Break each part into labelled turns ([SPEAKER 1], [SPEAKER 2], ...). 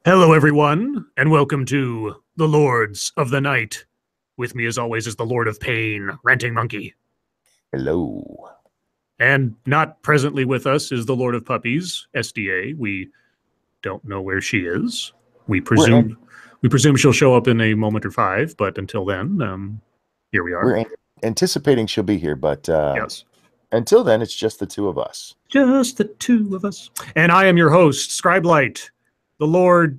[SPEAKER 1] Hello, everyone, and welcome to the Lords of the Night. With me, as always, is the Lord of Pain, Ranting Monkey.
[SPEAKER 2] Hello.
[SPEAKER 1] And not presently with us is the Lord of Puppies, SDA. We don't know where she is. We
[SPEAKER 2] We're an-
[SPEAKER 1] presume we presume she'll show up in a moment or five, but until then, here we are.
[SPEAKER 2] we're anticipating she'll be here, but
[SPEAKER 1] Yes,
[SPEAKER 2] until then, it's just the two of us.
[SPEAKER 1] just the two of us. And I am your host, Scribe Light, the Lord.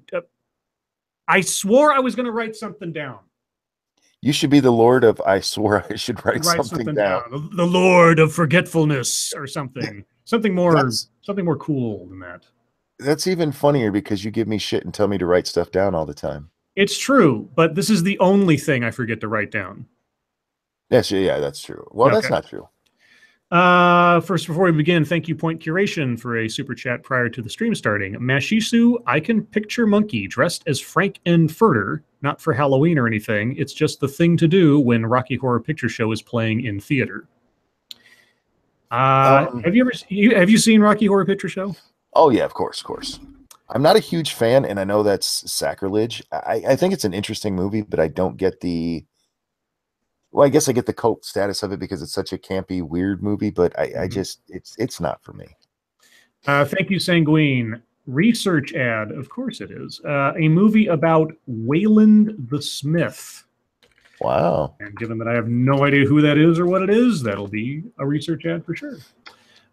[SPEAKER 1] I swore I was going to write something down.
[SPEAKER 2] You should be the Lord of. I swore I should write
[SPEAKER 1] Write
[SPEAKER 2] something
[SPEAKER 1] something
[SPEAKER 2] down.
[SPEAKER 1] down. The Lord of Forgetfulness or something. Something more
[SPEAKER 2] That's
[SPEAKER 1] something more cool than that.
[SPEAKER 2] that's even funnier because you give me shit and tell me to write stuff down all the time.
[SPEAKER 1] It's true, but this is the only thing I forget to write down.
[SPEAKER 2] Yes, yeah, that's true. Well, that's
[SPEAKER 1] Okay.
[SPEAKER 2] not true.
[SPEAKER 1] First, before we begin, thank you, Point Curation, for a super chat prior to the stream starting. Mashisu, I can picture Monkey dressed as Franken-Furter, not for Halloween or anything. It's just the thing to do when Rocky Horror Picture Show is playing in theater. Have you seen Rocky Horror Picture Show?
[SPEAKER 2] Oh yeah, of course. I'm not a huge fan, and I know that's sacrilege. I think it's an interesting movie, but I don't get the. Well, I guess I get the cult status of it because it's such a campy, weird movie, but I just it's not for me.
[SPEAKER 1] Thank you, Sanguine. Research ad, of course it is. A movie about Wayland the Smith.
[SPEAKER 2] Wow.
[SPEAKER 1] And given that I have no idea who that is or what it is, that'll be a research ad for sure.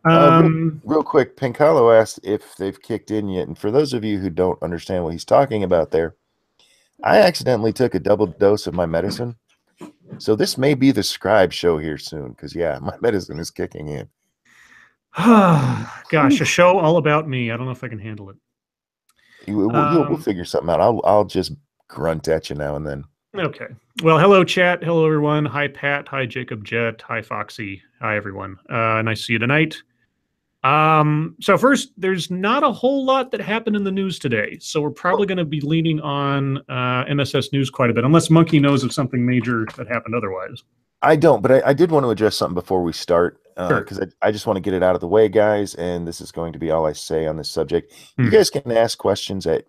[SPEAKER 2] Real quick, Pinkalo asked if they've kicked in yet. And for those of you who don't understand what he's talking about there, I accidentally took a double dose of my medicine. So this may be the Scribe show here soon because, yeah, my medicine is kicking in.
[SPEAKER 1] Gosh, a show all about me. I don't know if I can handle it.
[SPEAKER 2] We'll figure something out. I'll just grunt at you now and then.
[SPEAKER 1] Okay. Well, hello, chat. Hello, everyone. Hi, Pat. Hi, Jacob Jet. Hi, Foxy. Hi, everyone. Nice to see you tonight. So first, there's not a whole lot that happened in the news today, so we're probably going to be leaning on MSS News quite a bit, unless Monkey knows of something major that happened otherwise.
[SPEAKER 2] I don't, but I did want to address something before we start
[SPEAKER 1] Sure.
[SPEAKER 2] because I just want to get it out of the way, guys. And this is going to be all I say on this subject. You guys can ask questions at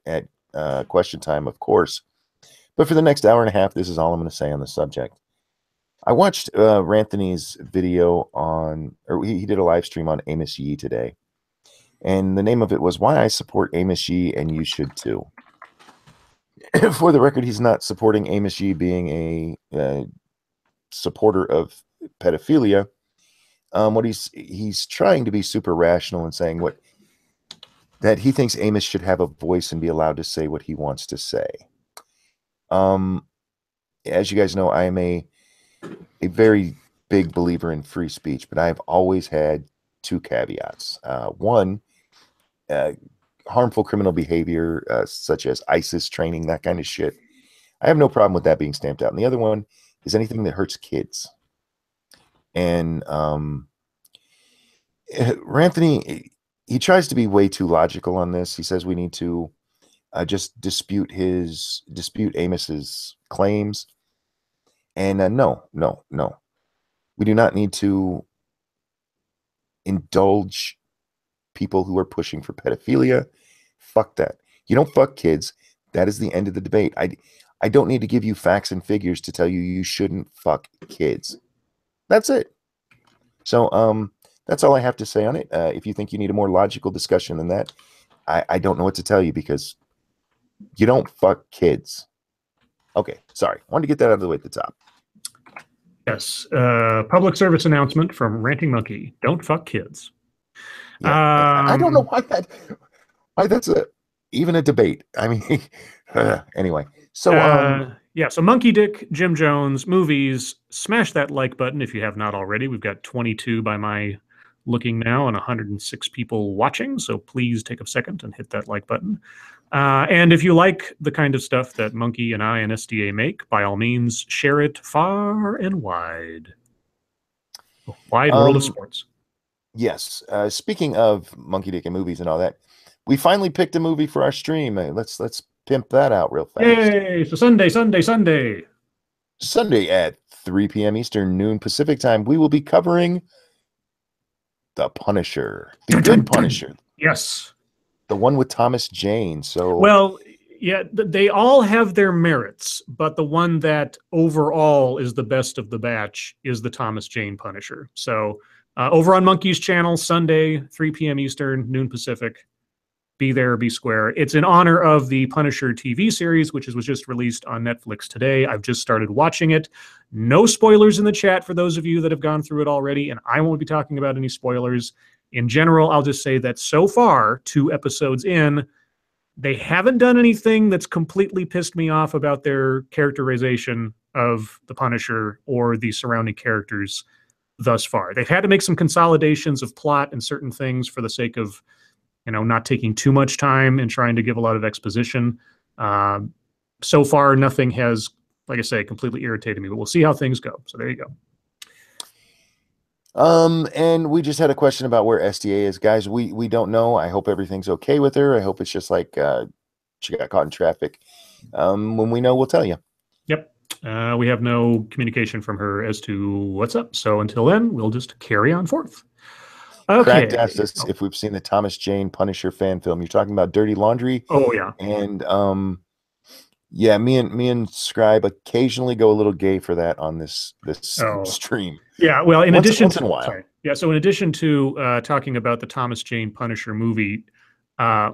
[SPEAKER 2] question time, of course. But for the next hour and a half, this is all I'm going to say on the subject. I watched Ranthony's video on, or he did a live stream on Amos Yee today. And the name of it was Why I Support Amos Yee and You Should Too. For the record, he's not supporting Amos Yee being a supporter of pedophilia. What he's trying to be super rational and saying that he thinks Amos should have a voice and be allowed to say what he wants to say. As you guys know, I am a very big believer in free speech, but I have always had two caveats. One, harmful criminal behavior, such as ISIS training, that kind of shit. I have no problem with that being stamped out. And the other one is anything that hurts kids. And Ranthony, he tries to be way too logical on this. He says we need to just dispute Amos's claims. And no. We do not need to indulge people who are pushing for pedophilia. Fuck that. You don't fuck kids. That is the end of the debate. I don't need to give you facts and figures to tell you you shouldn't fuck kids. That's it. So that's all I have to say on it. If you think you need a more logical discussion than that, I don't know what to tell you because you don't fuck kids. Okay, sorry. Wanted to get that out of the way at the top.
[SPEAKER 1] Yes. Public service announcement from Ranting Monkey. Don't fuck kids.
[SPEAKER 2] Yeah, I don't know why that's even a debate. I mean, anyway. So
[SPEAKER 1] yeah, so Monkey Dick, Jim Jones, movies, smash that like button if you have not already. We've got 22 by my looking now and 106 people watching, so please take a second and hit that like button. And if you like the kind of stuff that Monkey and I and SDA make, by all means, share it far and wide. Wide world of sports.
[SPEAKER 2] Yes. Speaking of Monkey Dick and movies and all that, we finally picked a movie for our stream. Let's pimp that out real fast.
[SPEAKER 1] Yay! So Sunday
[SPEAKER 2] at 3 p.m. Eastern, noon Pacific time, we will be covering The Punisher. The good Punisher.
[SPEAKER 1] Yes.
[SPEAKER 2] The one with Thomas Jane. So
[SPEAKER 1] well, Yeah, they all have their merits, but the one that overall is the best of the batch is the Thomas Jane Punisher. So over on Monkey's channel, Sunday, 3 p.m. Eastern, noon Pacific. Be there, be square. It's in honor of the Punisher TV series, which was just released on Netflix today. I've just started watching it. No spoilers in the chat for those of you that have gone through it already, and I won't be talking about any spoilers. In general, I'll just say that so far, 2 episodes in, they haven't done anything that's completely pissed me off about their characterization of the Punisher or the surrounding characters thus far. They've had to make some consolidations of plot and certain things for the sake of not taking too much time and trying to give a lot of exposition. So far, nothing has, like I say, completely irritated me, but we'll see how things go. So there you go.
[SPEAKER 2] And we just had a question about where SDA is. Guys, we don't know. I hope everything's okay with her. I hope it's just like she got caught in traffic. When we know, we'll tell you.
[SPEAKER 1] Yep. We have no communication from her as to what's up. So until then, we'll just carry on forth. Okay.
[SPEAKER 2] Cracked asked us if we've seen the Thomas Jane Punisher fan film. You're talking about Dirty Laundry.
[SPEAKER 1] Oh yeah.
[SPEAKER 2] And yeah, me and Scribe occasionally go a little gay for that on this stream.
[SPEAKER 1] Yeah, well, in addition
[SPEAKER 2] to,
[SPEAKER 1] so in addition to talking about the Thomas Jane Punisher movie,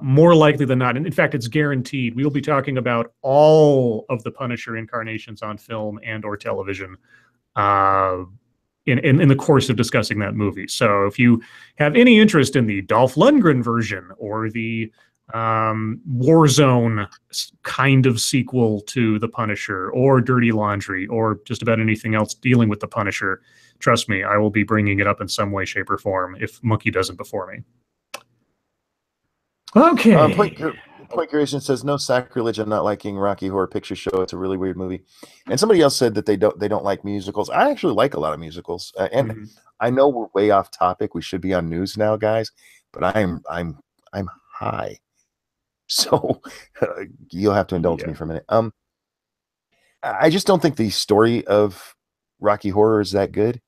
[SPEAKER 1] more likely than not, and in fact, it's guaranteed, we will be talking about all of the Punisher incarnations on film and or television in the course of discussing that movie. So if you have any interest in the Dolph Lundgren version or the Warzone kind of sequel to the Punisher or Dirty Laundry or just about anything else dealing with the Punisher, trust me, I will be bringing it up in some way, shape, or form if Monkey doesn't before me. Okay.
[SPEAKER 2] Point Creation says no sacrilege. I'm not liking Rocky Horror Picture Show. It's a really weird movie. And somebody else said that they don't like musicals. I actually like a lot of musicals. And I know we're way off topic. We should be on news now, guys. But I'm high. So you'll have to indulge me for a minute. I just don't think the story of Rocky Horror is that good.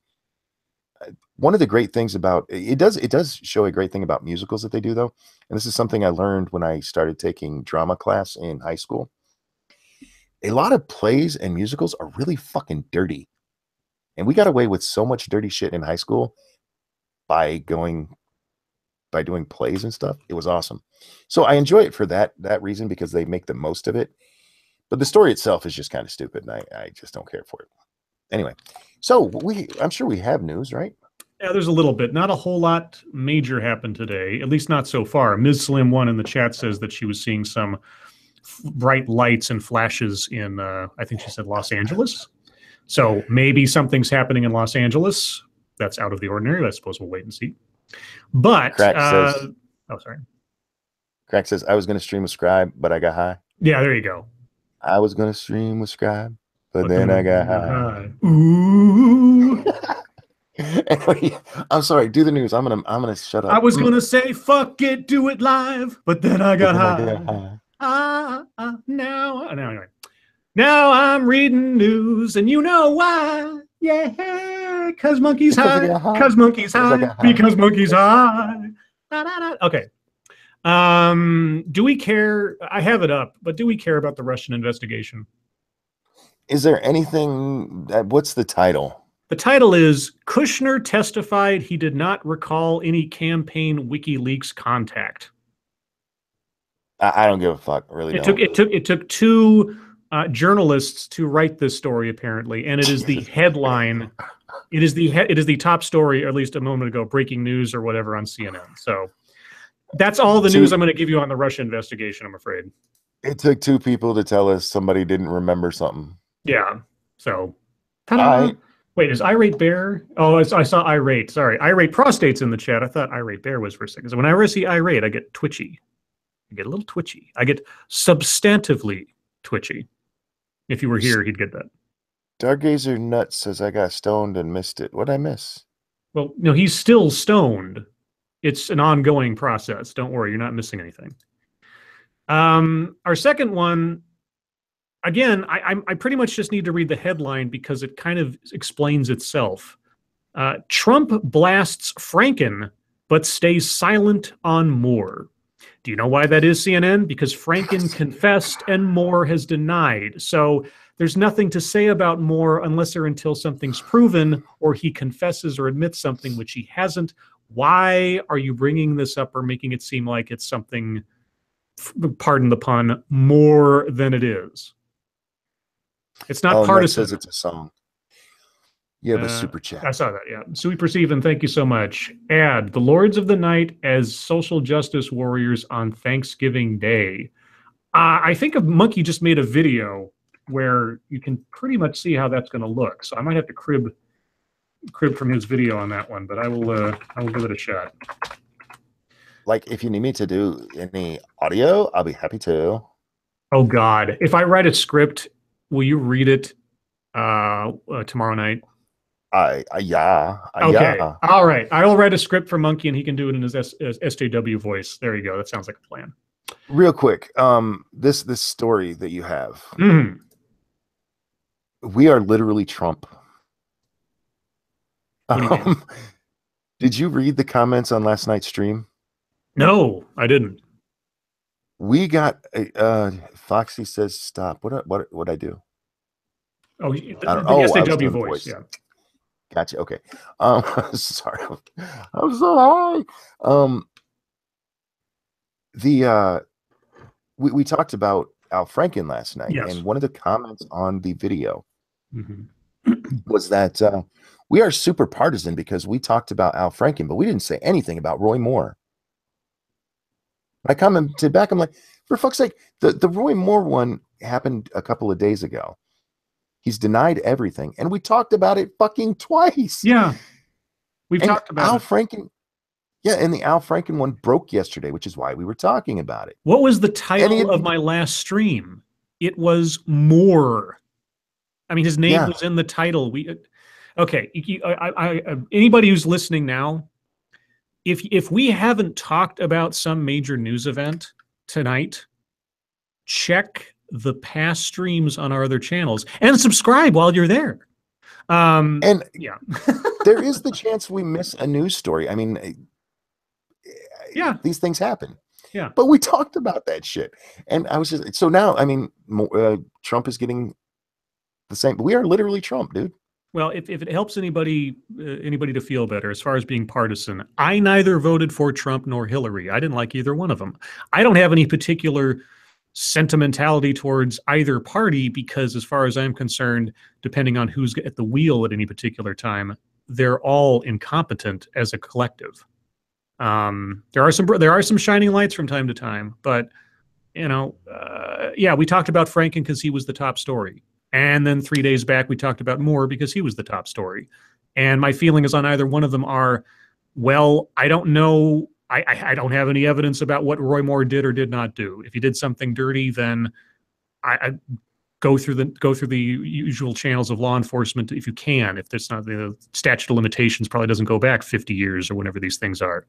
[SPEAKER 2] One of the great things about it does show a great thing about musicals that they do, though. And this is something I learned when I started taking drama class in high school. A lot of plays and musicals are really fucking dirty. And we got away with so much dirty shit in high school by doing plays and stuff. It was awesome. So I enjoy it for that reason, because they make the most of it. But the story itself is just kind of stupid, and I just don't care for it. Anyway, so I'm sure we have news, right?
[SPEAKER 1] Yeah, there's a little bit. Not a whole lot major happened today, at least not so far. Ms. Slim 1 in the chat says that she was seeing some bright lights and flashes in, I think she said Los Angeles. So maybe something's happening in Los Angeles. That's out of the ordinary. I suppose we'll wait and see. But,
[SPEAKER 2] Crack says,
[SPEAKER 1] oh, sorry.
[SPEAKER 2] Crack says, I was going to stream with Scribe, but I got high.
[SPEAKER 1] Yeah, there you go.
[SPEAKER 2] I was going to stream with Scribe, but then I got high.
[SPEAKER 1] Ooh.
[SPEAKER 2] Anyway, I'm sorry. Do the news. I'm gonna shut up.
[SPEAKER 1] I was gonna say fuck it, do it live, but then I got high. Now I'm reading news, and you know why? Yeah, cause monkey's high. Cause monkey's high. Because monkey's high. Okay. Do we care? I have it up, but do we care about the Russian investigation?
[SPEAKER 2] Is there anything? What's the title?
[SPEAKER 1] The title is Kushner testified he did not recall any campaign WikiLeaks contact.
[SPEAKER 2] I don't give a fuck. Really,
[SPEAKER 1] it took 2 journalists to write this story, apparently, and it is the headline. It is the top story, or at least a moment ago, breaking news or whatever on CNN. So that's all the news I'm going to give you on the Russia investigation, I'm afraid.
[SPEAKER 2] It took 2 people to tell us somebody didn't remember something.
[SPEAKER 1] Yeah. So. Wait, is Irate Bear? Oh, I saw Irate. Sorry. Irate Prostate's in the chat. I thought Irate Bear was for a second. So whenever I see Irate, I get twitchy. I get a little twitchy. I get substantively twitchy. If you were here, he'd get that.
[SPEAKER 2] Stargazer Nuts says I got stoned and missed it. What'd I miss?
[SPEAKER 1] Well, no, he's still stoned. It's an ongoing process. Don't worry. You're not missing anything. Our second one... Again, I pretty much just need to read the headline because it kind of explains itself. Trump blasts Franken, but stays silent on more. Do you know why that is, CNN? Because Franken confessed and Moore has denied. So there's nothing to say about Moore unless or until something's proven or he confesses or admits something which he hasn't. Why are you bringing this up or making it seem like it's something, pardon the pun, more than it is? It's not partisan.
[SPEAKER 2] Night says it's a song. You have a super chat.
[SPEAKER 1] I saw that, yeah. Sui Perceiven, thank you so much. Add the Lords of the Night as social justice warriors on Thanksgiving Day. I think a Monkey just made a video where you can pretty much see how that's going to look. So I might have to crib from his video on that one, but I will give it a shot.
[SPEAKER 2] Like, if you need me to do any audio, I'll be happy to.
[SPEAKER 1] Oh God, if I write a script, will you read it tomorrow night?
[SPEAKER 2] Yeah.
[SPEAKER 1] Okay.
[SPEAKER 2] Yeah.
[SPEAKER 1] All right. I will write a script for Monkey, and he can do it in his SJW voice. There you go. That sounds like a plan.
[SPEAKER 2] Real quick, this story that you have, we are literally Trump. Did you read the comments on last night's stream?
[SPEAKER 1] No, I didn't.
[SPEAKER 2] We got Foxy says stop. What I do?
[SPEAKER 1] Oh, the SJW voice. Yeah.
[SPEAKER 2] Gotcha. Okay. Sorry, I'm so high. We talked about Al Franken last night,
[SPEAKER 1] yes.
[SPEAKER 2] And one of the comments on the video was that we are super partisan because we talked about Al Franken, but we didn't say anything about Roy Moore. I commented back, I'm like, for fuck's sake, the Roy Moore one happened a couple of days ago. He's denied everything, and we talked about it fucking twice.
[SPEAKER 1] Yeah, we've talked about
[SPEAKER 2] Al Franken. Yeah, and the Al Franken one broke yesterday, which is why we were talking about it.
[SPEAKER 1] What was the title of my last stream? It was Moore. I mean, his name was in the title. Okay. Anybody who's listening now, if we haven't talked about some major news event tonight, check the past streams on our other channels and subscribe while you're there.
[SPEAKER 2] And
[SPEAKER 1] yeah,
[SPEAKER 2] there is the chance we miss a news story. I mean,
[SPEAKER 1] yeah,
[SPEAKER 2] these things happen.
[SPEAKER 1] Yeah,
[SPEAKER 2] but we talked about that shit, and I was just so now. I mean, Trump is getting the same. We are literally Trump, dude.
[SPEAKER 1] Well, if it helps anybody to feel better as far as being partisan, I neither voted for Trump nor Hillary. I didn't like either one of them. I don't have any particular sentimentality towards either party because, as far as I'm concerned, depending on who's at the wheel at any particular time, they're all incompetent as a collective. There are some shining lights from time to time, but yeah, we talked about Franken because he was the top story. And then 3 days back, we talked about Moore because he was the top story. And my feeling is on either one of them are, well, I don't know. I don't have any evidence about what Roy Moore did or did not do. If he did something dirty, then I go through the usual channels of law enforcement if you can. If there's not, the statute of limitations probably doesn't go back 50 years or whenever these things are.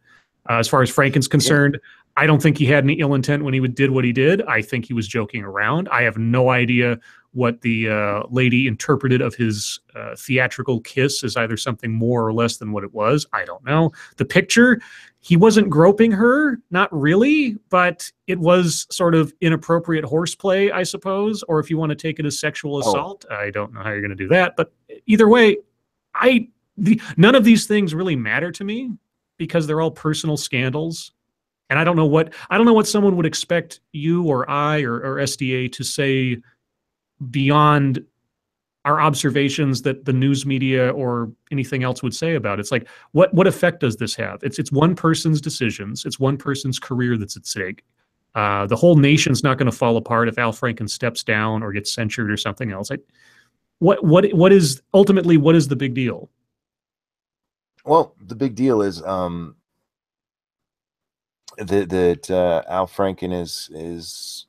[SPEAKER 1] As far as Franken's concerned, I don't think he had any ill intent when he did what he did. I think he was joking around. I have no idea what the lady interpreted of his theatrical kiss as either something more or less than what it was. I don't know. The picture, he wasn't groping her, not really, but it was sort of inappropriate horseplay, I suppose. Or if you want to take it as sexual assault, I don't know how you're going to do that. But either way, none of these things really matter to me because they're all personal scandals. And I don't know what someone would expect you or I or SDA to say beyond our observations that the news media or anything else would say about it. It's like, what effect does this have? It's one person's decisions. It's one person's career that's at stake. The whole nation's not going to fall apart if Al Franken steps down or gets censured or something else. What is the big deal?
[SPEAKER 2] Well, the big deal is that Al Franken is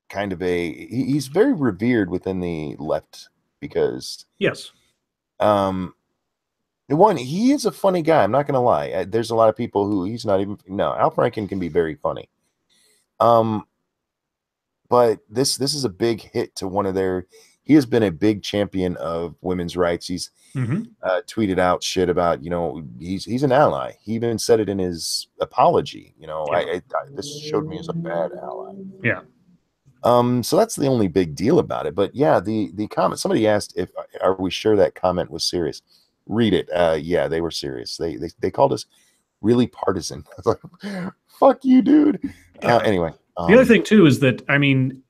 [SPEAKER 2] kind of he's very revered within the left because
[SPEAKER 1] yes,
[SPEAKER 2] one, he is a funny guy. I'm not gonna lie. There's a lot of people who he's not even. No, Al Franken can be very funny. But this is a big hit to one of their. he has been a big champion of women's rights. He's tweeted out shit about, he's an ally. He even said it in his apology. This showed me as a bad ally.
[SPEAKER 1] Yeah.
[SPEAKER 2] So that's the only big deal about it. But yeah, the comment, somebody asked if are we sure that comment was serious? Read it. Yeah, they were serious. They called us really partisan. I was like, fuck you, dude.
[SPEAKER 1] Yeah.
[SPEAKER 2] Anyway.
[SPEAKER 1] The other thing too is that, I mean,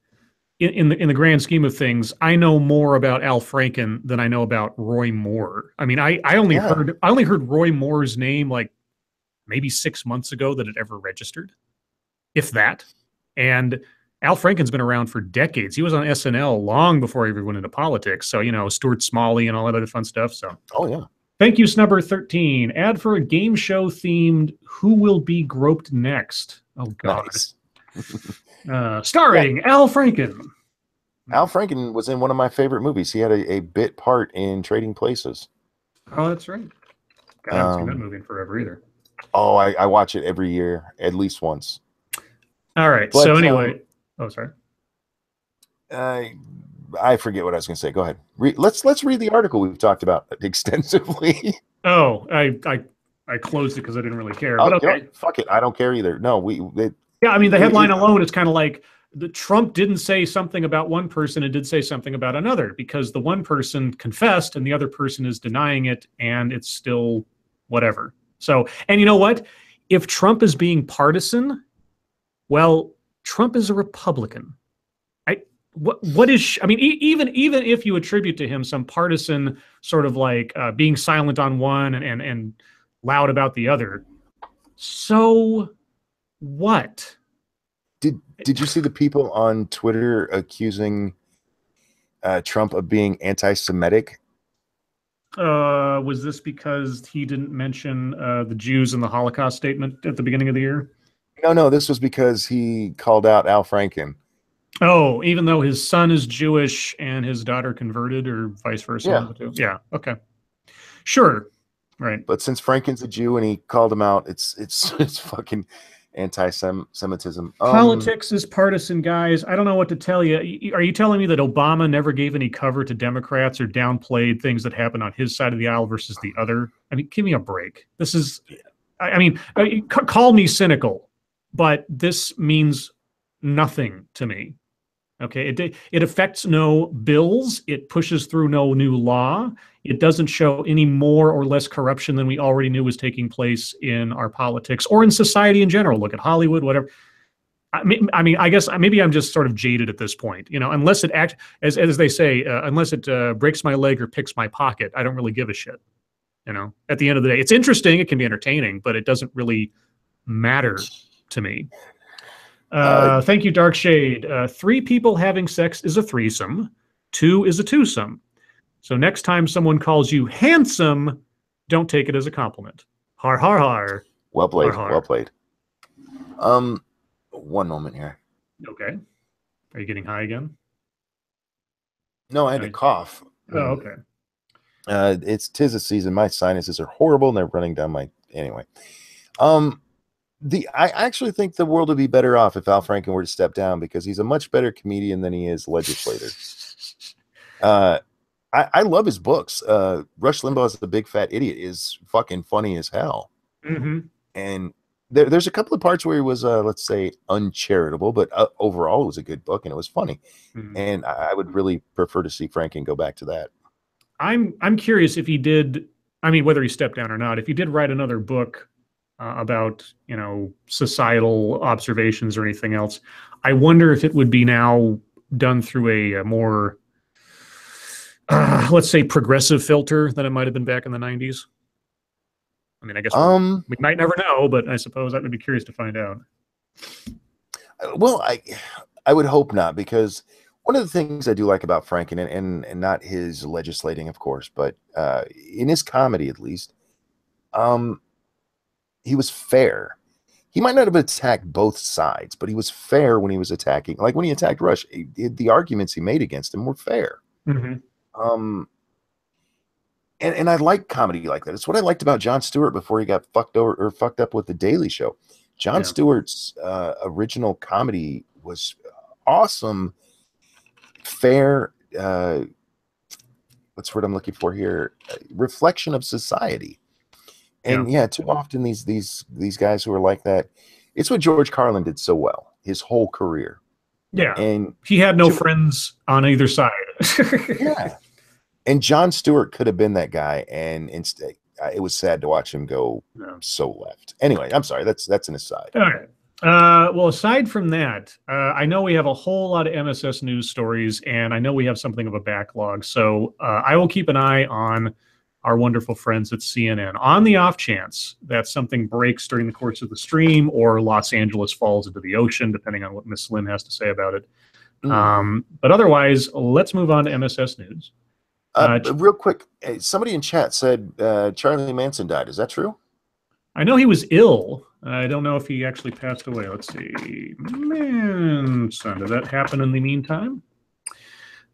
[SPEAKER 1] in the grand scheme of things, I know more about Al Franken than I know about Roy Moore. I mean, I only heard Roy Moore's name like maybe 6 months ago that it ever registered, if that. And Al Franken's been around for decades. He was on SNL long before he ever went into politics. So, Stuart Smalley and all that other fun stuff. So,
[SPEAKER 2] oh yeah.
[SPEAKER 1] Thank you, Snubber 13. Ad for a game show themed Who Will Be Groped Next? Oh God.
[SPEAKER 2] Nice.
[SPEAKER 1] Starring Al Franken.
[SPEAKER 2] Al Franken was in one of my favorite movies. He had a bit part in Trading Places.
[SPEAKER 1] Oh, that's right. God, I haven't seen that movie in forever either.
[SPEAKER 2] Oh, I watch it every year, at least once.
[SPEAKER 1] All right. But, so anyway, sorry.
[SPEAKER 2] I forget what I was going to say. Go ahead. Let's read the article we've talked about extensively.
[SPEAKER 1] Oh, I closed it because I didn't really care.
[SPEAKER 2] Oh,
[SPEAKER 1] but okay.
[SPEAKER 2] Fuck it. I don't care either. No,
[SPEAKER 1] yeah, I mean, the headline alone is kind of like the Trump didn't say something about one person and did say something about another, because the one person confessed and the other person is denying it, and it's still whatever. So, and you know what? If Trump is being partisan, well, Trump is a Republican. I mean, even if you attribute to him some partisan sort of like being silent on one and loud about the other, so what?
[SPEAKER 2] Did you see the people on Twitter accusing Trump of being anti-Semitic?
[SPEAKER 1] Was this because he didn't mention the Jews in the Holocaust statement at the beginning of the year?
[SPEAKER 2] No, this was because he called out Al Franken.
[SPEAKER 1] Oh, even though his son is Jewish and his daughter converted, or vice versa? Yeah. Okay. Sure. Right.
[SPEAKER 2] But since Franken's a Jew and he called him out, it's fucking anti-Semitism.
[SPEAKER 1] Politics is partisan, guys. I don't know what to tell you. Are you telling me that Obama never gave any cover to Democrats or downplayed things that happened on his side of the aisle versus the other? I mean, give me a break. This is, I mean, call me cynical, but this means nothing to me. Okay, it affects no bills. It pushes through no new law. It doesn't show any more or less corruption than we already knew was taking place in our politics or in society in general. Look at Hollywood, whatever. I mean, I guess maybe I'm just sort of jaded at this point. Unless it as they say, unless it breaks my leg or picks my pocket, I don't really give a shit. At the end of the day, it's interesting. It can be entertaining, but it doesn't really matter to me. Thank you, Dark Shade. 3 people having sex is a threesome. 2 is a twosome. So next time someone calls you handsome, don't take it as a compliment. Har, har, har.
[SPEAKER 2] Well played.
[SPEAKER 1] Har, har.
[SPEAKER 2] Well played. One moment here.
[SPEAKER 1] Okay. Are you getting high again?
[SPEAKER 2] No, I had to cough.
[SPEAKER 1] Oh, okay.
[SPEAKER 2] It's 'tis the season. My sinuses are horrible and they're running down my... Anyway. I actually think the world would be better off if Al Franken were to step down, because he's a much better comedian than he is legislator. I love his books. Rush Limbaugh's The Big Fat Idiot is fucking funny as hell.
[SPEAKER 1] Mm-hmm.
[SPEAKER 2] And there's a couple of parts where he was, let's say, uncharitable, but overall it was a good book and it was funny. Mm-hmm. And I would really prefer to see Franken go back to that.
[SPEAKER 1] I'm curious if he did, I mean, whether he stepped down or not, if he did write another book about, societal observations or anything else, I wonder if it would be now done through a more, let's say, progressive filter than it might have been back in the 90s. I mean, I guess we might never know, but I suppose I would be curious to find out.
[SPEAKER 2] Well, I would hope not, because one of the things I do like about Franken, and not his legislating, of course, but in his comedy at least, he was fair. He might not have attacked both sides, but he was fair when he was attacking. Like when he attacked Rush, the arguments he made against him were fair.
[SPEAKER 1] Mm-hmm.
[SPEAKER 2] And I like comedy like that. It's what I liked about Jon Stewart before he got fucked up with The Daily Show. Jon Stewart's original comedy was awesome, fair, what's the word I'm looking for here? Reflection of society. And yeah, too often these guys who are like that, it's what George Carlin did so well his whole career.
[SPEAKER 1] Yeah.
[SPEAKER 2] And
[SPEAKER 1] he had no friends on either side.
[SPEAKER 2] Yeah. And Jon Stewart could have been that guy, and instead it was sad to watch him go so left. Anyway, I'm sorry, that's an aside.
[SPEAKER 1] All right. Well, aside from that, I know we have a whole lot of MSS news stories, and I know we have something of a backlog. So I will keep an eye on our wonderful friends at CNN. On the off chance that something breaks during the course of the stream or Los Angeles falls into the ocean, depending on what Miss Slim has to say about it. But otherwise, let's move on to MSS news.
[SPEAKER 2] Real quick, somebody in chat said Charlie Manson died. Is that true?
[SPEAKER 1] I know he was ill. I don't know if he actually passed away. Let's see. Manson, did that happen in the meantime?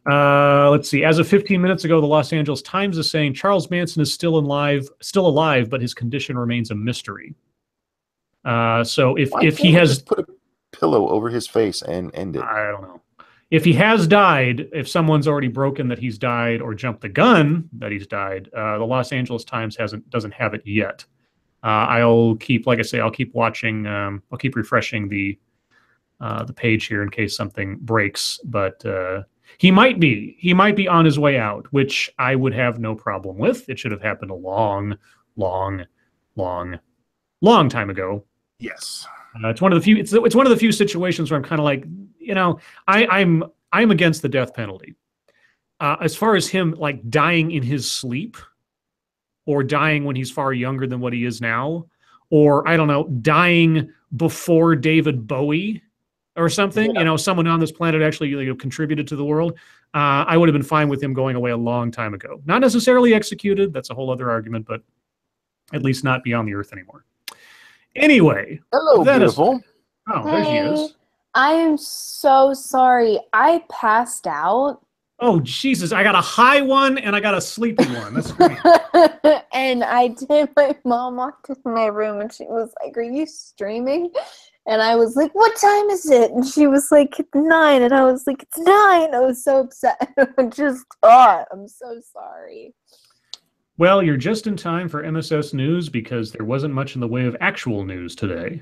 [SPEAKER 1] Let's see. As of 15 minutes ago, the Los Angeles Times is saying Charles Manson is still alive, but his condition remains a mystery. So if he has
[SPEAKER 2] put a pillow over his face and end it,
[SPEAKER 1] I don't know. If he has died, if someone's already broken that he's died or jumped the gun that he's died, the Los Angeles Times doesn't have it yet. I'll keep, like I say, I'll keep watching. I'll keep refreshing the page here in case something breaks. But he might be on his way out, which I would have no problem with. It should have happened a long time ago.
[SPEAKER 2] Yes.
[SPEAKER 1] It's one of the few. It's one of the few situations where I'm kind of like, I'm against the death penalty. As far as him like dying in his sleep, or dying when he's far younger than what he is now, or I don't know, dying before David Bowie or something.
[SPEAKER 2] Yeah.
[SPEAKER 1] Someone on this planet actually contributed to the world. I would have been fine with him going away a long time ago. Not necessarily executed. That's a whole other argument, but at least not beyond the earth anymore. Anyway.
[SPEAKER 2] Hello, beautiful.
[SPEAKER 1] Oh, there she is.
[SPEAKER 3] I am so sorry. I passed out.
[SPEAKER 1] Oh, Jesus. I got a high one and I got a sleepy one. That's great.
[SPEAKER 3] And my mom walked into my room and she was like, "Are you streaming?" And I was like, "What time is it?" And she was like, "It's 9." And I was like, "It's 9." I was so upset. I'm so sorry.
[SPEAKER 1] Well, you're just in time for MSS news because there wasn't much in the way of actual news today.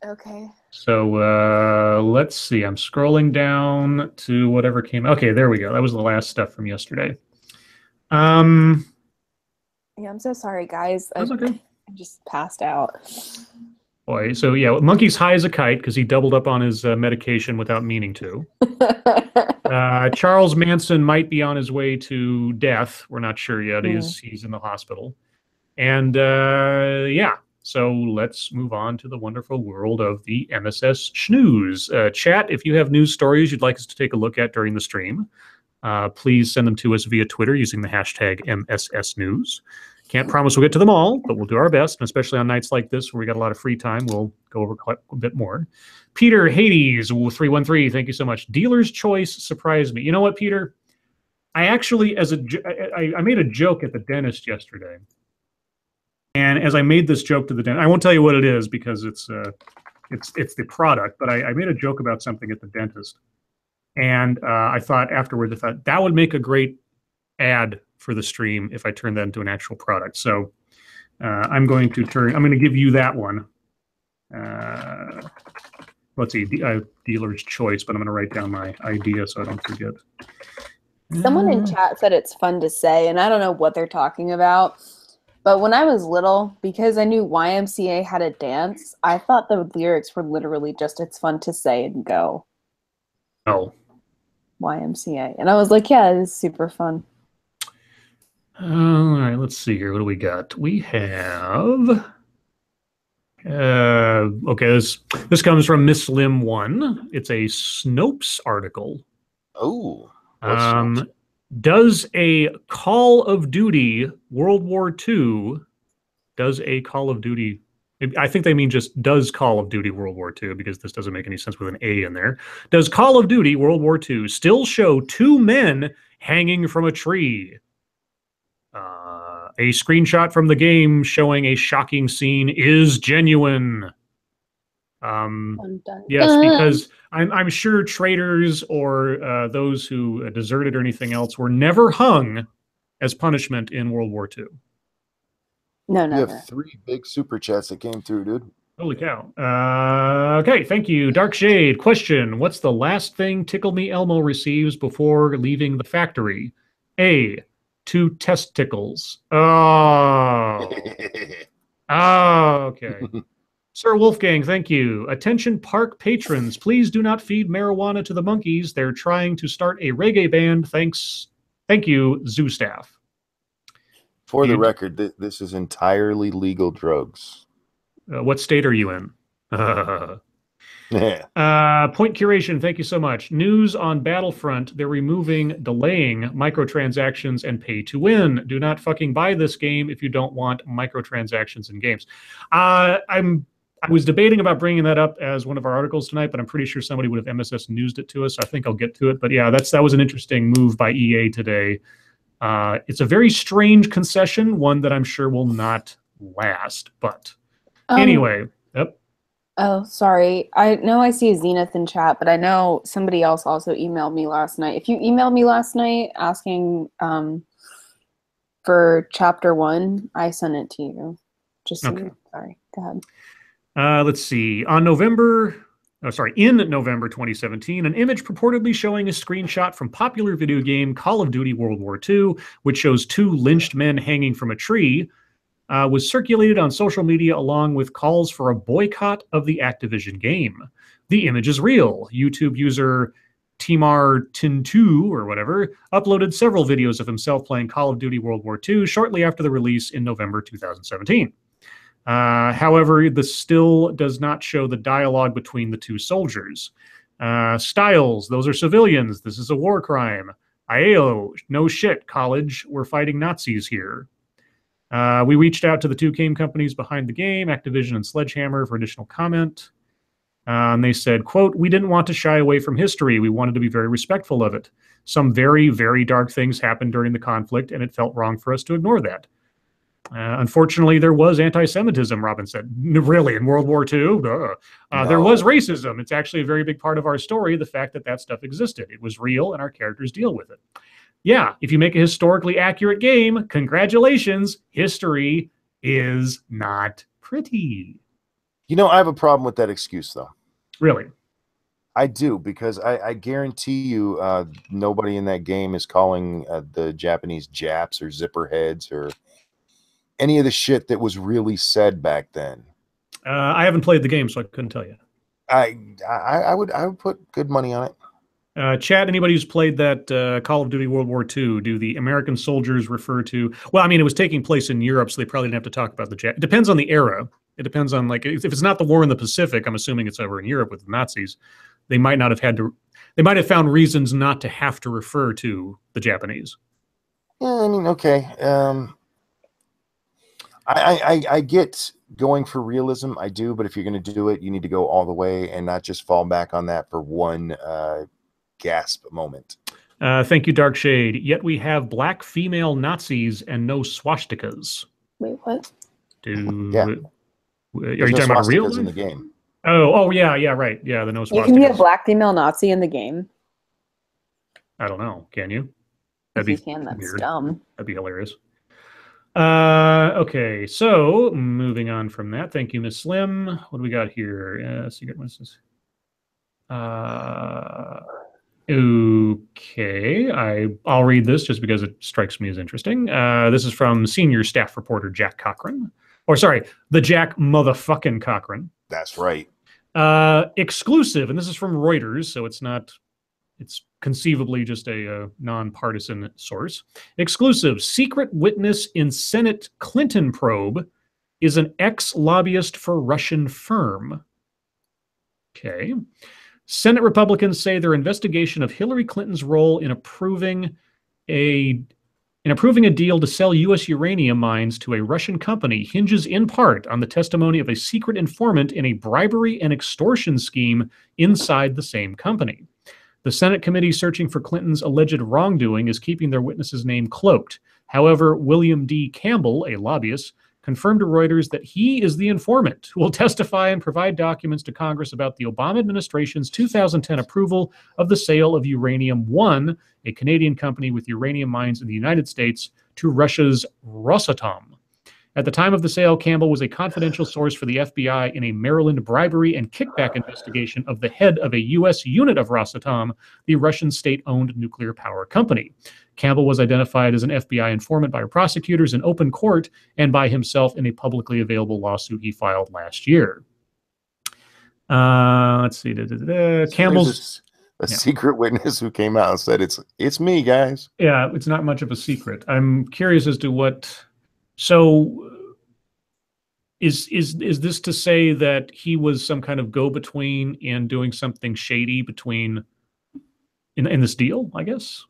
[SPEAKER 3] Okay.
[SPEAKER 1] So let's see. I'm scrolling down to whatever came. Okay, there we go. That was the last stuff from yesterday.
[SPEAKER 3] Yeah, I'm so sorry, guys.
[SPEAKER 1] That's okay.
[SPEAKER 3] I just passed out.
[SPEAKER 1] Boy, so yeah, Monkey's high as a kite because he doubled up on his medication without meaning to. Charles Manson might be on his way to death. We're not sure yet. He's in the hospital. And yeah. So let's move on to the wonderful world of the MSS Schnews. Chat, if you have news stories you'd like us to take a look at during the stream, please send them to us via Twitter using the hashtag MSSNews. Can't promise we'll get to them all, but we'll do our best, and especially on nights like this where we got a lot of free time, we'll go over a bit more. Peter Hades, 313, thank you so much. Dealer's choice surprised me. You know what, Peter? I actually, I made a joke at the dentist yesterday. And as I made this joke to the dentist, I won't tell you what it is because it's the product, but I made a joke about something at the dentist. And I thought afterwards, that would make a great ad for the stream if I turned that into an actual product. So I'm going to give you that one. Let's see, dealer's choice, but I'm going to write down my idea so I don't forget.
[SPEAKER 3] Someone in chat said it's fun to say, and I don't know what they're talking about. But when I was little, because I knew YMCA had a dance, I thought the lyrics were literally just, "It's fun to say and go."
[SPEAKER 1] Oh.
[SPEAKER 3] YMCA. And I was like, yeah, it is super fun.
[SPEAKER 1] All right, let's see here. What do we got? We have... okay, this comes from Miss Lim 1. It's a Snopes article.
[SPEAKER 2] Oh.
[SPEAKER 1] Does a Call of Duty World War II, I think they mean just does Call of Duty World War II, because this doesn't make any sense with an A in there. Does Call of Duty World War II still show two men hanging from a tree? A screenshot from the game showing a shocking scene is genuine.
[SPEAKER 3] Dun, dun,
[SPEAKER 1] Yes,
[SPEAKER 3] dun.
[SPEAKER 1] because I'm sure traitors or those who deserted or anything else were never hung as punishment in World War II.
[SPEAKER 3] No,
[SPEAKER 2] You
[SPEAKER 3] never.
[SPEAKER 2] have 3 big super chats that came through, dude.
[SPEAKER 1] Holy cow. Okay, thank you. Dark Shade, question. What's the last thing Tickle Me Elmo receives before leaving the factory? A, 2 testicles. Oh. Oh, okay. Sir Wolfgang, thank you. Attention park patrons, please do not feed marijuana to the monkeys. They're trying to start a reggae band. Thanks. Thank you, zoo staff.
[SPEAKER 2] For the record, this is entirely legal drugs.
[SPEAKER 1] What state are you in? Point curation, thank you so much. News on Battlefront, they're delaying microtransactions and pay to win. Do not fucking buy this game if you don't want microtransactions in games. I was debating about bringing that up as one of our articles tonight, but I'm pretty sure somebody would have MSS newsed it to us. I think I'll get to it. But yeah, that was an interesting move by EA today. It's a very strange concession, one that I'm sure will not last. But anyway, yep.
[SPEAKER 3] Oh, sorry. I know I see Zenith in chat, but I know somebody else also emailed me last night. If you emailed me last night asking for chapter 1, I sent it to you. Just so sorry. Go ahead.
[SPEAKER 1] Let's see. In November 2017, an image purportedly showing a screenshot from popular video game Call of Duty World War II, which shows 2 lynched men hanging from a tree, was circulated on social media along with calls for a boycott of the Activision game. The image is real. YouTube user Timar Tintu or whatever uploaded several videos of himself playing Call of Duty World War II shortly after the release in November 2017. However, this still does not show the dialogue between the 2 soldiers. Styles, those are civilians. This is a war crime. IAO, no shit, college. We're fighting Nazis here. We reached out to the 2 game companies behind the game, Activision and Sledgehammer, for additional comment. And they said, quote, "We didn't want to shy away from history. We wanted to be very respectful of it. Some very, very dark things happened during the conflict, and it felt wrong for us to ignore that. Unfortunately, there was anti-Semitism," Robin said. Really, in World War II? No. There was racism. It's actually a very big part of our story, the fact that stuff existed. It was real, and our characters deal with it. Yeah, if you make a historically accurate game, congratulations, history is not pretty.
[SPEAKER 2] You know, I have a problem with that excuse, though.
[SPEAKER 1] Really?
[SPEAKER 2] I do, because I guarantee you nobody in that game is calling the Japanese Japs or zipperheads or any of the shit that was really said back then.
[SPEAKER 1] I haven't played the game, so I couldn't tell you.
[SPEAKER 2] I would put good money on it.
[SPEAKER 1] Chat, anybody who's played that Call of Duty World War II, do the American soldiers refer to... Well, I mean, it was taking place in Europe, so they probably didn't have to talk about the... It depends on the era. It depends on, like, if it's not the war in the Pacific, I'm assuming it's over in Europe with the Nazis. They might not have had to... They might have found reasons not to have to refer to the Japanese.
[SPEAKER 2] Yeah, I mean, okay. I get going for realism. I do, but if you're going to do it, you need to go all the way and not just fall back on that for one gasp moment.
[SPEAKER 1] Thank you, Dark Shade. Yet we have black female Nazis and no swastikas.
[SPEAKER 3] Wait, what?
[SPEAKER 2] Yeah.
[SPEAKER 1] Are you talking about a real
[SPEAKER 2] in the game?
[SPEAKER 1] Oh, yeah, right. Yeah, the no swastikas.
[SPEAKER 3] You can be a black female Nazi in the game.
[SPEAKER 1] I don't know. Can you?
[SPEAKER 3] If you can, that's weird. Dumb.
[SPEAKER 1] That'd be hilarious. Okay, so moving on from that. Thank you, Miss Slim. What do we got here? Secret messages. Okay, I'll read this just because it strikes me as interesting. This is from senior staff reporter Jack Cochran. Or sorry, the Jack motherfucking Cochran.
[SPEAKER 2] That's right.
[SPEAKER 1] Exclusive, and this is from Reuters, so it's conceivably just a nonpartisan source. Exclusive, secret witness in Senate Clinton probe is an ex-lobbyist for Russian firm. Okay. Senate Republicans say their investigation of Hillary Clinton's role in approving a deal to sell U.S. uranium mines to a Russian company hinges in part on the testimony of a secret informant in a bribery and extortion scheme inside the same company. The Senate committee searching for Clinton's alleged wrongdoing is keeping their witness's name cloaked. However, William D. Campbell, a lobbyist, confirmed to Reuters that he is the informant who will testify and provide documents to Congress about the Obama administration's 2010 approval of the sale of Uranium One, a Canadian company with uranium mines in the United States, to Russia's Rosatom. At the time of the sale, Campbell was a confidential source for the FBI in a Maryland bribery and kickback investigation of the head of a U.S. unit of Rosatom, the Russian state-owned nuclear power company. Campbell was identified as an FBI informant by prosecutors in open court and by himself in a publicly available lawsuit he filed last year. Let's see. Campbell's
[SPEAKER 2] a secret witness who came out and said, "It's me, guys."
[SPEAKER 1] Yeah, it's not much of a secret. I'm curious as to what. So, is this to say that he was some kind of go-between and doing something shady between in this deal? I guess.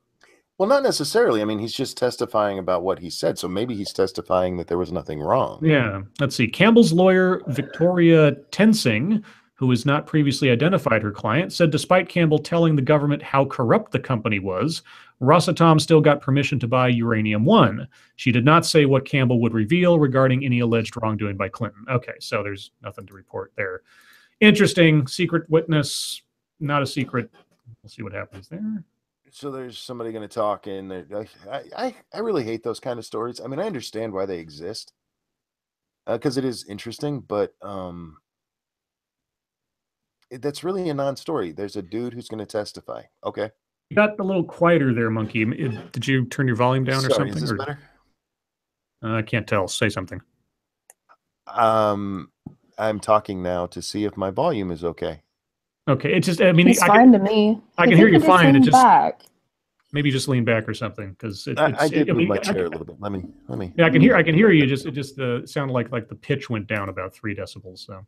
[SPEAKER 2] Well, not necessarily. I mean, he's just testifying about what he said. So maybe he's testifying that there was nothing wrong.
[SPEAKER 1] Yeah. Let's see. Campbell's lawyer, Victoria Tensing, who has not previously identified her client, said despite Campbell telling the government how corrupt the company was, Rosatom still got permission to buy Uranium One. She did not say what Campbell would reveal regarding any alleged wrongdoing by Clinton. Okay, so there's nothing to report there. Interesting. Secret witness, not a secret. We'll see what happens there.
[SPEAKER 2] So there's somebody going to talk, and I really hate those kind of stories. I mean, I understand why they exist, because it is interesting, but that's really a non-story. There's a dude who's going to testify. Okay.
[SPEAKER 1] You got a little quieter there, Monkey. Did you turn your volume down or something?
[SPEAKER 2] Is this better?
[SPEAKER 1] I can't tell. Say something.
[SPEAKER 2] I'm talking now to see if my volume is okay.
[SPEAKER 1] Okay. It's just, I mean,
[SPEAKER 3] it's fine to me.
[SPEAKER 1] I can hear you fine. It just
[SPEAKER 3] back.
[SPEAKER 1] Maybe just lean back or something, because
[SPEAKER 2] I did move my chair a little bit. Let me.
[SPEAKER 1] Yeah, I can hear you. It just sounded like the pitch went down about 3 decibels. So.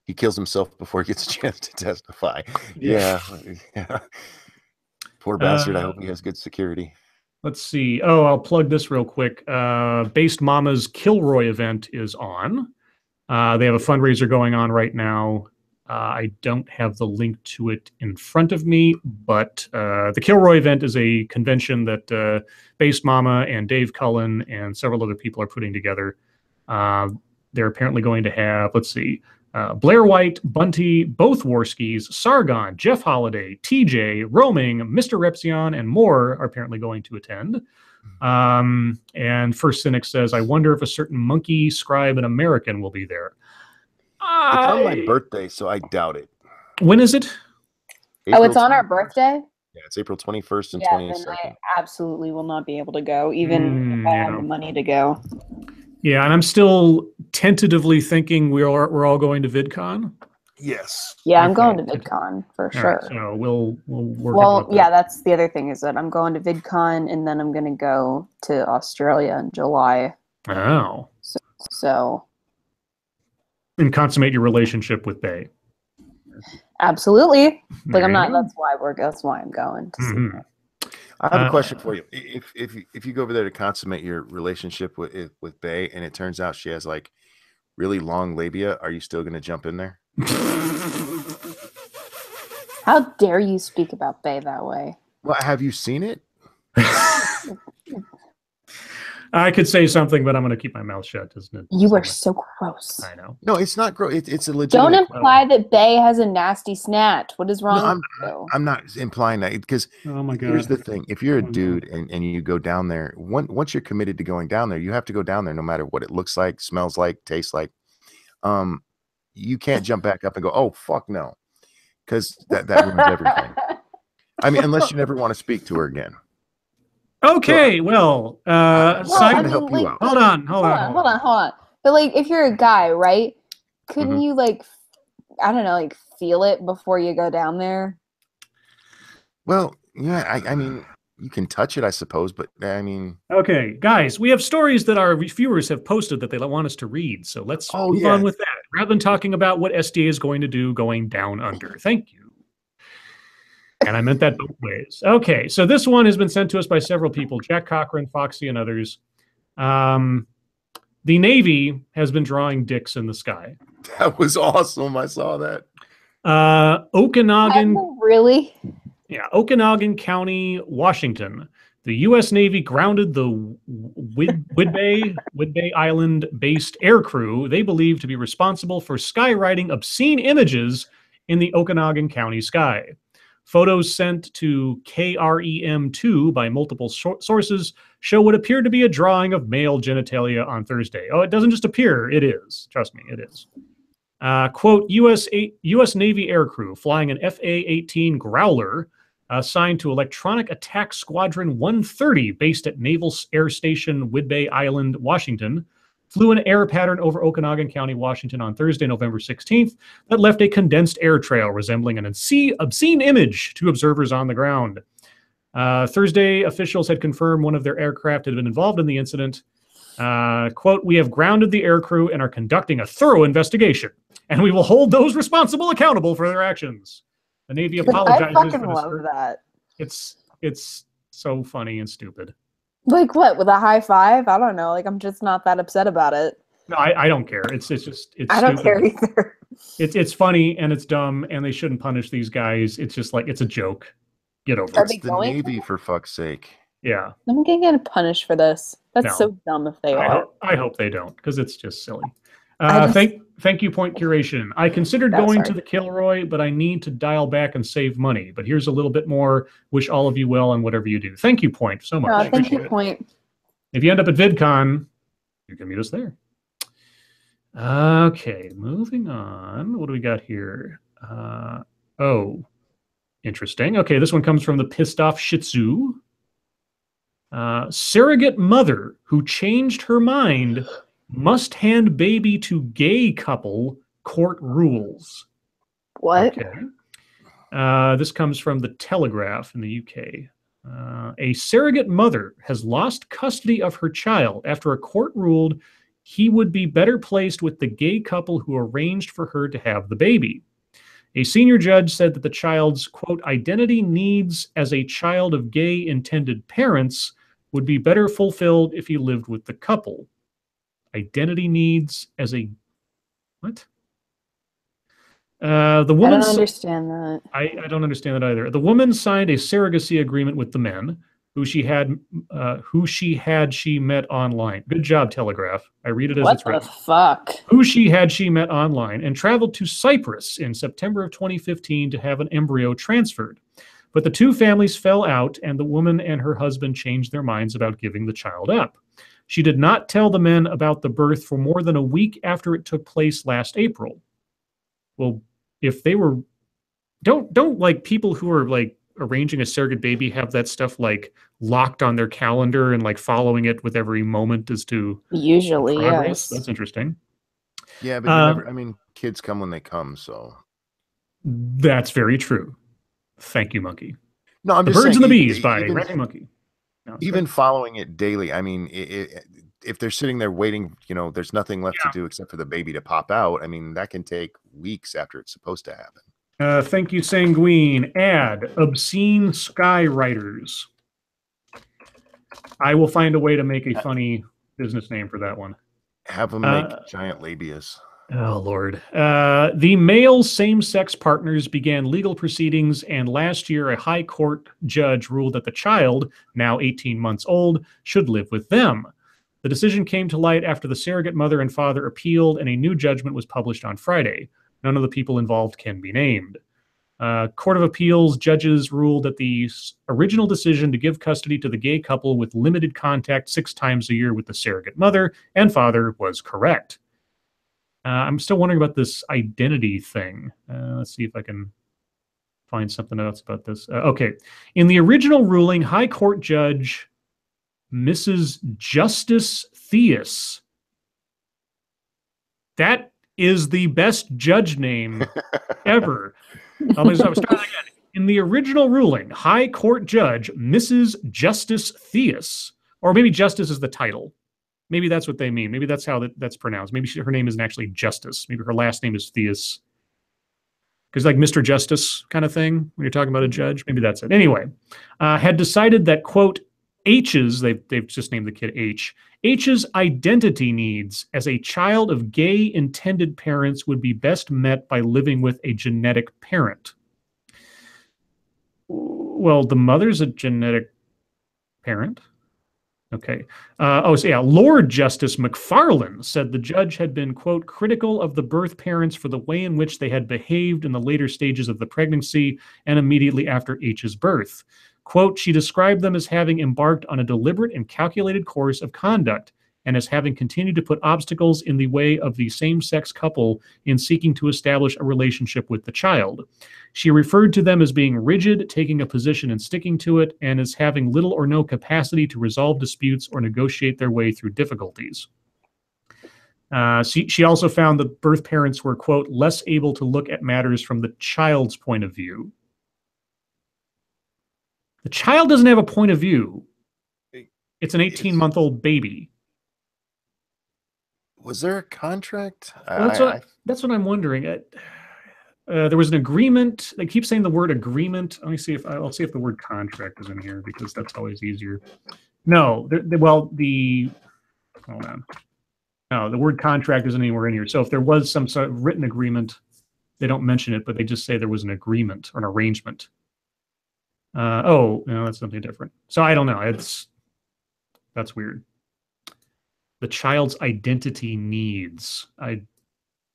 [SPEAKER 2] He kills himself before he gets a chance to testify. Yeah. Poor bastard. I hope he has good security.
[SPEAKER 1] Let's see. Oh, I'll plug this real quick. Based Mama's Kilroy event is on. They have a fundraiser going on right now. I don't have the link to it in front of me, but the Kilroy event is a convention that Based Mama and Dave Cullen and several other people are putting together. They're apparently going to have, let's see, Blair White, Bunty, both Warskis, Sargon, Jeff Holiday, TJ, Roaming, Mr. Repzion, and more are apparently going to attend. And First Cynic says, I wonder if a certain monkey, scribe, and American will be there.
[SPEAKER 2] It's on my birthday, so I doubt it.
[SPEAKER 1] When is it?
[SPEAKER 3] It's on our birthday?
[SPEAKER 2] Yeah, it's April 21st and 22nd.
[SPEAKER 3] Then I absolutely will not be able to go, even if I have the money to go.
[SPEAKER 1] Yeah, and I'm still tentatively thinking we're all going to VidCon.
[SPEAKER 2] Yes.
[SPEAKER 3] Yeah, I'm going to VidCon for sure.
[SPEAKER 1] Right, so we'll work.
[SPEAKER 3] Well, yeah, that's the other thing, is that I'm going to VidCon and then I'm going to go to Australia in July.
[SPEAKER 1] Oh.
[SPEAKER 3] So.
[SPEAKER 1] And consummate your relationship with Bay.
[SPEAKER 3] Absolutely. Like I'm not. That's why I'm going to see her.
[SPEAKER 2] I have a question for you. If you go over there to consummate your relationship with Bay, and it turns out she has like really long labia, are you still going to jump in there?
[SPEAKER 3] How dare you speak about Bay that way?
[SPEAKER 2] Well, have you seen it?
[SPEAKER 1] I could say something, but I'm going to keep my mouth shut. Isn't it?
[SPEAKER 3] You are so gross.
[SPEAKER 1] I know.
[SPEAKER 2] No, it's not gross. It's a legit.
[SPEAKER 3] Don't imply that Bay has a nasty snatch. What is wrong with you?
[SPEAKER 2] I'm not implying that, because
[SPEAKER 1] oh my God.
[SPEAKER 2] Here's the thing. If you're a dude and you go down there, once you're committed to going down there, you have to go down there no matter what it looks like, smells like, tastes like. You can't jump back up and go, oh, fuck no. Because that ruins everything. I mean, unless you never want to speak to her again.
[SPEAKER 1] Okay, well,
[SPEAKER 2] to help you out.
[SPEAKER 1] Hold on.
[SPEAKER 3] But like, if you're a guy, right? Couldn't you like, I don't know, like feel it before you go down there?
[SPEAKER 2] Well, yeah, I mean, you can touch it, I suppose, but I mean.
[SPEAKER 1] Okay, guys, we have stories that our viewers have posted that they want us to read, so let's move on with that, rather than talking about what SDA is going to do going down under. Thank you. And I meant that both ways. Okay, so this one has been sent to us by several people, Jack Cochran, Foxy, and others. The Navy has been drawing dicks in the sky.
[SPEAKER 2] That was awesome. I saw that.
[SPEAKER 1] Okanagan.
[SPEAKER 3] Really?
[SPEAKER 1] Yeah, Okanagan County, Washington. The U.S. Navy grounded the Whidbey Island-based aircrew they believe to be responsible for skywriting obscene images in the Okanagan County sky. Photos sent to KREM-2 by multiple sources show what appeared to be a drawing of male genitalia on Thursday. Oh, it doesn't just appear, it is. Trust me, it is. Quote, U.S. Navy aircrew flying an FA-18 Growler assigned to Electronic Attack Squadron 130 based at Naval Air Station Whidbey Island, Washington, flew an air pattern over Okanagan County, Washington on Thursday, November 16th that left a condensed air trail resembling an obscene image to observers on the ground. Thursday, officials had confirmed one of their aircraft had been involved in the incident. Quote, we have grounded the aircrew and are conducting a thorough investigation, and we will hold those responsible accountable for their actions. The Navy apologizes.
[SPEAKER 3] I fucking love that.
[SPEAKER 1] It's so funny and stupid.
[SPEAKER 3] Like what? With a high five? I don't know. Like I'm just not that upset about it.
[SPEAKER 1] No, I don't care. It's
[SPEAKER 3] I don't care either.
[SPEAKER 1] It's funny and it's dumb and they shouldn't punish these guys. It's just like it's a joke. Get over it.
[SPEAKER 2] It's the Navy for fuck's sake.
[SPEAKER 1] Yeah.
[SPEAKER 3] I'm gonna get punished for this. That's so dumb if they are.
[SPEAKER 1] I hope they don't, because it's just silly. Thank you, Point Curation. I considered going to the Kilroy, but I need to dial back and save money. But here's a little bit more. Wish all of you well on whatever you do. Thank you, Point, so much.
[SPEAKER 3] Thank you, Point.
[SPEAKER 1] If you end up at VidCon, you can meet us there. Okay, moving on. What do we got here? Oh, interesting. Okay, this one comes from the Pissed Off Shih Tzu. Surrogate mother who changed her mind must hand baby to gay couple, court rules.
[SPEAKER 3] What?
[SPEAKER 1] Okay. This comes from the Telegraph in the UK. A surrogate mother has lost custody of her child after a court ruled he would be better placed with the gay couple who arranged for her to have the baby. A senior judge said that the child's, quote, identity needs as a child of gay intended parents would be better fulfilled if he lived with the couple. Identity needs as a what? The woman.
[SPEAKER 3] I don't understand that.
[SPEAKER 1] I don't understand that either. The woman signed a surrogacy agreement with the men, who she met online. Good job, Telegraph. I read it as it's written.
[SPEAKER 3] What the fuck?
[SPEAKER 1] Who she met online and traveled to Cyprus in September of 2015 to have an embryo transferred. But the two families fell out, and the woman and her husband changed their minds about giving the child up. She did not tell the men about the birth for more than a week after it took place last April. Well, if they were, don't like people who are like arranging a surrogate baby have that stuff like locked on their calendar and like following it with every moment as to
[SPEAKER 3] usually progress? Yes.
[SPEAKER 1] That's interesting.
[SPEAKER 2] Yeah, but you never, I mean, kids come when they come, so
[SPEAKER 1] that's very true. Thank you, Monkey.
[SPEAKER 2] No, I'm
[SPEAKER 1] the
[SPEAKER 2] just
[SPEAKER 1] Birds
[SPEAKER 2] saying,
[SPEAKER 1] and the Bees by Randy Monkey. No,
[SPEAKER 2] even following it daily, I mean, if they're sitting there waiting, you know, there's nothing left to do except for the baby to pop out. I mean, that can take weeks after it's supposed to happen.
[SPEAKER 1] Thank you, Sanguine. Add obscene skywriters. I will find a way to make a funny business name for that one.
[SPEAKER 2] Have them make giant labias.
[SPEAKER 1] Oh, Lord. The male same-sex partners began legal proceedings, and last year a high court judge ruled that the child, now 18 months old, should live with them. The decision came to light after the surrogate mother and father appealed, and a new judgment was published on Friday. None of the people involved can be named. Court of Appeals judges ruled that the original decision to give custody to the gay couple with limited contact 6 times a year with the surrogate mother and father was correct. I'm still wondering about this identity thing. Let's see if I can find something else about this. Okay. In the original ruling, High Court Judge Mrs. Justice Thurs. That is the best judge name ever. I'll start again. In the original ruling, High Court Judge Mrs. Justice Thurs, or maybe Justice is the title. Maybe that's what they mean. Maybe that's how that's pronounced. Maybe her name isn't actually Justice. Maybe her last name is Thurs. Because like Mr. Justice kind of thing, when you're talking about a judge. Maybe that's it. Anyway, had decided that, quote, H's, they've just named the kid H, H's identity needs as a child of gay intended parents would be best met by living with a genetic parent. Well, the mother's a genetic parent. Okay. So yeah, Lord Justice McFarlane said the judge had been, quote, critical of the birth parents for the way in which they had behaved in the later stages of the pregnancy and immediately after H's birth. Quote, she described them as having embarked on a deliberate and calculated course of conduct and as having continued to put obstacles in the way of the same-sex couple in seeking to establish a relationship with the child. She referred to them as being rigid, taking a position and sticking to it, and as having little or no capacity to resolve disputes or negotiate their way through difficulties. She also found that birth parents were, quote, less able to look at matters from the child's point of view. The child doesn't have a point of view. It's an 18-month-old baby.
[SPEAKER 2] Was there a contract?
[SPEAKER 1] Well, that's what I'm wondering. There was an agreement. They keep saying the word agreement. Let me see if I'll see if the word contract is in here because that's always easier. No, hold on. No, the word contract isn't anywhere in here. So if there was some sort of written agreement, they don't mention it, but they just say there was an agreement or an arrangement. No, that's something different. So I don't know. That's weird. The child's identity needs. I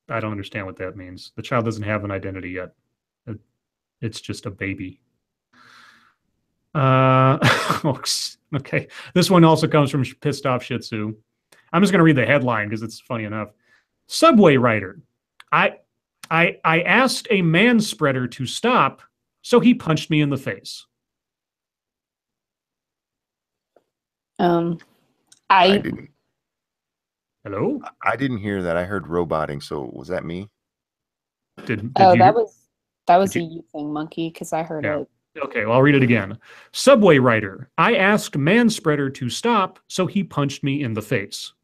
[SPEAKER 1] don't understand what that means. The child doesn't have an identity yet. It's just a baby. Okay. This one also comes from Pissed Off Shih Tzu. I'm just going to read the headline because it's funny enough. Subway rider. I asked a man spreader to stop, so he punched me in the face.
[SPEAKER 2] I didn't.
[SPEAKER 1] Hello?
[SPEAKER 2] I didn't hear that. I heard roboting. So was that me?
[SPEAKER 1] Did you?
[SPEAKER 4] That was a you thing, Monkey, because I heard it.
[SPEAKER 1] Okay, well, I'll read it again. Subway rider. I asked man spreader to stop, so he punched me in the face.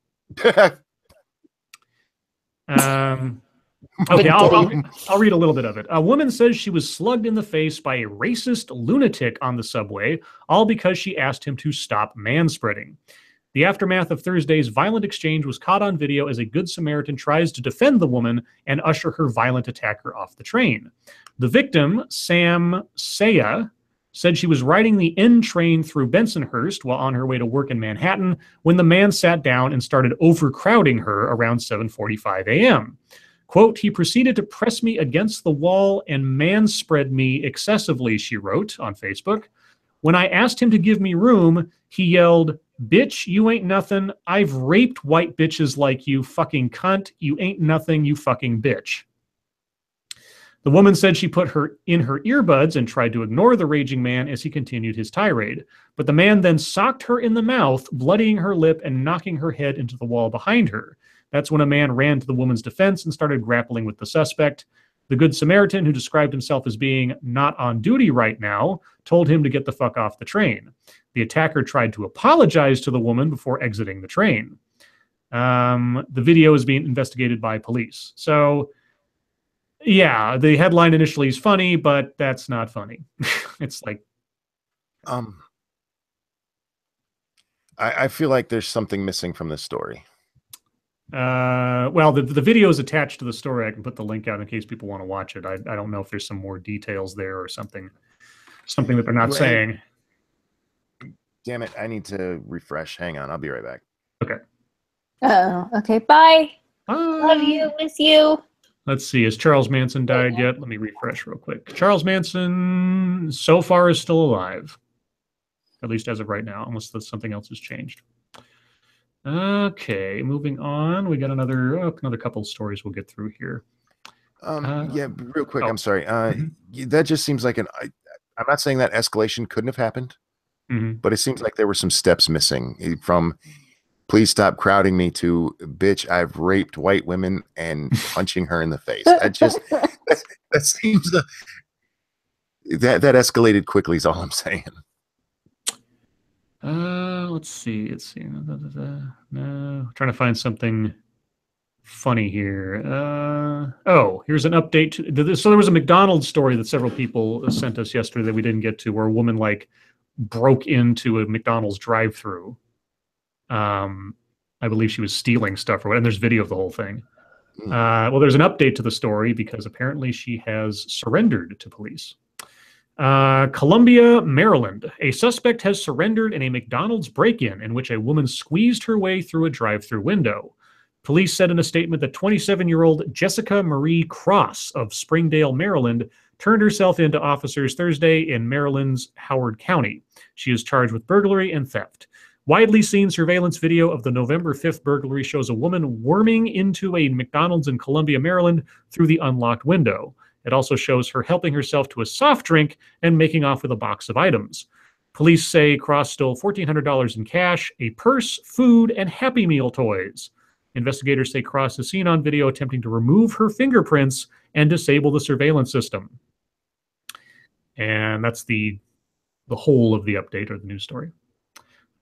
[SPEAKER 1] Okay, I'll read a little bit of it. A woman says she was slugged in the face by a racist lunatic on the subway, all because she asked him to stop manspreading. The aftermath of Thursday's violent exchange was caught on video as a Good Samaritan tries to defend the woman and usher her violent attacker off the train. The victim, Sam Saya, said she was riding the N train through Bensonhurst while on her way to work in Manhattan when the man sat down and started overcrowding her around 7:45 a.m. Quote, he proceeded to press me against the wall and manspread me excessively, she wrote on Facebook. When I asked him to give me room, he yelled, bitch, you ain't nothing. I've raped white bitches like you, fucking cunt. You ain't nothing, you fucking bitch. The woman said she put her in her earbuds and tried to ignore the raging man as he continued his tirade. But the man then socked her in the mouth, bloodying her lip and knocking her head into the wall behind her. That's when a man ran to the woman's defense and started grappling with the suspect. The Good Samaritan, who described himself as being not on duty right now, told him to get the fuck off the train. The attacker tried to apologize to the woman before exiting the train. The video is being investigated by police. So, yeah, the headline initially is funny, but that's not funny. It's like...
[SPEAKER 2] I feel like there's something missing from this story.
[SPEAKER 1] Well, the video is attached to the story. I can put the link out in case people want to watch it. I don't know if there's some more details there or something that they're not saying.
[SPEAKER 2] Damn it, I need to refresh. Hang on, I'll be right back.
[SPEAKER 1] Okay.
[SPEAKER 3] Okay, bye.
[SPEAKER 1] Bye.
[SPEAKER 3] Love you, miss you.
[SPEAKER 1] Let's see, has Charles Manson died yet? Let me refresh real quick. Charles Manson so far is still alive. At least as of right now, unless something else has changed. Okay, moving on. We got another couple of stories we'll get through here.
[SPEAKER 2] Yeah, real quick. I'm sorry. That just seems like I'm not saying that escalation couldn't have happened, but it seems like there were some steps missing from please stop crowding me to bitch, I've raped white women and punching her in the face. That seems that escalated quickly is all I'm saying.
[SPEAKER 1] Let's see. No, trying to find something funny here. Here's an update. So there was a McDonald's story that several people sent us yesterday that we didn't get to, where a woman broke into a McDonald's drive-through. I believe she was stealing stuff or whatever, and there's video of the whole thing. Well, there's an update to the story because apparently she has surrendered to police. Columbia, Maryland. A suspect has surrendered in a McDonald's break-in in which a woman squeezed her way through a drive-through window. Police said in a statement that 27-year-old Jessica Marie Cross of Springdale, Maryland, turned herself in to officers Thursday in Maryland's Howard County. She is charged with burglary and theft. Widely seen surveillance video of the November 5th burglary shows a woman worming into a McDonald's in Columbia, Maryland through the unlocked window. It also shows her helping herself to a soft drink and making off with a box of items. Police say Cross stole $1,400 in cash, a purse, food, and Happy Meal toys. Investigators say Cross is seen on video attempting to remove her fingerprints and disable the surveillance system. And that's the whole of the update or the news story.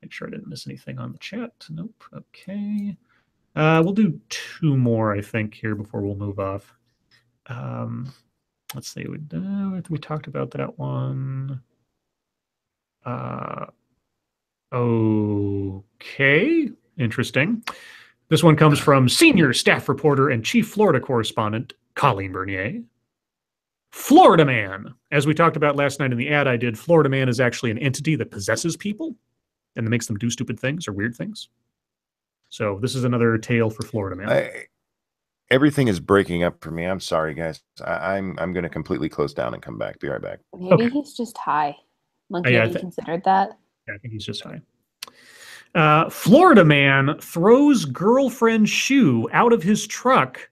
[SPEAKER 1] Make sure I didn't miss anything on the chat. Nope. Okay. We'll do two more, I think, here before we'll move off. Let's see. We talked about that one. Okay. Interesting. This one comes from senior staff reporter and chief Florida correspondent, Colleen Bernier. Florida Man. As we talked about last night in the ad I did, Florida Man is actually an entity that possesses people and that makes them do stupid things or weird things. So this is another tale for Florida Man.
[SPEAKER 2] Everything is breaking up for me. I'm sorry, guys. I'm going to completely close down and come back. Be right back.
[SPEAKER 4] Maybe he's just high. Monkey, have you considered that?
[SPEAKER 1] Yeah, I think he's just high. Florida Man throws girlfriend's shoe out of his truck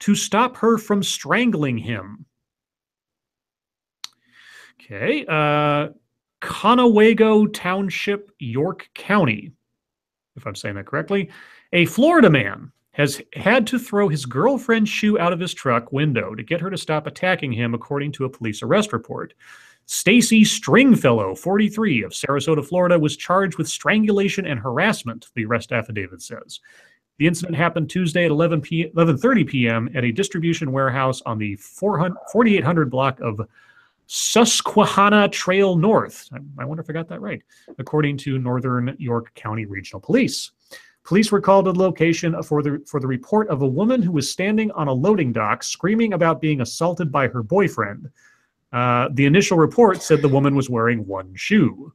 [SPEAKER 1] to stop her from strangling him. Okay. Conewago Township, York County, if I'm saying that correctly. A Florida man has had to throw his girlfriend's shoe out of his truck window to get her to stop attacking him, according to a police arrest report. Stacy Stringfellow, 43, of Sarasota, Florida, was charged with strangulation and harassment, the arrest affidavit says. The incident happened Tuesday at 11:30 p.m. at a distribution warehouse on the 4800 block of Susquehanna Trail North. I wonder if I got that right, according to Northern York County Regional Police. Police were called to the location for the report of a woman who was standing on a loading dock screaming about being assaulted by her boyfriend. The initial report said the woman was wearing one shoe.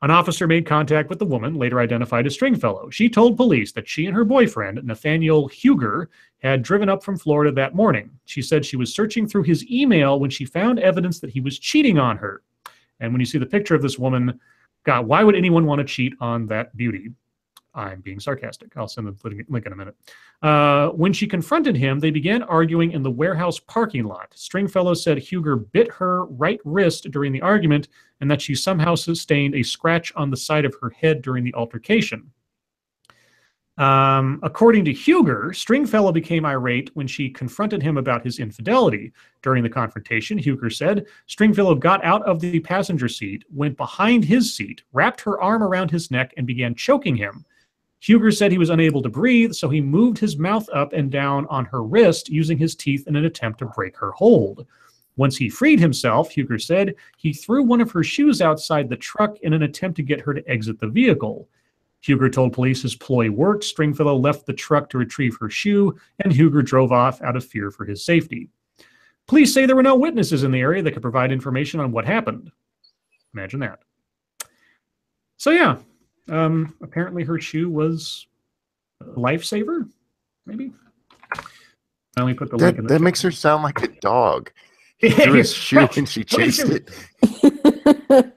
[SPEAKER 1] An officer made contact with the woman, later identified as Stringfellow. She told police that she and her boyfriend, Nathaniel Huger, had driven up from Florida that morning. She said she was searching through his email when she found evidence that he was cheating on her. And when you see the picture of this woman, God, why would anyone want to cheat on that beauty? I'm being sarcastic. I'll send the link in a minute. When she confronted him, they began arguing in the warehouse parking lot. Stringfellow said Huger bit her right wrist during the argument and that she somehow sustained a scratch on the side of her head during the altercation. According to Huger, Stringfellow became irate when she confronted him about his infidelity. During the confrontation, Huger said, Stringfellow got out of the passenger seat, went behind his seat, wrapped her arm around his neck, and began choking him. Huger said he was unable to breathe, so he moved his mouth up and down on her wrist using his teeth in an attempt to break her hold. Once he freed himself, Huger said, he threw one of her shoes outside the truck in an attempt to get her to exit the vehicle. Huger told police his ploy worked. Stringfellow left the truck to retrieve her shoe, and Huger drove off out of fear for his safety. Police say there were no witnesses in the area that could provide information on what happened. Imagine that. So yeah, apparently her shoe was a lifesaver, maybe. I only put the link in the
[SPEAKER 2] that
[SPEAKER 1] chat.
[SPEAKER 2] makes her sound like a dog. He threw his shoe and she chased it.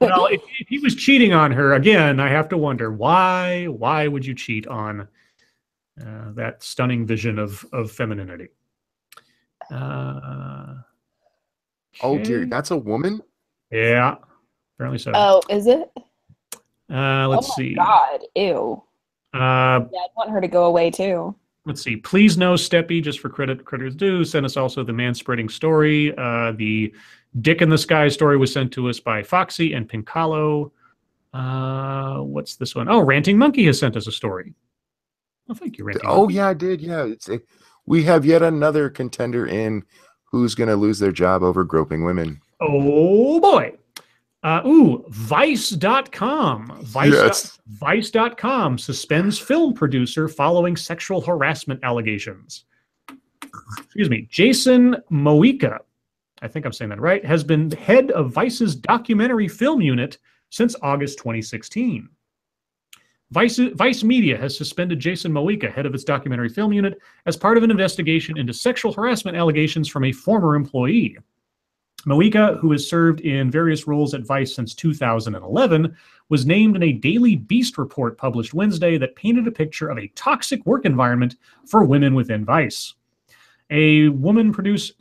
[SPEAKER 1] Well, if he was cheating on her, again, I have to wonder, why would you cheat on that stunning vision of femininity?
[SPEAKER 2] Oh, dear. That's a woman?
[SPEAKER 1] Yeah, apparently so.
[SPEAKER 4] Oh, is it?
[SPEAKER 1] Let's see.
[SPEAKER 4] God, ew. Yeah, I'd want her to go away too.
[SPEAKER 1] Let's see. Please know Steppy, just for credit's due, sent us also the man-spreading story. The Dick in the Sky story was sent to us by Foxy and Pincalo. What's this one? Oh, Ranting Monkey has sent us a story. Well, thank you, Ranting Monkey.
[SPEAKER 2] Yeah, I did. Yeah, we have yet another contender in who's going to lose their job over groping women.
[SPEAKER 1] Oh, boy. Vice.com. Vice.com suspends film producer following sexual harassment allegations. Excuse me. Jason Moika I think I'm saying that right, has been head of Vice's documentary film unit since August 2016. Vice Media has suspended Jason Mojica, head of its documentary film unit, as part of an investigation into sexual harassment allegations from a former employee. Mojica, who has served in various roles at Vice since 2011, was named in a Daily Beast report published Wednesday that painted a picture of a toxic work environment for women within Vice. A former producer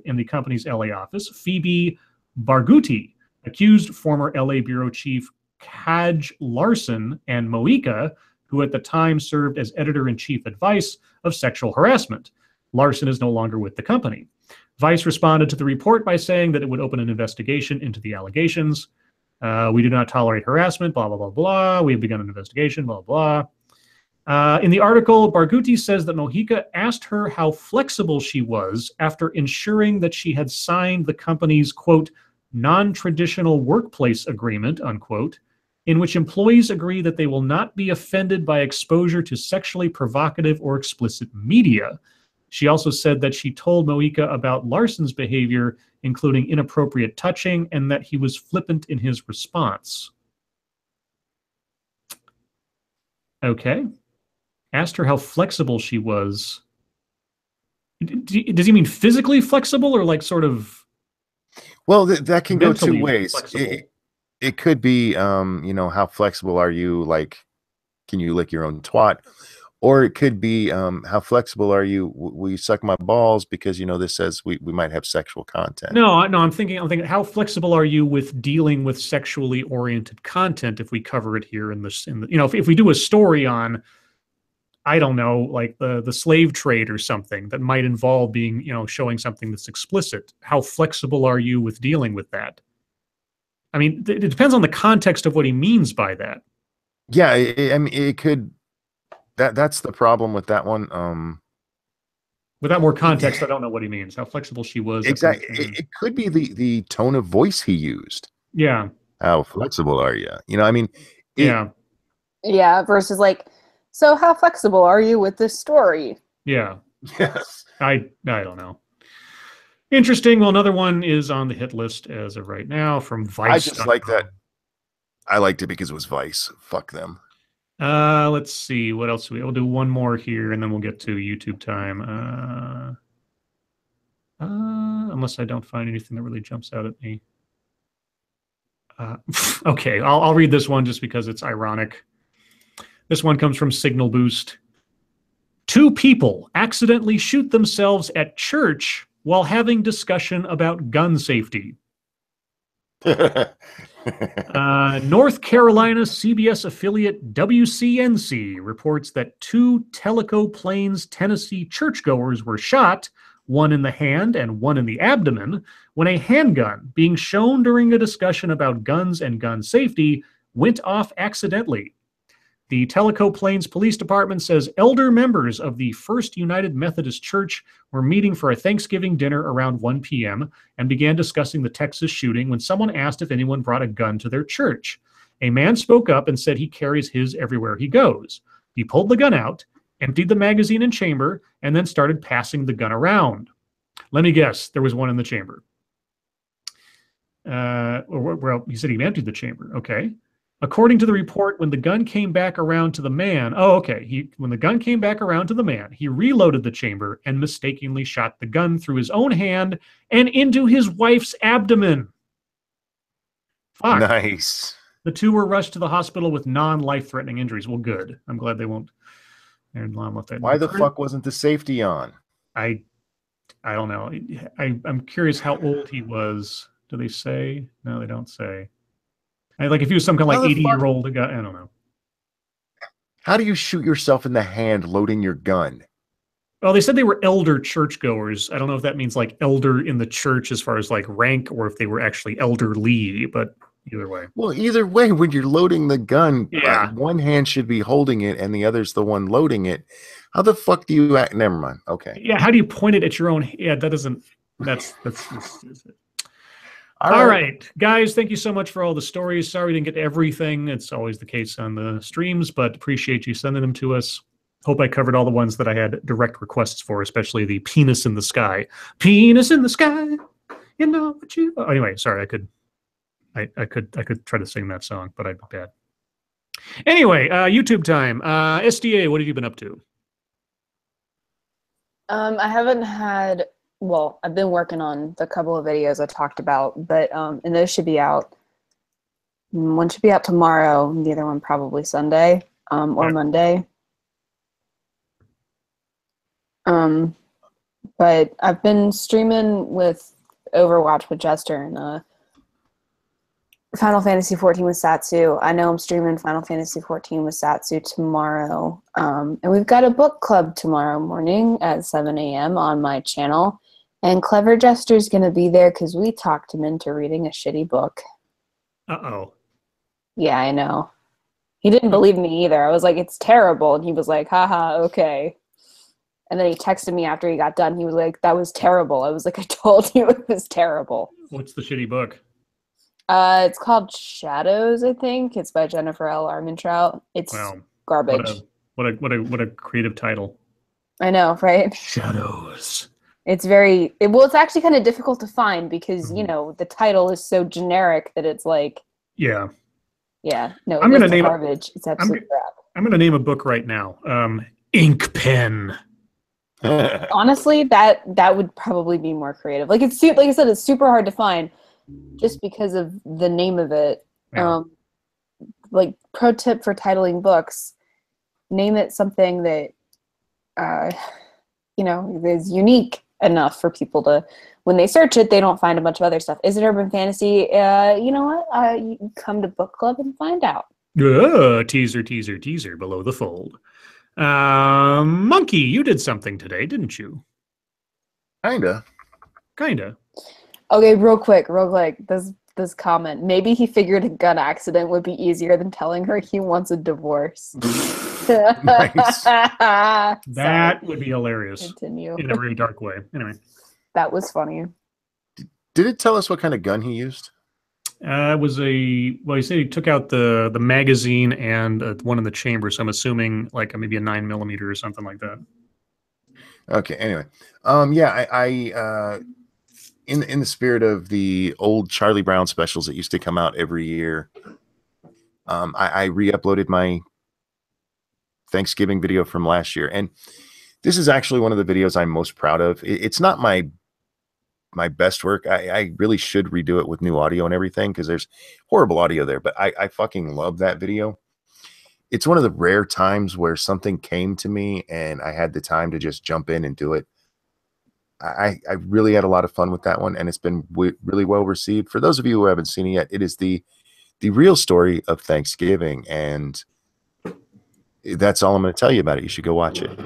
[SPEAKER 1] in the company's LA office, Phoebe Barghouti, accused former LA bureau chief Kaj Larson and Mojica, who at the time served as editor-in-chief at Vice, of sexual harassment. Larson is no longer with the company. Vice responded to the report by saying that it would open an investigation into the allegations. We do not tolerate harassment, blah, blah, blah, blah. We have begun an investigation, blah, blah. In the article, Barghouti says that Mojica asked her how flexible she was after ensuring that she had signed the company's, quote, non-traditional workplace agreement, unquote, in which employees agree that they will not be offended by exposure to sexually provocative or explicit media. She also said that she told Mojica about Larson's behavior, including inappropriate touching, and that he was flippant in his response. Okay. Asked her how flexible she was. Does he mean physically flexible or like sort of?
[SPEAKER 2] Well, that can go two ways.
[SPEAKER 1] Flexible?
[SPEAKER 2] It could be, how flexible are you? Like, can you lick your own twat? Or it could be, how flexible are you? Will you suck my balls because this says we might have sexual content?
[SPEAKER 1] No. I'm thinking, how flexible are you with dealing with sexually oriented content? If we cover it here if we do a story on, I don't know, like the slave trade or something that might involve being, showing something that's explicit. How flexible are you with dealing with that? I mean, it depends on the context of what he means by that.
[SPEAKER 2] Yeah, it could. That's the problem with that one.
[SPEAKER 1] Without more context, I don't know what he means. How flexible she was.
[SPEAKER 2] Exactly. It could be the tone of voice he used.
[SPEAKER 1] Yeah.
[SPEAKER 2] How flexible are you?
[SPEAKER 1] Yeah.
[SPEAKER 4] Yeah, versus like, so how flexible are you with this story?
[SPEAKER 1] Yeah.
[SPEAKER 2] Yes.
[SPEAKER 1] I don't know. Interesting. Well, another one is on the hit list as of right now from Vice.
[SPEAKER 2] I just like that. I liked it because it was Vice. Fuck them.
[SPEAKER 1] Let's see. What else we'll do one more here, and then we'll get to YouTube time. Unless I don't find anything that really jumps out at me. Okay, I'll read this one just because it's ironic. This one comes from Signal Boost. 2 people accidentally shoot themselves at church while having discussion about gun safety. North Carolina CBS affiliate WCNC reports that 2 Tellico Plains, Tennessee churchgoers were shot, one in the hand and one in the abdomen, when a handgun being shown during a discussion about guns and gun safety went off accidentally. The Tellico Plains Police Department says elder members of the First United Methodist Church were meeting for a Thanksgiving dinner around 1 p.m. and began discussing the Texas shooting when someone asked if anyone brought a gun to their church. A man spoke up and said he carries his everywhere he goes. He pulled the gun out, emptied the magazine and chamber, and then started passing the gun around. Let me guess, there was one in the chamber. Well, he said he emptied the chamber. Okay. According to the report, when the gun came back around to the man, when the gun came back around to the man, he reloaded the chamber and mistakenly shot the gun through his own hand and into his wife's abdomen. Fuck.
[SPEAKER 2] Nice.
[SPEAKER 1] The 2 were rushed to the hospital with non-life-threatening injuries. Well, good. I'm glad they won't.
[SPEAKER 2] Why the fuck wasn't the safety on?
[SPEAKER 1] I don't know. I'm curious how old he was. Do they say? No, they don't say. Like if he was some kind of like 80-year-old guy, I don't know.
[SPEAKER 2] How do you shoot yourself in the hand loading your gun?
[SPEAKER 1] Well, they said they were elder churchgoers. I don't know if that means like elder in the church as far as like rank or if they were actually elderly, but either way.
[SPEAKER 2] Well, either way, when you're loading the gun,
[SPEAKER 1] yeah.
[SPEAKER 2] One hand should be holding it and the other's the one loading it. How the fuck do you act? Never mind. Okay.
[SPEAKER 1] Yeah, how do you point it at your own? Yeah, that doesn't, that's All right, guys, thank you so much for all the stories. Sorry we didn't get to everything. It's always the case on the streams, but appreciate you sending them to us. Hope I covered all the ones that I had direct requests for, especially the penis in the sky. Penis in the sky. You know what you. Oh, anyway, sorry. I could try to sing that song, but I'd be bad. Anyway, YouTube time. SDA, what have you been up to?
[SPEAKER 4] I haven't had. Well, I've been working on the couple of videos I talked about, but and those should be out. One should be out tomorrow. The other one probably Sunday or Monday. But I've been streaming with Overwatch with Jester and Final Fantasy 14 with Satsu. I know I'm streaming Final Fantasy 14 with Satsu tomorrow. And we've got a book club tomorrow morning at 7 a.m. on my channel. And Clever Jester's going to be there because we talked him into reading a shitty book.
[SPEAKER 1] Uh-oh.
[SPEAKER 4] Yeah, I know. He didn't believe me either. I was like, it's terrible. And he was like, haha, okay. And then he texted me after he got done. He was like, that was terrible. I was like, I told you it was terrible.
[SPEAKER 1] What's the shitty book?
[SPEAKER 4] It's called Shadows, I think. It's by Jennifer L. Armentrout. It's garbage.
[SPEAKER 1] What a creative title.
[SPEAKER 4] I know, right?
[SPEAKER 1] Shadows.
[SPEAKER 4] It's very well. It's actually kind of difficult to find because you know the title is so generic that it's like.
[SPEAKER 1] Yeah.
[SPEAKER 4] Yeah. No,
[SPEAKER 1] I'm gonna name
[SPEAKER 4] garbage. It's absolute crap.
[SPEAKER 1] I'm gonna name a book right now. Ink Pen.
[SPEAKER 4] Honestly, that would probably be more creative. Like it's like I said, it's super hard to find. Just because of the name of it.
[SPEAKER 1] Yeah.
[SPEAKER 4] Like pro tip for titling books, name it something that you know is unique enough for people to, when they search it, they don't find a bunch of other stuff. Is it urban fantasy? You know what? You can come to book club and find out.
[SPEAKER 1] Teaser below the fold. Monkey, you did something today, didn't you?
[SPEAKER 2] Kinda.
[SPEAKER 4] Okay, real quick. This comment. Maybe he figured a gun accident would be easier than telling her he wants a divorce.
[SPEAKER 2] Nice.
[SPEAKER 1] That would be hilarious.
[SPEAKER 4] Continue.
[SPEAKER 1] In a very dark way. Anyway.
[SPEAKER 4] That was funny.
[SPEAKER 2] Did it tell us what kind of gun he used?
[SPEAKER 1] It was he said he took out the magazine and one in the chamber, so I'm assuming like maybe a 9mm or something like that.
[SPEAKER 2] Okay, anyway. Yeah, I in the spirit of the old Charlie Brown specials that used to come out every year, I re-uploaded my Thanksgiving video from last year, and this is actually one of the videos I'm most proud of. It's not my best work. I really should redo it with new audio and everything because there's horrible audio there, but I fucking love that video. It's one of the rare times where something came to me and I had the time to just jump in and do it. I really had a lot of fun with that one, and it's been really well received. For those of you who haven't seen it yet, it is the real story of Thanksgiving, and that's all I'm going to tell you about it. You should go watch it.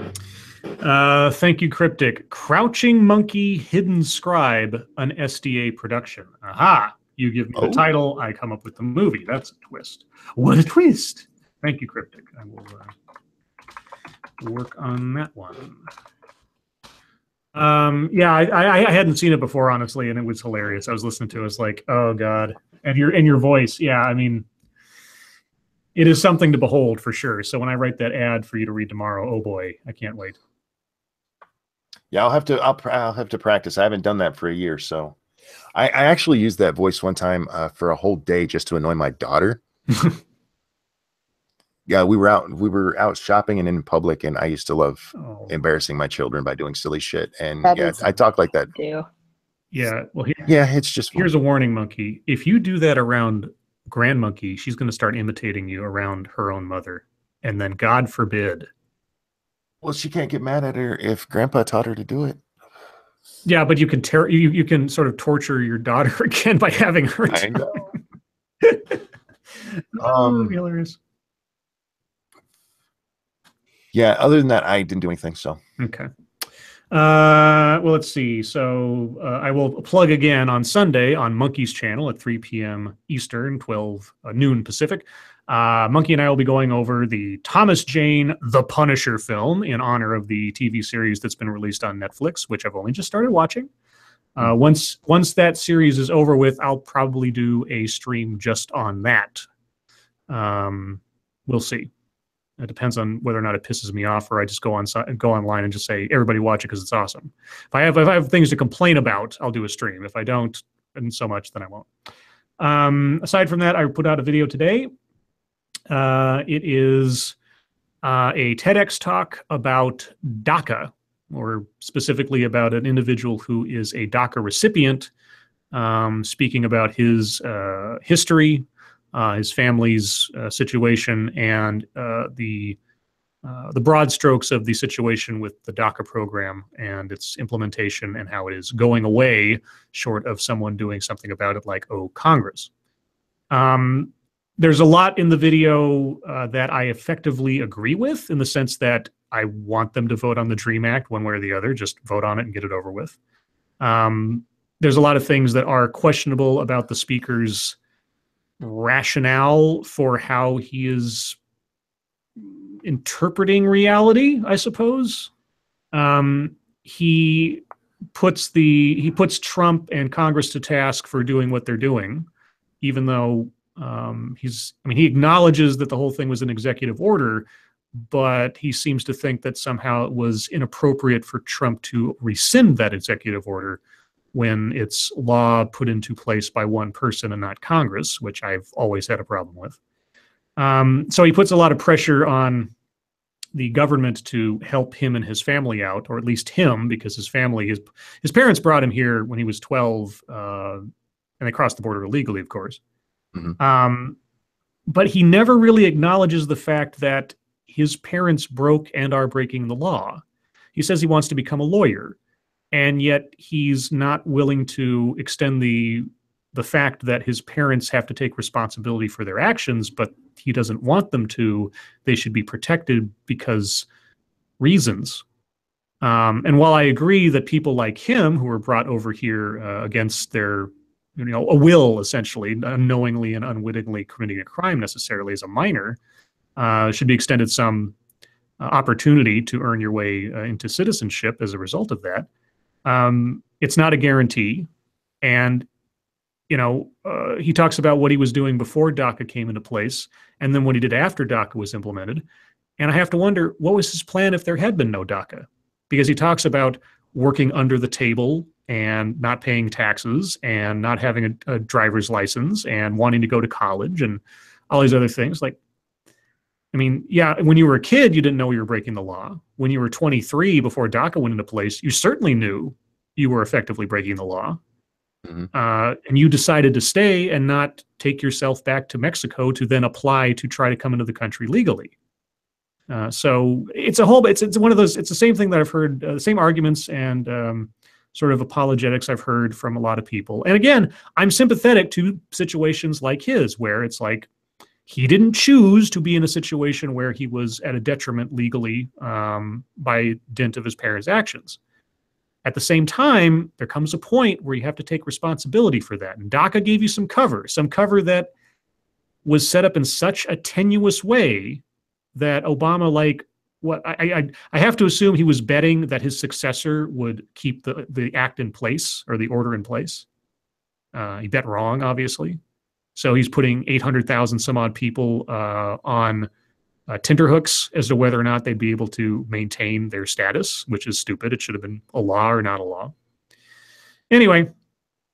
[SPEAKER 1] Thank you, Cryptic. Crouching Monkey, Hidden Scribe, an SDA production. Aha! You give me the title, I come up with the movie. That's a twist. What a twist! Thank you, Cryptic. I will work on that one. Yeah, I hadn't seen it before, honestly, and it was hilarious. I was listening to it, I was like, oh god. And your voice, yeah, I mean, it is something to behold for sure. So when I write that ad for you to read tomorrow, oh boy, I can't wait.
[SPEAKER 2] Yeah, I'll have to practice. I haven't done that for a year, so I actually used that voice one time for a whole day just to annoy my daughter. Yeah, we were out shopping and in public, and I used to love embarrassing my children by doing silly shit. And yeah, I talk like that.
[SPEAKER 1] Yeah, well,
[SPEAKER 2] it's just fun.
[SPEAKER 1] Here's a warning, Monkey. If you do that around Grand Monkey, she's going to start imitating you around her own mother, and then God forbid.
[SPEAKER 2] Well, she can't get mad at her if Grandpa taught her to do it.
[SPEAKER 1] Yeah, but you can you can sort of torture your daughter again by having her.
[SPEAKER 2] I know.
[SPEAKER 1] Hilarious.
[SPEAKER 2] Yeah, other than that, I didn't do anything. So
[SPEAKER 1] okay. Well, let's see. So I will plug again on Sunday on Monkey's channel at 3 p.m. Eastern, 12 noon Pacific. Monkey and I will be going over the Thomas Jane The Punisher film in honor of the TV series that's been released on Netflix, which I've only just started watching. Once that series is over with, I'll probably do a stream just on that. We'll see. It depends on whether or not it pisses me off, or I just go online and just say, everybody watch it because it's awesome. If I have things to complain about, I'll do a stream. If I don't, and so much, then I won't. Aside from that, I put out a video today. It is a TEDx talk about DACA, or specifically about an individual who is a DACA recipient, speaking about his history, his family's situation, and the broad strokes of the situation with the DACA program and its implementation, and how it is going away short of someone doing something about it, like, oh, Congress. There's a lot in the video that I effectively agree with, in the sense that I want them to vote on the DREAM Act one way or the other. Just vote on it and get it over with. There's a lot of things that are questionable about the speaker's rationale for how he is interpreting reality, I suppose. He puts Trump and Congress to task for doing what they're doing, even though he acknowledges that the whole thing was an executive order, but he seems to think that somehow it was inappropriate for Trump to rescind that executive order when it's law put into place by one person and not Congress, which I've always had a problem with. So he puts a lot of pressure on the government to help him and his family out, or at least him, because his family, his parents brought him here when he was 12, and they crossed the border illegally, of course. Mm-hmm. But he never really acknowledges the fact that his parents broke and are breaking the law. He says he wants to become a lawyer, and yet he's not willing to extend the fact that his parents have to take responsibility for their actions, but he doesn't want them to. They should be protected because reasons. And while I agree that people like him, who were brought over here against their, a will, essentially, unknowingly and unwittingly committing a crime necessarily as a minor, should be extended some opportunity to earn your way into citizenship as a result of that. It's not a guarantee. And, he talks about what he was doing before DACA came into place, and then what he did after DACA was implemented. And I have to wonder, what was his plan if there had been no DACA? Because he talks about working under the table and not paying taxes and not having a driver's license and wanting to go to college and all these other things. Like, yeah, when you were a kid, you didn't know you were breaking the law. When you were 23, before DACA went into place, you certainly knew you were effectively breaking the law. Mm-hmm. And you decided to stay and not take yourself back to Mexico to then apply to try to come into the country legally. So it's one of those, it's the same thing that I've heard, the same arguments and sort of apologetics I've heard from a lot of people. And again, I'm sympathetic to situations like his, where it's like, he didn't choose to be in a situation where he was at a detriment legally by dint of his parents' actions. At the same time, there comes a point where you have to take responsibility for that. And DACA gave you some cover that was set up in such a tenuous way that Obama, I have to assume he was betting that his successor would keep the act in place, or the order in place. He bet wrong, obviously. So he's putting 800,000 some odd people on tenterhooks as to whether or not they'd be able to maintain their status, which is stupid. It should have been a law or not a law. Anyway,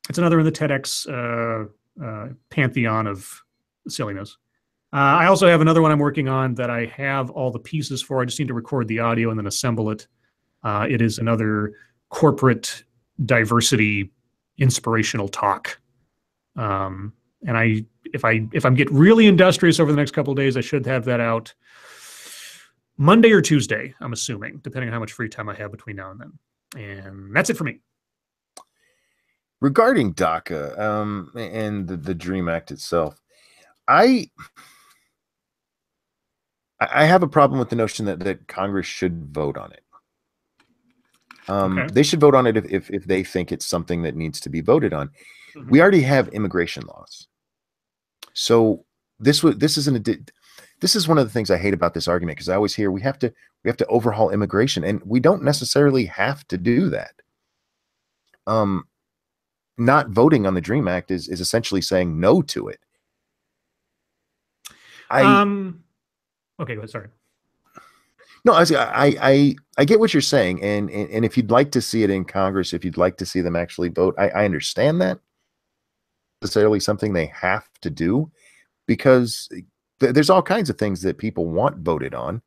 [SPEAKER 1] it's another in the TEDx pantheon of silliness. I also have another one I'm working on that I have all the pieces for. I just need to record the audio and then assemble it. It is another corporate diversity inspirational talk. And if I'm get really industrious over the next couple of days, I should have that out Monday or Tuesday, I'm assuming, depending on how much free time I have between now and then. And that's it for me.
[SPEAKER 2] Regarding DACA and the DREAM Act itself, I have a problem with the notion that Congress should vote on it. Okay. They should vote on it if they think it's something that needs to be voted on. Mm-hmm. We already have immigration laws. So this is one of the things I hate about this argument, because I always hear we have to overhaul immigration, and we don't necessarily have to do that. Not voting on the DREAM Act is essentially saying no to it.
[SPEAKER 1] Okay, go ahead, sorry.
[SPEAKER 2] No, I get what you're saying, and if you'd like to see it in Congress, if you'd like to see them actually vote, I understand that. Necessarily something they have to do, because there's all kinds of things that people want voted on.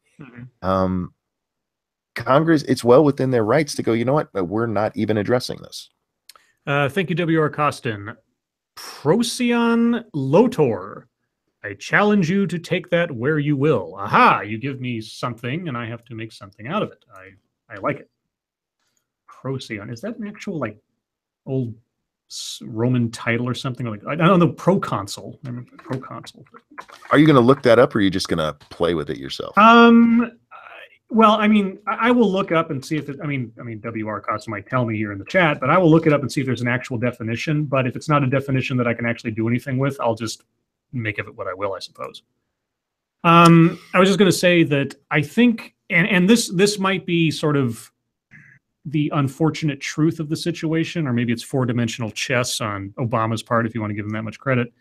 [SPEAKER 2] Congress, it's well within their rights to go, you know what, we're not even addressing this.
[SPEAKER 1] Thank you, W.R. Costin. Procyon Lotor. I challenge you to take that where you will. Aha, you give me something and I have to make something out of it. I like it. Procyon. Is that an actual like old Roman title or something? Like, I don't know, proconsul. I remember proconsul.
[SPEAKER 2] Are you going to look that up, or are you just going to play with it yourself?
[SPEAKER 1] Well, I mean, I will look up and see if it, I mean, W.R. Costin might tell me here in the chat, but I will look it up and see if there's an actual definition. But if it's not a definition that I can actually do anything with, I'll just make of it what I will, I suppose. I was just going to say that I think, and this might be sort of the unfortunate truth of the situation, or maybe it's four-dimensional chess on Obama's part, if you want to give him that much credit.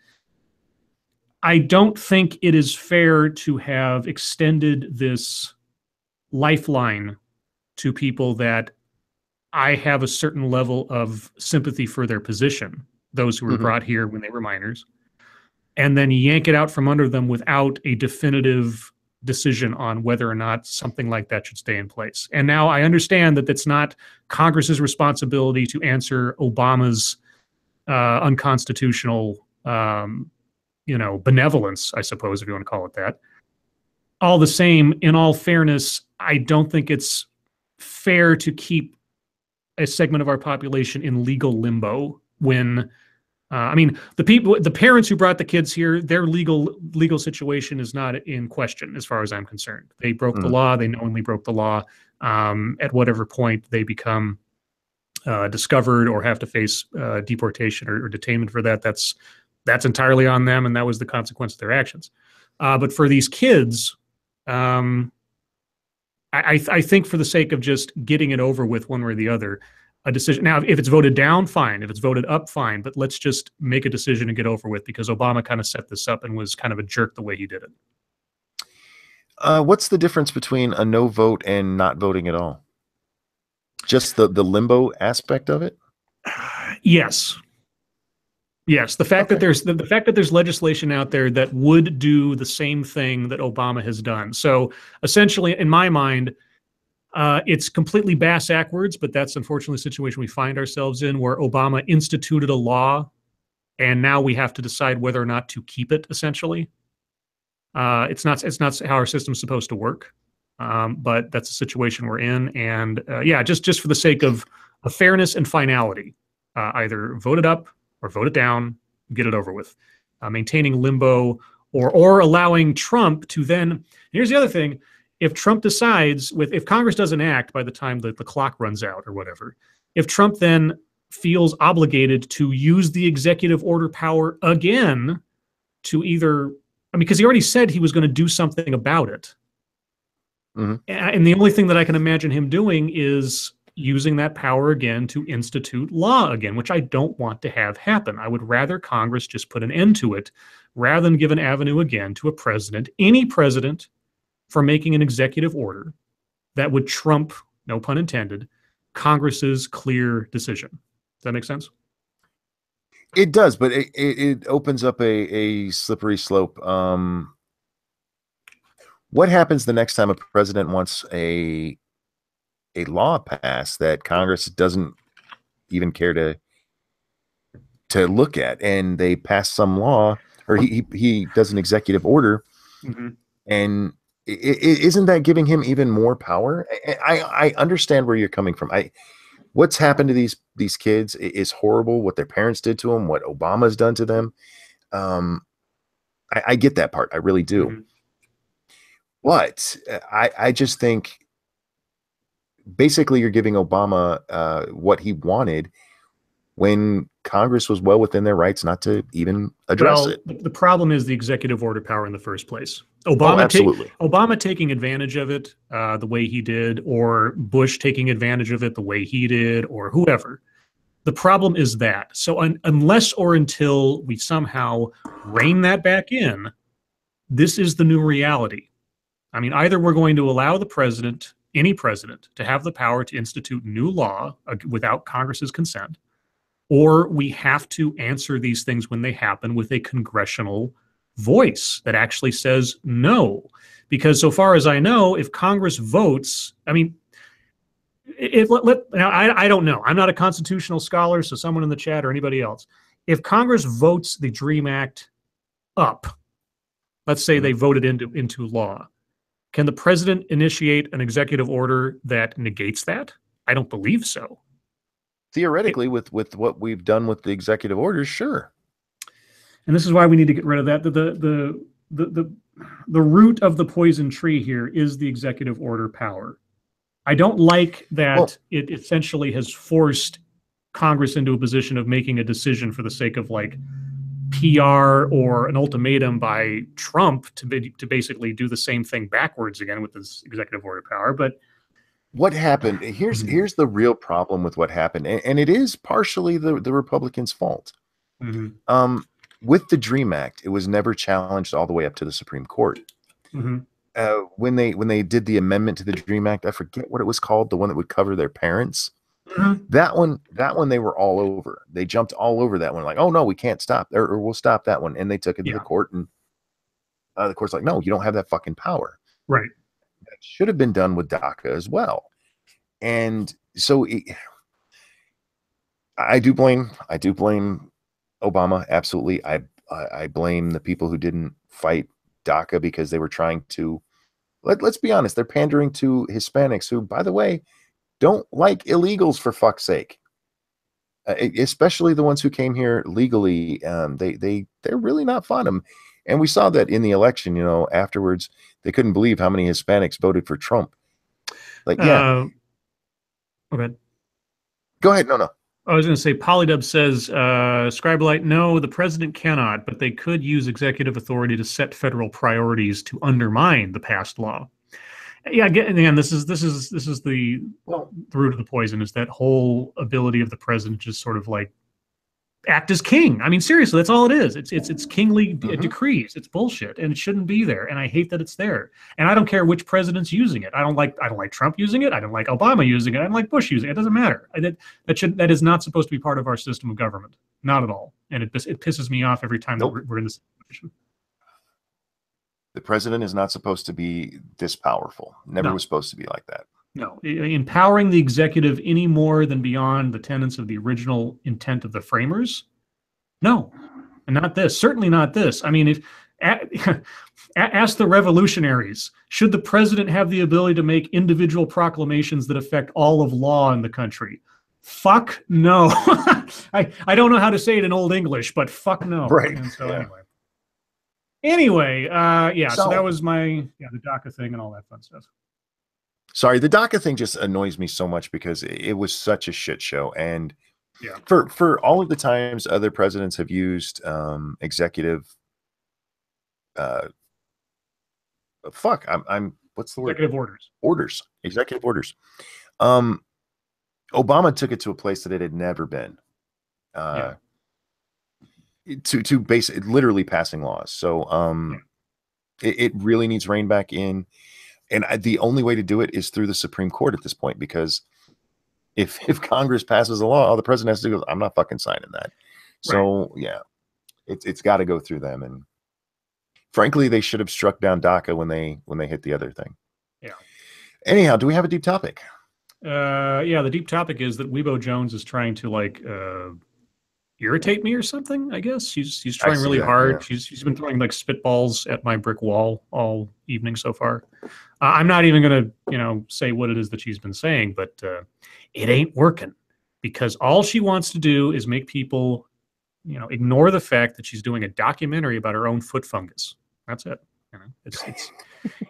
[SPEAKER 1] I don't think it is fair to have extended this lifeline to people that I have a certain level of sympathy for their position, those who were brought here when they were minors, and then yank it out from under them without a definitive decision on whether or not something like that should stay in place. And now I understand that it's not Congress's responsibility to answer Obama's unconstitutional, benevolence, I suppose, if you want to call it that. All the same, in all fairness, I don't think it's fair to keep a segment of our population in legal limbo when, the parents who brought the kids here, their legal situation is not in question as far as I'm concerned. They broke the law. They knowingly broke the law. At whatever point they become discovered or have to face deportation or detainment for that, that's entirely on them, and that was the consequence of their actions. But for these kids, I think for the sake of just getting it over with one way or the other, a decision. Now, if it's voted down, fine. If it's voted up, fine. But let's just make a decision and get over with, because Obama kind of set this up and was kind of a jerk the way he did it.
[SPEAKER 2] What's the difference between a no vote and not voting at all? Just the limbo aspect of it?
[SPEAKER 1] Yes. Yes, the fact that there's the fact that there's legislation out there that would do the same thing that Obama has done. So essentially, in my mind, it's completely bass-ackwards, but that's unfortunately the situation we find ourselves in, where Obama instituted a law, and now we have to decide whether or not to keep it. Essentially, it's not how our system's supposed to work, but that's the situation we're in. And just for the sake of fairness and finality, either vote it up or vote it down, get it over with. Maintaining limbo or allowing Trump to then, here's the other thing, if Trump decides, if Congress doesn't act by the time that the clock runs out or whatever, if Trump then feels obligated to use the executive order power again to either, because he already said he was going to do something about it. And the only thing that I can imagine him doing is using that power again to institute law again, which I don't want to have happen. I would rather Congress just put an end to it rather than give an avenue again to a president, any president, for making an executive order that would trump, no pun intended, Congress's clear decision. Does that make sense?
[SPEAKER 2] It does, but it opens up a slippery slope. What happens the next time a president wants a law passed that Congress doesn't even care to look at, and they pass some law, or he does an executive order, and isn't that giving him even more power? I understand where you're coming from. What's happened to these kids is horrible. What their parents did to them, what Obama's done to them. I get that part. I really do. But I just think basically you're giving Obama what he wanted when Congress was well within their rights not to even address it.
[SPEAKER 1] The problem is the executive order power in the first place. Obama taking advantage of it the way he did, or Bush taking advantage of it the way he did, or whoever. The problem is that. So unless or until we somehow rein that back in, this is the new reality. I mean, either we're going to allow the president, any president, to have the power to institute new law without Congress's consent, or we have to answer these things when they happen with a congressional voice that actually says no. Because so far as I know, if Congress votes, I mean, now, I don't know. I'm not a constitutional scholar, so someone in the chat or anybody else. If Congress votes the DREAM Act up, let's say they voted into law, can the president initiate an executive order that negates that? I don't believe so.
[SPEAKER 2] Theoretically, with what we've done with the executive orders, sure.
[SPEAKER 1] And this is why we need to get rid of that. The root of the poison tree here is the executive order power. I don't like that it essentially has forced Congress into a position of making a decision for the sake of like PR or an ultimatum by Trump to basically do the same thing backwards again with this executive order power. But
[SPEAKER 2] what happened? Here's the real problem with what happened, and it is partially the Republicans' fault. With the DREAM Act, it was never challenged all the way up to the Supreme Court. When they did the amendment to the DREAM Act, I forget what it was called, the one that would cover their parents. That one they were all over. They jumped all over that one, like, oh no, we can't stop, or we'll stop that one, and they took it to the court, and the court's like, no, you don't have that fucking power.
[SPEAKER 1] Right.
[SPEAKER 2] That should have been done with DACA as well. And so I do blame Obama, absolutely. I blame the people who didn't fight DACA because they were trying to, let's be honest, they're pandering to Hispanics who, by the way, don't like illegals, for fuck's sake. Especially the ones who came here legally. They're really not fun of them. And we saw that in the election, afterwards, they couldn't believe how many Hispanics voted for Trump. Like, yeah.
[SPEAKER 1] Okay.
[SPEAKER 2] Go ahead. No.
[SPEAKER 1] I was going to say, Polydub says, Scribe, no, the president cannot, but they could use executive authority to set federal priorities to undermine the passed law. Yeah, again, this is the root of the poison, is that whole ability of the president just sort of like act as king. I mean, seriously, that's all it is. It's kingly decrees. It's bullshit, and it shouldn't be there. And I hate that it's there. And I don't care which president's using it. I don't like Trump using it. I don't like Obama using it. I don't like Bush using it. It doesn't matter. That is not supposed to be part of our system of government. Not at all. And it pisses me off every time that we're in this situation.
[SPEAKER 2] The president is not supposed to be this powerful. Never was supposed to be like that.
[SPEAKER 1] No, empowering the executive any more than beyond the tenets of the original intent of the framers. No, and not this. Certainly not this. I mean, ask the revolutionaries, should the president have the ability to make individual proclamations that affect all of law in the country? Fuck no. I don't know how to say it in Old English, but fuck no.
[SPEAKER 2] Right.
[SPEAKER 1] And so anyway, so that was the DACA thing and all that fun stuff.
[SPEAKER 2] Sorry, the DACA thing just annoys me so much because it was such a shit show. And for all of the times other presidents have used executive what's the word? Executive orders. Obama took it to a place that it had never been. To basically literally passing laws. So it really needs rein back in. And the only way to do it is through the Supreme Court at this point, because if Congress passes a law, all the president has to do is, I'm not fucking signing that. So it's got to go through them. And frankly, they should have struck down DACA when they hit the other thing.
[SPEAKER 1] Yeah.
[SPEAKER 2] Anyhow, do we have a deep topic?
[SPEAKER 1] The deep topic is that Weibo Jones is trying to irritate me or something. I guess she's trying really hard. Yeah. She's been throwing like spitballs at my brick wall all evening so far. I'm not even gonna say what it is that she's been saying, but it ain't working, because all she wants to do is make people ignore the fact that she's doing a documentary about her own foot fungus. That's it.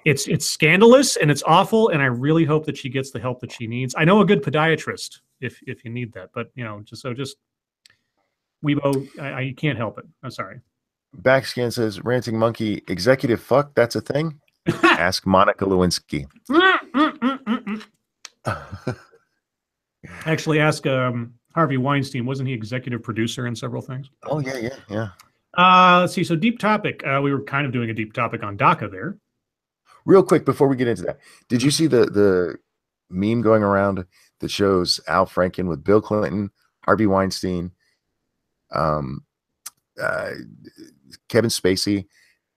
[SPEAKER 1] It's scandalous and it's awful, and I really hope that she gets the help that she needs. I know a good podiatrist if you need that, but just Weibo, I can't help it. I'm sorry.
[SPEAKER 2] Backscan says, Ranting Monkey, executive fuck, that's a thing? Ask Monica Lewinsky.
[SPEAKER 1] Actually, ask Harvey Weinstein. Wasn't he executive producer in several things?
[SPEAKER 2] Oh, yeah.
[SPEAKER 1] Let's see. So deep topic. We were kind of doing a deep topic on DACA there.
[SPEAKER 2] Real quick before we get into that, did you see the meme going around that shows Al Franken with Bill Clinton, Harvey Weinstein, um, uh, Kevin Spacey,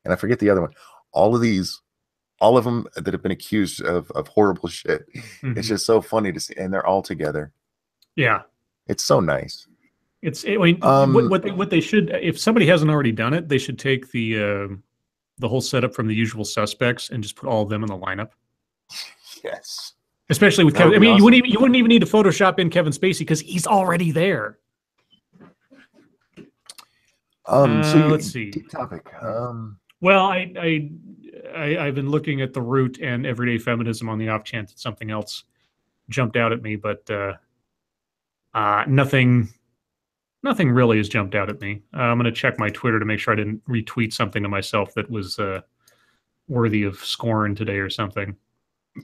[SPEAKER 2] and I forget the other one. All of them that have been accused of horrible shit.
[SPEAKER 1] Mm-hmm.
[SPEAKER 2] It's just so funny to see, and they're all together.
[SPEAKER 1] Yeah,
[SPEAKER 2] it's so nice.
[SPEAKER 1] I mean, what they should, if somebody hasn't already done it, they should take the whole setup from The Usual Suspects and just put all of them in the lineup.
[SPEAKER 2] Yes.
[SPEAKER 1] Especially with Kevin. I mean, awesome. you wouldn't even need to Photoshop in Kevin Spacey because he's already there.
[SPEAKER 2] So
[SPEAKER 1] let's see.
[SPEAKER 2] Deep topic.
[SPEAKER 1] Well, I've been looking at The Root and Everyday Feminism on the off chance that something else jumped out at me, but nothing really has jumped out at me. I'm going to check my Twitter to make sure I didn't retweet something to myself that was worthy of scorn today or something.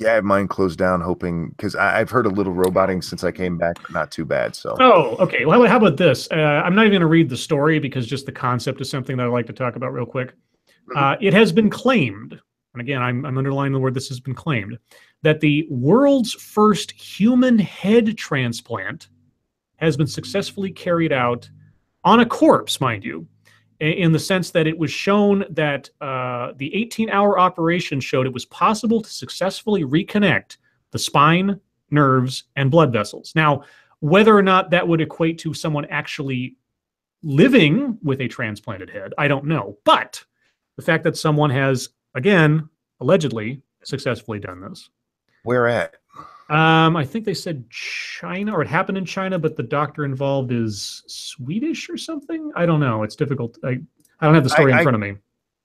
[SPEAKER 2] Yeah, I have mine closed down, hoping, because I've heard a little roboting since I came back, but not too bad. So.
[SPEAKER 1] Oh, okay. Well, how about this? I'm not even going to read the story because just the concept is something that I'd like to talk about real quick. It has been claimed, and again, I'm underlining the word "this" has been claimed, that the world's first human head transplant has been successfully carried out on a corpse, mind you, in the sense that it was shown that the 18-hour operation showed it was possible to successfully reconnect the spine, nerves, and blood vessels. Now, whether or not that would equate to someone actually living with a transplanted head, I don't know. But the fact that someone has, again, allegedly successfully done this.
[SPEAKER 2] Where at?
[SPEAKER 1] I think they said China, or it happened in China, but the doctor involved is Swedish or something. I don't know. It's difficult. I don't have the story in front of me.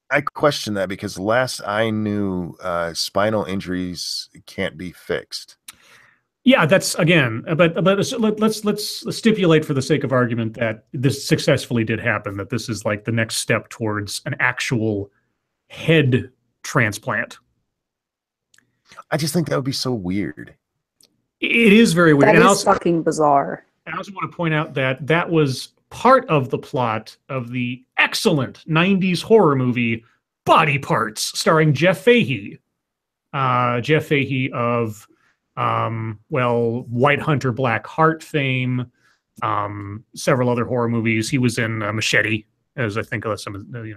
[SPEAKER 2] I question that because last I knew, spinal injuries can't be fixed.
[SPEAKER 1] Yeah, that's again. But let's stipulate for the sake of argument that this successfully did happen. That this is like the next step towards an actual head transplant.
[SPEAKER 2] I just think that would be so weird.
[SPEAKER 1] It is very weird.
[SPEAKER 4] That is fucking bizarre.
[SPEAKER 1] I also want to point out that that was part of the plot of the excellent 90s horror movie Body Parts, starring Jeff Fahey. Jeff Fahey of, White Hunter, Black Heart fame, several other horror movies. He was in Machete, as I think of some,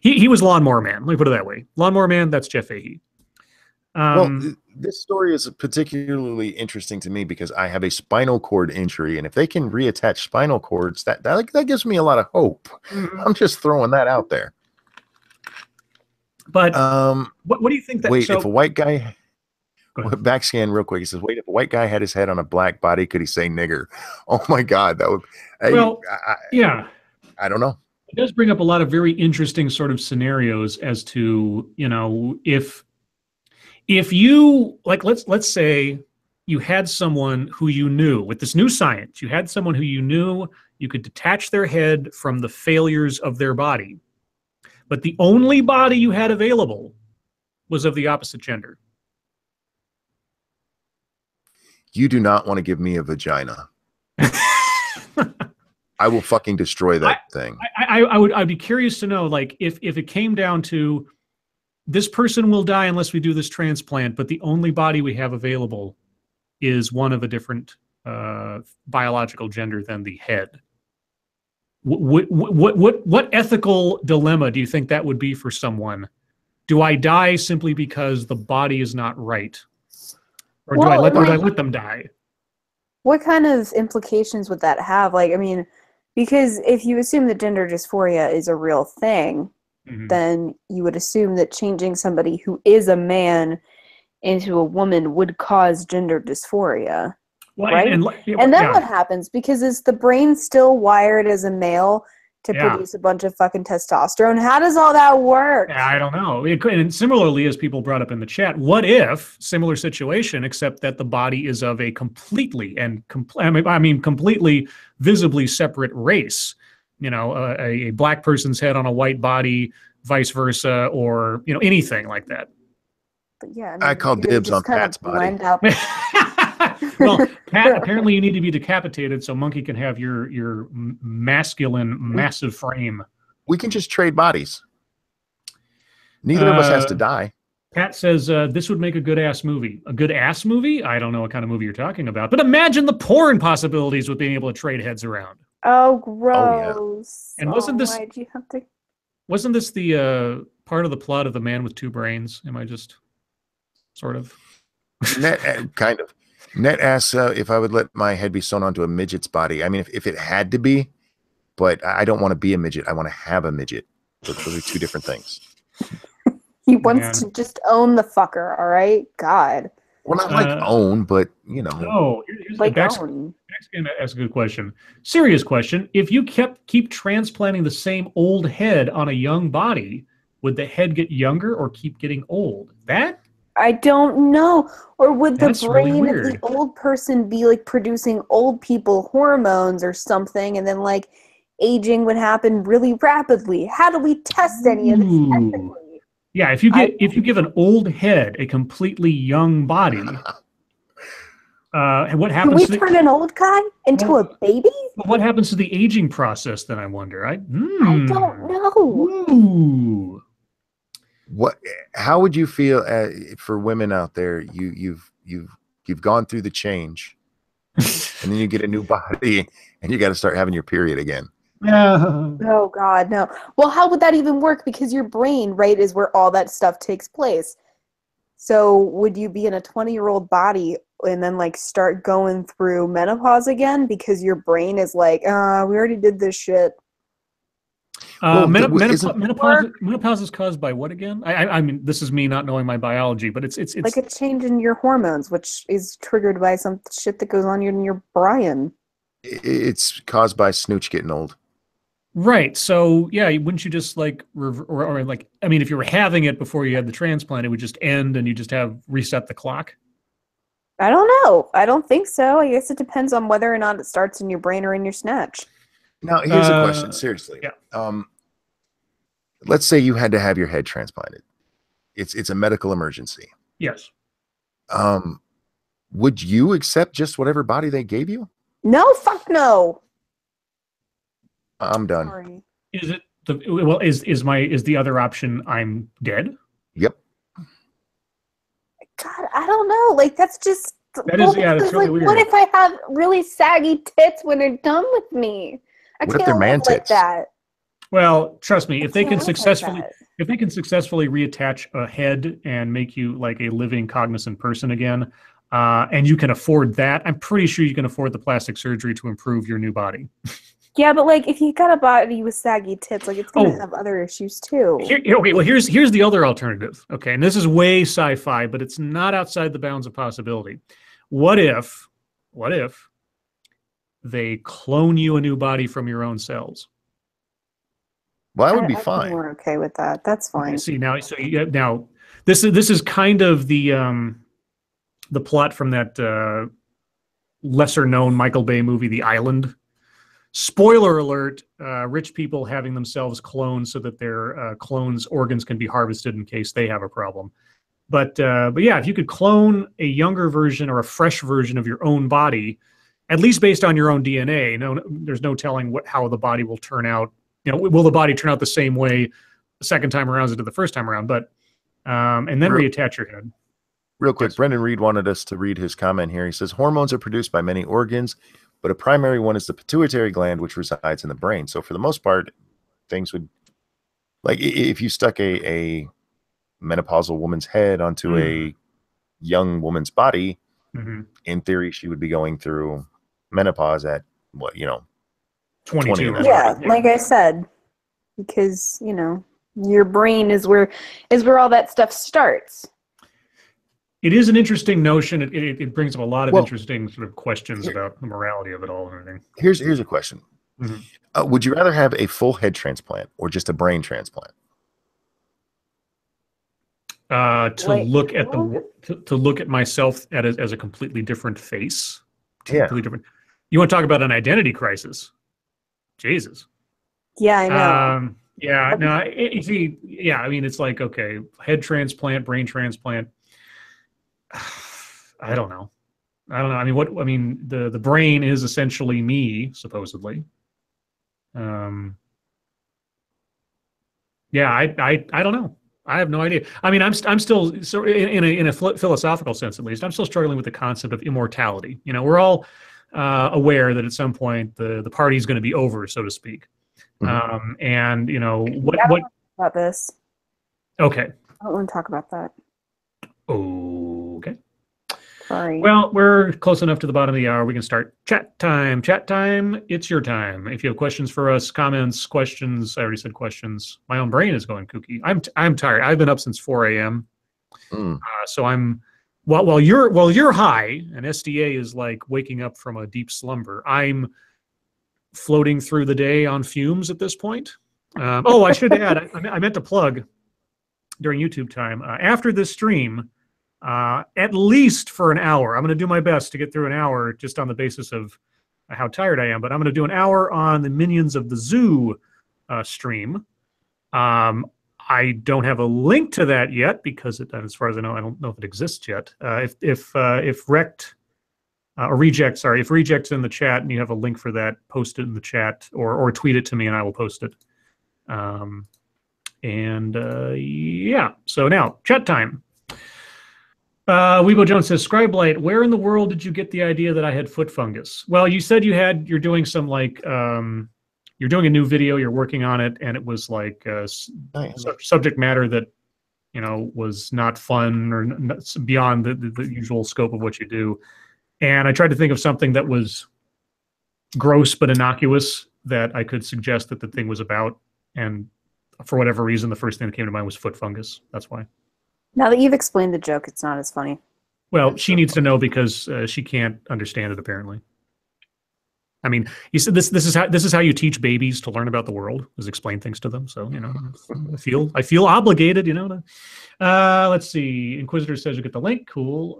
[SPEAKER 1] he was Lawnmower Man. Let me put it that way. Lawnmower Man, that's Jeff Fahey.
[SPEAKER 2] Well, this story is particularly interesting to me because I have a spinal cord injury, and if they can reattach spinal cords, that gives me a lot of hope. Mm-hmm. I'm just throwing that out there.
[SPEAKER 1] But what do you think?
[SPEAKER 2] Wait, if a white guy, back scan real quick. He says, "Wait, if a white guy had his head on a black body, could he say nigger?" Oh my God, that would.
[SPEAKER 1] Yeah,
[SPEAKER 2] I don't know.
[SPEAKER 1] It does bring up a lot of very interesting sort of scenarios as to if you, like, let's say you had someone who you knew with this new science, you had someone who you knew you could detach their head from the failures of their body, but the only body you had available was of the opposite gender.
[SPEAKER 2] You do not want to give me a vagina. I will fucking destroy that thing.
[SPEAKER 1] I'd be curious to know, like, if it came down to this person will die unless we do this transplant, but the only body we have available is one of a different biological gender than the head. What ethical dilemma do you think that would be for someone? Do I die simply because the body is not right, or do I let them die?
[SPEAKER 4] What kind of implications would that have? Like, I mean, because if you assume that gender dysphoria is a real thing, mm-hmm. then you would assume that changing somebody who is a man into a woman would cause gender dysphoria, right? And then what happens? Because is the brain still wired as a male to produce a bunch of fucking testosterone? How does all that work?
[SPEAKER 1] I don't know. And similarly, as people brought up in the chat, what if, similar situation, except that the body is of a completely visibly separate race? A black person's head on a white body, vice versa, or anything like that.
[SPEAKER 4] But yeah,
[SPEAKER 2] I call dibs on Pat's body.
[SPEAKER 1] Well, Pat, apparently you need to be decapitated so Monkey can have your masculine, massive frame.
[SPEAKER 2] We can just trade bodies. Neither of us has to die.
[SPEAKER 1] Pat says this would make a good ass movie. A good ass movie? I don't know what kind of movie you're talking about, but imagine the porn possibilities with being able to trade heads around.
[SPEAKER 3] Oh,
[SPEAKER 2] Oh, yeah.
[SPEAKER 3] gross.
[SPEAKER 1] And wasn't this
[SPEAKER 3] Why'd you have to?
[SPEAKER 1] wasn't this the part of the plot of The Man with Two Brains? Am I just sort of?
[SPEAKER 2] Kind of. Net asks if I would let my head be sewn onto a midget's body. I mean, if it had to be, but I don't want to be a midget. I want to have a midget. Those are two different things.
[SPEAKER 3] He wants to just own the fucker, all right? God.
[SPEAKER 2] Well, not like own, but, you know.
[SPEAKER 1] No, here's
[SPEAKER 3] Like
[SPEAKER 1] Beck's
[SPEAKER 3] own.
[SPEAKER 1] gonna ask a good question. Serious question. If you keep transplanting the same old head on a young body, would the head get younger or keep getting old?
[SPEAKER 3] I don't know. Or would the
[SPEAKER 1] That's really
[SPEAKER 3] brain of
[SPEAKER 1] weird.
[SPEAKER 3] the old person be like producing old people hormones or something, and then like aging would happen really rapidly? How do we test any of this
[SPEAKER 1] Ooh.
[SPEAKER 3] ethically?
[SPEAKER 1] Yeah, if you give an old head a completely young body, and what
[SPEAKER 3] Can
[SPEAKER 1] happens
[SPEAKER 3] we
[SPEAKER 1] to
[SPEAKER 3] turn an old guy into a baby?
[SPEAKER 1] what happens to the aging process? Then I wonder.
[SPEAKER 3] I don't know.
[SPEAKER 1] Ooh.
[SPEAKER 2] How would you feel for women out there? You've gone through the change, and then you get a new body, and you got to start having your period again.
[SPEAKER 3] Oh God, no. Well, how would that even work? Because your brain, right, is where all that stuff takes place. So would you be in a 20-year-old body and then like start going through menopause again because your brain is like, we already did this shit.
[SPEAKER 1] Menopause is caused by what again? I mean, this is me not knowing my biology, but it's
[SPEAKER 3] like a change in your hormones, which is triggered by some shit that goes on in your brain.
[SPEAKER 2] It's caused by snooch getting old.
[SPEAKER 1] Right. So yeah, wouldn't you just like or like I mean, if you were having it before you had the transplant, it would just end and you just have reset the clock?
[SPEAKER 3] I don't know. I don't think so. I guess it depends on whether or not it starts in your brain or in your snatch.
[SPEAKER 2] Now, here's a question. Seriously.
[SPEAKER 1] Yeah.
[SPEAKER 2] Let's say you had to have your head transplanted. It's a medical emergency.
[SPEAKER 1] Yes.
[SPEAKER 2] Would you accept just whatever body they gave you?
[SPEAKER 3] No, fuck no.
[SPEAKER 2] I'm done.
[SPEAKER 3] Sorry.
[SPEAKER 1] Is it is the other option I'm dead?
[SPEAKER 2] Yep.
[SPEAKER 3] God, I don't know. Like that's just
[SPEAKER 1] that's really weird.
[SPEAKER 3] What if I have really saggy tits when they're done with me?
[SPEAKER 2] What if they're man
[SPEAKER 3] live like
[SPEAKER 2] tits?
[SPEAKER 3] that.
[SPEAKER 1] Well, trust me, if they can
[SPEAKER 3] live like
[SPEAKER 1] successfully
[SPEAKER 3] that.
[SPEAKER 1] reattach a head and make you like a living cognizant person again, and you can afford that, I'm pretty sure you can afford the plastic surgery to improve your new body.
[SPEAKER 3] Yeah, but like if you got a body with saggy tits, like it's gonna have other issues too.
[SPEAKER 1] Okay, well here's the other alternative. Okay, and this is way sci-fi, but it's not outside the bounds of possibility. What if they clone you a new body from your own cells?
[SPEAKER 2] Well, that would be
[SPEAKER 3] I think
[SPEAKER 2] fine.
[SPEAKER 3] we're okay with that. That's fine.
[SPEAKER 1] Okay, see now, now this is kind of the plot from that lesser known Michael Bay movie, The Island. Spoiler alert: rich people having themselves cloned so that their clones' organs can be harvested in case they have a problem. But yeah, if you could clone a younger version or a fresh version of your own body, at least based on your own DNA, there's no telling how the body will turn out. Will the body turn out the same way the second time around as it did the first time around? But and then reattach your head.
[SPEAKER 2] Real quick,
[SPEAKER 1] Yes.
[SPEAKER 2] Brendan Reed wanted us to read his comment here. He says, hormones are produced by many organs, but a primary one is the pituitary gland, which resides in the brain. So for the most part, things would, like if you stuck a menopausal woman's head onto a young woman's body, in theory, she would be going through menopause at
[SPEAKER 1] 22.
[SPEAKER 3] Yeah, like I said, because your brain is where all that stuff starts.
[SPEAKER 1] It is an interesting notion. It brings up a lot of interesting sort of questions about the morality of it all and everything.
[SPEAKER 2] Here's a question. Would you rather have a full head transplant or just a brain transplant?
[SPEAKER 1] To look at myself as a completely different face.
[SPEAKER 2] Yeah.
[SPEAKER 1] Completely different. You want to talk about an identity crisis? Jesus.
[SPEAKER 3] Yeah, I know.
[SPEAKER 1] Yeah. No. I mean, it's like, okay, head transplant, brain transplant. I don't know. I mean, the brain is essentially me, supposedly. Yeah, I don't know. I have no idea. I mean, I'm still so in a philosophical sense, at least, I'm still struggling with the concept of immortality. You know, we're all aware that at some point the party's going to be over, so to speak. And you know what?
[SPEAKER 4] About this.
[SPEAKER 1] Okay.
[SPEAKER 4] I don't want to talk about that.
[SPEAKER 1] Okay.
[SPEAKER 4] Sorry.
[SPEAKER 1] Well, we're close enough to the bottom of the hour. We can start chat time. Chat time. It's your time. If you have questions for us, comments, questions. I already said questions. My own brain is going kooky. I'm tired. I've been up since 4 a.m. So I'm while you're high and SDA is like waking up from a deep slumber. I'm floating through the day on fumes at this point. I should add. I meant to plug during YouTube time after this stream. At least for an hour. I'm going to do my best to get through an hour just on the basis of how tired I am, but I'm going to do an hour on the Minions of the Zoo stream. I don't have a link to that yet because, as far as I don't know if it exists yet. If Reject's in the chat and you have a link for that, post it in the chat or tweet it to me and I will post it. Yeah, so now, chat time. Weebo Jones says, Scribe Light, where in the world did you get the idea that I had foot fungus? Well, you said you're doing some you're doing a new video, you're working on it, and it was like subject matter that, you know, was not fun or beyond the usual scope of what you do. And I tried to think of something that was gross but innocuous that I could suggest that the thing was about. And for whatever reason, the first thing that came to mind was foot fungus. That's why. Now
[SPEAKER 4] that you've explained the joke, it's not as funny.
[SPEAKER 1] Well, she needs to know because she can't understand it, apparently. I mean, you said this is how you teach babies to learn about the world, is explain things to them. So, you know, I feel obligated, you know. Let's see. Inquisitor says you get the link. Cool.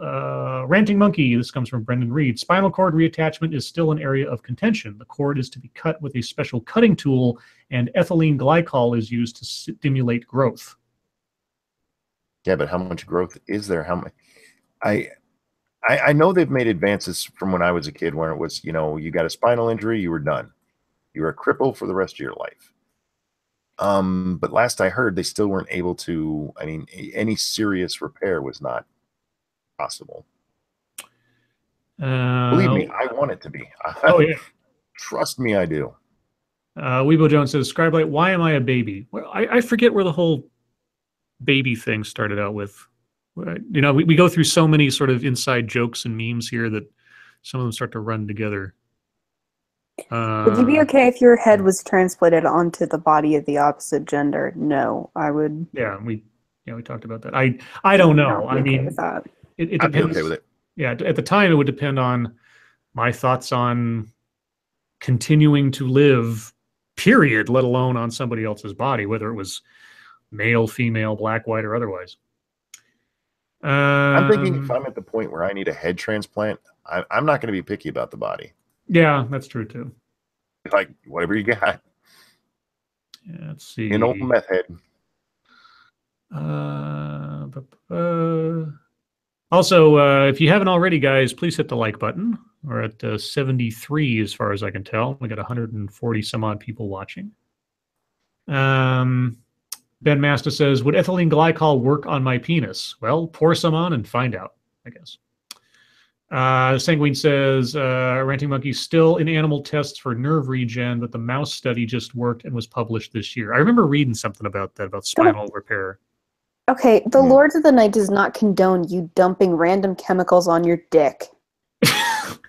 [SPEAKER 1] Ranting Monkey, this comes from Brendan Reed. Spinal cord reattachment is still an area of contention. The cord is to be cut with a special cutting tool, and ethylene glycol is used to stimulate growth.
[SPEAKER 2] Yeah, but how much growth is there? How much? I know they've made advances from when I was a kid where it was, you know, you got a spinal injury, you were done. You were a cripple for the rest of your life. But last I heard, they still weren't able to, I mean, any serious repair was not possible. Believe me, I want it to be.
[SPEAKER 1] Oh, yeah.
[SPEAKER 2] Trust me, I do.
[SPEAKER 1] Weebo Jones says, Scribe Light, why am I a baby? Well, I forget where the whole baby thing started out with. You know, we go through so many sort of inside jokes and memes here that some of them start to run together.
[SPEAKER 4] Would you be okay if your head was transplanted onto the body of the opposite gender? No, I would.
[SPEAKER 1] Yeah, we talked about that. I don't know. I mean, it depends.
[SPEAKER 2] I'd be okay with it.
[SPEAKER 1] Yeah, at the time it would depend on my thoughts on continuing to live, period, let alone on somebody else's body, whether it was male, female, black, white, or otherwise.
[SPEAKER 2] I'm thinking if I'm at the point where I need a head transplant, I'm not going to be picky about the body.
[SPEAKER 1] Yeah, that's true too.
[SPEAKER 2] Like whatever you got.
[SPEAKER 1] Yeah, let's see.
[SPEAKER 2] An old meth head.
[SPEAKER 1] Also, if you haven't already, guys, please hit the like button. We're at 73 as far as I can tell. We got 140 some odd people watching. Ben Masta says, would ethylene glycol work on my penis? Well, pour some on and find out, I guess. Sanguine says, Ranting Monkey still in animal tests for nerve regen, but the mouse study just worked and was published this year. I remember reading something about that, about spinal repair.
[SPEAKER 4] Okay, the Lords of the Night does not condone you dumping random chemicals on your dick.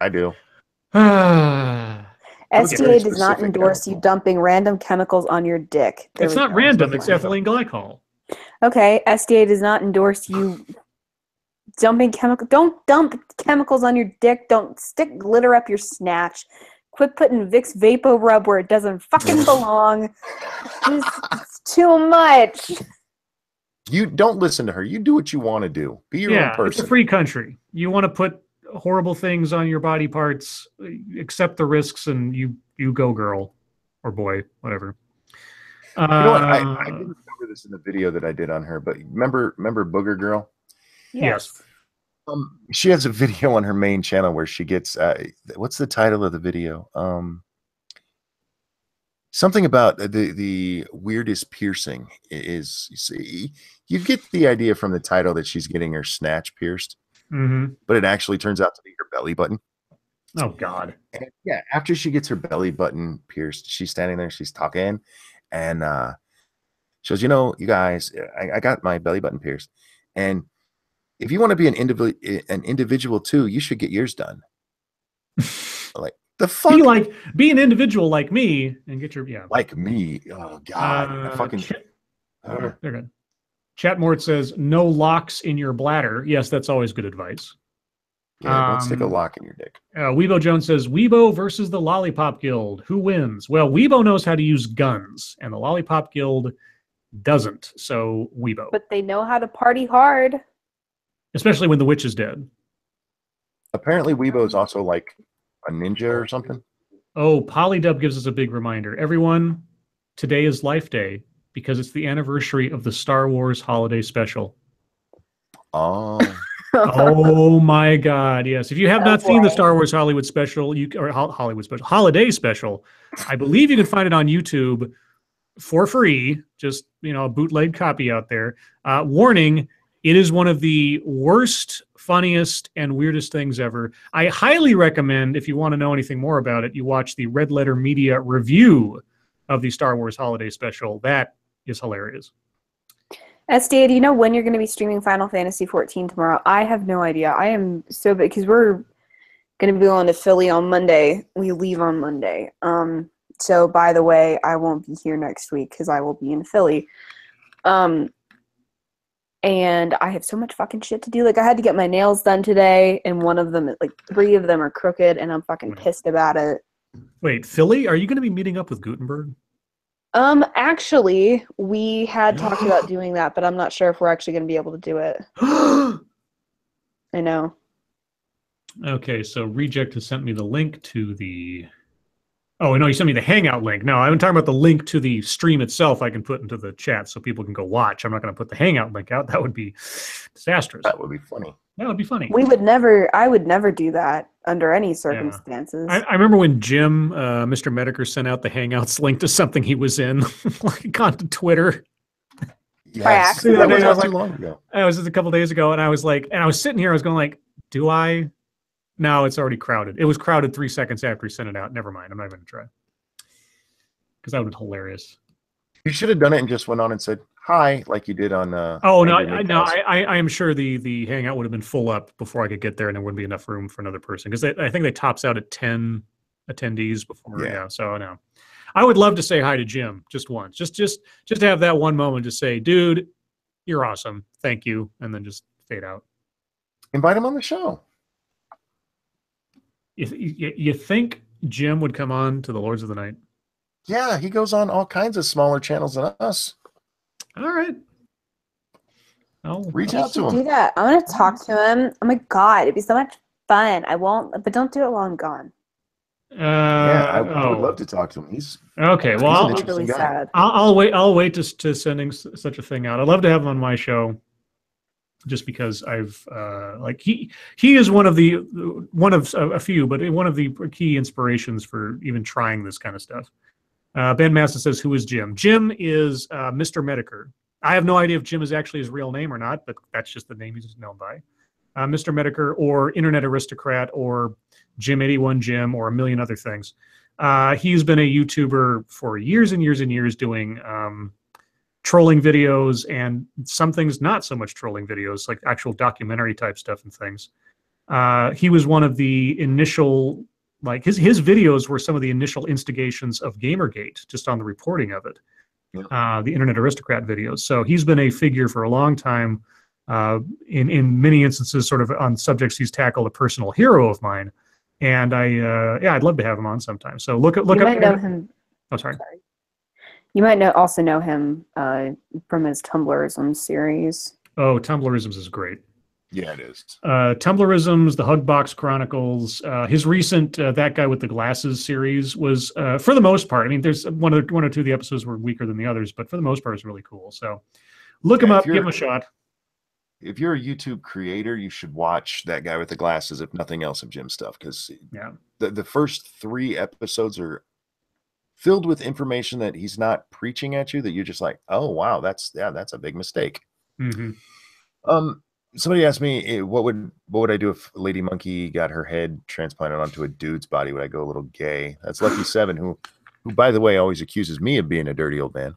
[SPEAKER 2] I do.
[SPEAKER 4] SDA does not endorse you dumping random chemicals on your dick.
[SPEAKER 1] It's not random, it's ethylene glycol.
[SPEAKER 4] Okay, SDA does not endorse you dumping chemicals. Don't dump chemicals on your dick. Don't stick glitter up your snatch. Quit putting Vicks Vapo Rub where it doesn't fucking belong. It's too much.
[SPEAKER 2] You don't listen to her. You do what you want to do. Be your own person.
[SPEAKER 1] It's a free country. You want to put horrible things on your body parts, accept the risks, and you go, girl or boy, whatever.
[SPEAKER 2] You know what? I didn't cover this in the video that I did on her, but remember Booger Girl?
[SPEAKER 1] Yes.
[SPEAKER 2] She has a video on her main channel where she gets what's the title of the video? Something about the weirdest piercing is, you see, you get the idea from the title that she's getting her snatch pierced, but it actually turns out to be her belly button.
[SPEAKER 1] Oh God.
[SPEAKER 2] And yeah, after she gets her belly button pierced, she's standing there, she's talking, and she goes, you guys, I got my belly button pierced, and if you want to be an individual too, you should get yours done. Like, the fuck?
[SPEAKER 1] Be an individual like me and get your
[SPEAKER 2] like me. Oh God,
[SPEAKER 1] they're good. Chatmort says no locks in your bladder. Yes, that's always good advice.
[SPEAKER 2] Yeah, don't stick a lock in your dick.
[SPEAKER 1] Weebo Jones says Weebo versus the Lollipop Guild. Who wins? Well, Weebo knows how to use guns, and the Lollipop Guild doesn't. So Weebo.
[SPEAKER 4] But they know how to party hard.
[SPEAKER 1] Especially when the witch is dead.
[SPEAKER 2] Apparently, Weebo is also like a ninja or something.
[SPEAKER 1] Oh, Polydub gives us a big reminder. Everyone, today is Life Day because it's the anniversary of the Star Wars Holiday Special.
[SPEAKER 2] Oh.
[SPEAKER 1] Oh my God! Yes, if you have not seen the Star Wars Hollywood Special, Holiday Special, I believe you can find it on YouTube for free. Just a bootleg copy out there. Warning: it is one of the worst, funniest, and weirdest things ever. I highly recommend, if you want to know anything more about it, you watch the Red Letter Media review of the Star Wars Holiday Special. That is hilarious.
[SPEAKER 4] SDA, do you know when you're going to be streaming Final Fantasy 14 tomorrow? I have no idea. I am so big because we're going to be going to Philly on Monday. We leave on Monday. So by the way, I won't be here next week because I will be in Philly. And I have so much fucking shit to do. Like, I had to get my nails done today, and one of them, like 3 of them are crooked, and I'm fucking pissed about it.
[SPEAKER 1] Wait, Philly? Are you going to be meeting up with Gutenberg?
[SPEAKER 4] Actually, we had talked about doing that, but I'm not sure if we're actually going to be able to do it. I know.
[SPEAKER 1] Okay, so Reject has sent me the link to the... Oh, no, you sent me the Hangout link. No, I'm talking about the link to the stream itself I can put into the chat so people can go watch. I'm not going to put the Hangout link out. That would be disastrous.
[SPEAKER 2] That would be funny.
[SPEAKER 1] That would be funny.
[SPEAKER 4] I would never do that under any circumstances.
[SPEAKER 1] Yeah. I remember when Jim, Mr. Mediker, sent out the Hangouts link to something he was in, like on Twitter.
[SPEAKER 2] Yes,
[SPEAKER 4] that was
[SPEAKER 2] not too long ago.
[SPEAKER 1] It was just a couple days ago, and I was like, I was sitting here, I was going like, do I? No, it's already crowded. It was crowded 3 seconds after he sent it out. Never mind. I'm not going to try. Because that would be hilarious.
[SPEAKER 2] You should have done it and just went on and said hi, like you did on.
[SPEAKER 1] I am sure the Hangout would have been full up before I could get there, and there wouldn't be enough room for another person because I think they tops out at 10 attendees before. Yeah. So no, I would love to say hi to Jim just once, just to have that one moment to say, dude, you're awesome, thank you, and then just fade out.
[SPEAKER 2] Invite him on the show.
[SPEAKER 1] You think Jim would come on to the Lords of the Night?
[SPEAKER 2] Yeah, he goes on all kinds of smaller channels than us.
[SPEAKER 1] All right.
[SPEAKER 2] I'll reach out to him.
[SPEAKER 4] Do that. I want to talk to him. Oh my God, it'd be so much fun. I won't, but don't do it while I'm gone.
[SPEAKER 2] I would love to talk to him. He's
[SPEAKER 1] okay. Well,
[SPEAKER 4] he's really sad.
[SPEAKER 1] I'll wait. I'll wait to sending such a thing out. I'd love to have him on my show, just because I've he is one of a few, but one of the key inspirations for even trying this kind of stuff. Ben Masson says, "Who is Jim?" Jim is Mr. Mediker. I have no idea if Jim is actually his real name or not, but that's just the name he's known by. Mr. Mediker, or Internet Aristocrat, or Jim81 Jim, or a million other things. He's been a YouTuber for years and years and years doing trolling videos, and some things not so much trolling videos, like actual documentary type stuff and things. He was one of the initial, like his videos were some of the initial instigations of Gamergate, just on the reporting of it. Yeah. The Internet Aristocrat videos. So he's been a figure for a long time. In many instances, sort of on subjects he's tackled, a personal hero of mine, and I'd love to have him on sometime. So look up.
[SPEAKER 4] You might know him.
[SPEAKER 1] Oh, sorry.
[SPEAKER 4] You might also know him from his Tumblrisms series.
[SPEAKER 1] Oh, Tumblrisms is great.
[SPEAKER 2] Yeah, it is.
[SPEAKER 1] Tumblrisms, the Hugbox Chronicles, his recent That Guy with the Glasses series was, for the most part, I mean, there's one or two of the episodes were weaker than the others, but for the most part, it's really cool. So look him up, give him a shot.
[SPEAKER 2] If you're a YouTube creator, you should watch That Guy with the Glasses, if nothing else, of Jim's stuff, because the first 3 episodes are filled with information that he's not preaching at you, that you're just like, oh wow, that's a big mistake. Somebody asked me, what would I do if Lady Monkey got her head transplanted onto a dude's body? Would I go a little gay? That's Lucky Seven, who by the way always accuses me of being a dirty old man.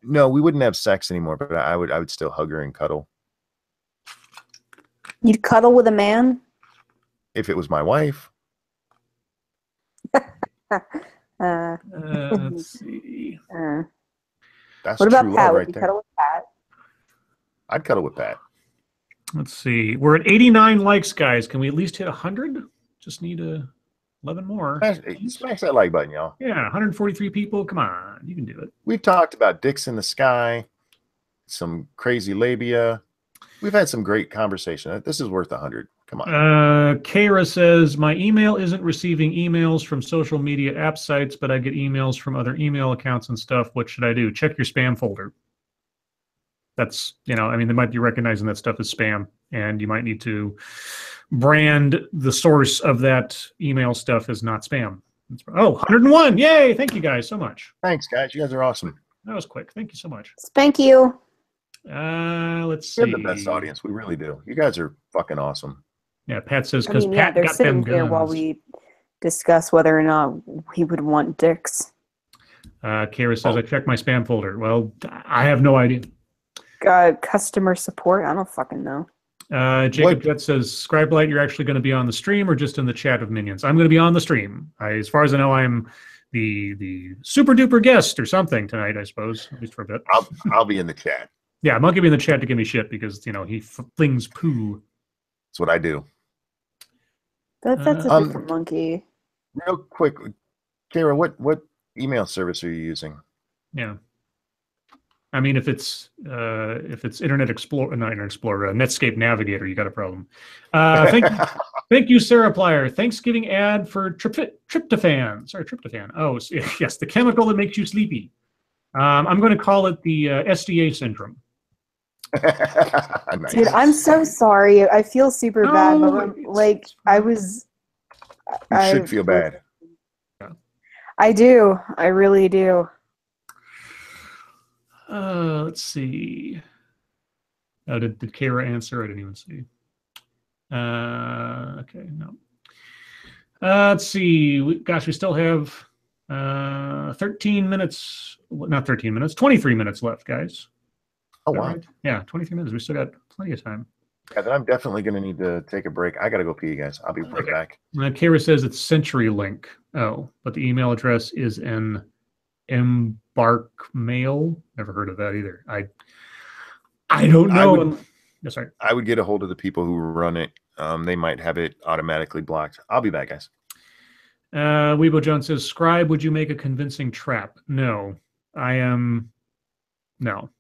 [SPEAKER 2] No, we wouldn't have sex anymore, but I would still hug her and cuddle.
[SPEAKER 4] You'd cuddle with a man?
[SPEAKER 2] If it was my wife.
[SPEAKER 1] Let's see.
[SPEAKER 2] That's
[SPEAKER 4] what about
[SPEAKER 2] true
[SPEAKER 4] Pat?
[SPEAKER 2] love
[SPEAKER 4] Would
[SPEAKER 2] right
[SPEAKER 4] you
[SPEAKER 2] there.
[SPEAKER 4] cuddle with Pat?
[SPEAKER 2] I'd cuddle with Pat.
[SPEAKER 1] Let's see. We're at 89 likes, guys. Can we at least hit 100? Just need 11 more.
[SPEAKER 2] Smash that like button, y'all.
[SPEAKER 1] Yeah, 143 people. Come on, you can do it.
[SPEAKER 2] We've talked about dicks in the sky, some crazy labia. We've had some great conversation. This is worth 100. Come on.
[SPEAKER 1] Kara says, my email isn't receiving emails from social media app sites, but I get emails from other email accounts and stuff. What should I do? Check your spam folder. That's, I mean, they might be recognizing that stuff as spam, and you might need to brand the source of that email stuff as not spam. Oh, 101. Yay. Thank you guys so much.
[SPEAKER 2] Thanks, guys. You guys are awesome.
[SPEAKER 1] That was quick. Thank you so much.
[SPEAKER 4] Spank you.
[SPEAKER 1] Let's see.
[SPEAKER 2] You're the best audience. We really do. You guys are fucking awesome.
[SPEAKER 1] Yeah, Pat says, because Pat
[SPEAKER 4] they're
[SPEAKER 1] got
[SPEAKER 4] sitting
[SPEAKER 1] them
[SPEAKER 4] here
[SPEAKER 1] guns.
[SPEAKER 4] while we discuss whether or not we would want dicks.
[SPEAKER 1] Kara says, I checked my spam folder. Well, I have no idea.
[SPEAKER 4] Customer support? I don't fucking know.
[SPEAKER 1] Jacob Jet says, Scribe Light, you're actually going to be on the stream or just in the chat of Minions? I'm going to be on the stream. As far as I know, I'm the super duper guest or something tonight, I suppose, at least for a bit.
[SPEAKER 2] I'll be in the chat.
[SPEAKER 1] Yeah, Monkey be in the chat to give me shit because, he flings poo.
[SPEAKER 2] That's what I do.
[SPEAKER 4] That's a different monkey.
[SPEAKER 2] Real quick, Kara, what email service are you using?
[SPEAKER 1] Yeah. I mean, if it's Internet Explorer, not Internet Explorer, Netscape Navigator, you got a problem. Thank you, Sarah Plyer. Thanksgiving ad for tryptophan. Sorry, tryptophan. Oh, yes, the chemical that makes you sleepy. I'm going to call it the SDA syndrome.
[SPEAKER 2] Nice.
[SPEAKER 4] Dude, I'm so sorry. I feel super bad, but
[SPEAKER 2] You should feel bad.
[SPEAKER 4] I do. I really do.
[SPEAKER 1] Let's see. Oh, did Kara answer? I didn't even see. Okay, no. Let's see. We still have 13 minutes. Not 13 minutes. 23 minutes left, guys.
[SPEAKER 2] Oh, wow.
[SPEAKER 1] Right? Yeah, 23 minutes. We still got plenty of time.
[SPEAKER 2] Yeah, then I'm definitely going to need to take a break. I got to go pee, guys. I'll be right back.
[SPEAKER 1] Kara says it's CenturyLink. Oh, but the email address is an Embark Mail. Never heard of that either. I don't know. Sorry.
[SPEAKER 2] I would get a hold of the people who run it. They might have it automatically blocked. I'll be back, guys.
[SPEAKER 1] Weebo Jones says, Scribe, would you make a convincing trap? No. I am... No.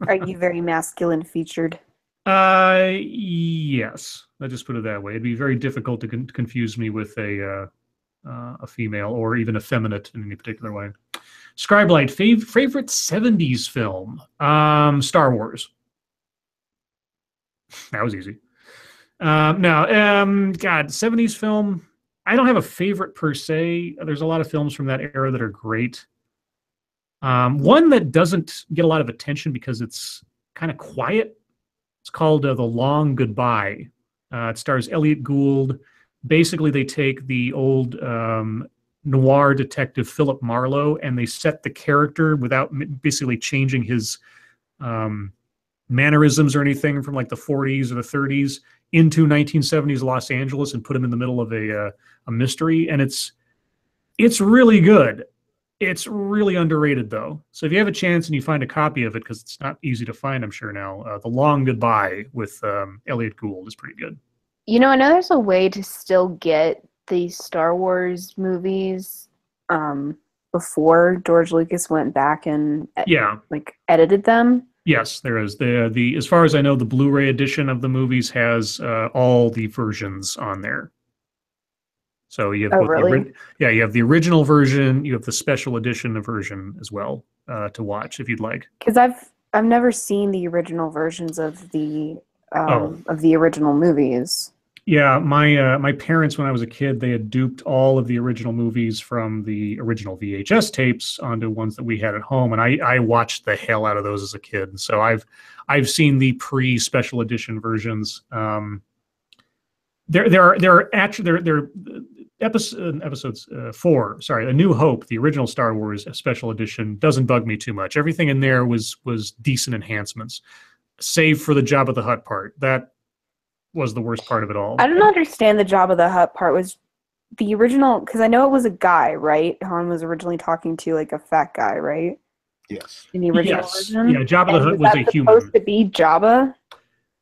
[SPEAKER 4] Are you very masculine featured?
[SPEAKER 1] Yes. Let's just put it that way. It'd be very difficult to confuse me with a female or even effeminate in any particular way. Scribe Light, favorite 70s film? Star Wars. That was easy. God, 70s film. I don't have a favorite per se. There's a lot of films from that era that are great. One that doesn't get a lot of attention because it's kind of quiet. It's called The Long Goodbye. It stars Elliot Gould. Basically, they take the old noir detective Philip Marlowe and they set the character without basically changing his mannerisms or anything from like the 40s or the 30s into 1970s Los Angeles and put him in the middle of a mystery. And it's really good. It's really underrated, though. So if you have a chance and you find a copy of it, because it's not easy to find, I'm sure now, The Long Goodbye with Elliot Gould is pretty good.
[SPEAKER 4] I know there's a way to still get the Star Wars movies before George Lucas went back and edited them.
[SPEAKER 1] Yes, there is. The as far as I know, the Blu-ray edition of the movies has all the versions on there. So you have you have the original version, you have the special edition version as well to watch if you'd like.
[SPEAKER 4] Because I've never seen the original versions of the original movies.
[SPEAKER 1] Yeah, my parents, when I was a kid, they had duped all of the original movies from the original VHS tapes onto ones that we had at home, and I watched the hell out of those as a kid. So I've seen the pre-special edition versions. There are actually there episodes 4. Sorry, A New Hope, the original Star Wars special edition, doesn't bug me too much. Everything in there was decent enhancements, save for the Jabba the Hutt part. That was the worst part of it all.
[SPEAKER 4] I don't understand the Jabba the Hutt part. Was the original, because I know it was a guy, right? Han was originally talking to like a fat guy, right?
[SPEAKER 2] Yes.
[SPEAKER 4] In the original version?
[SPEAKER 1] Yeah, Jabba the Hutt was a human.
[SPEAKER 4] Supposed to be Jabba?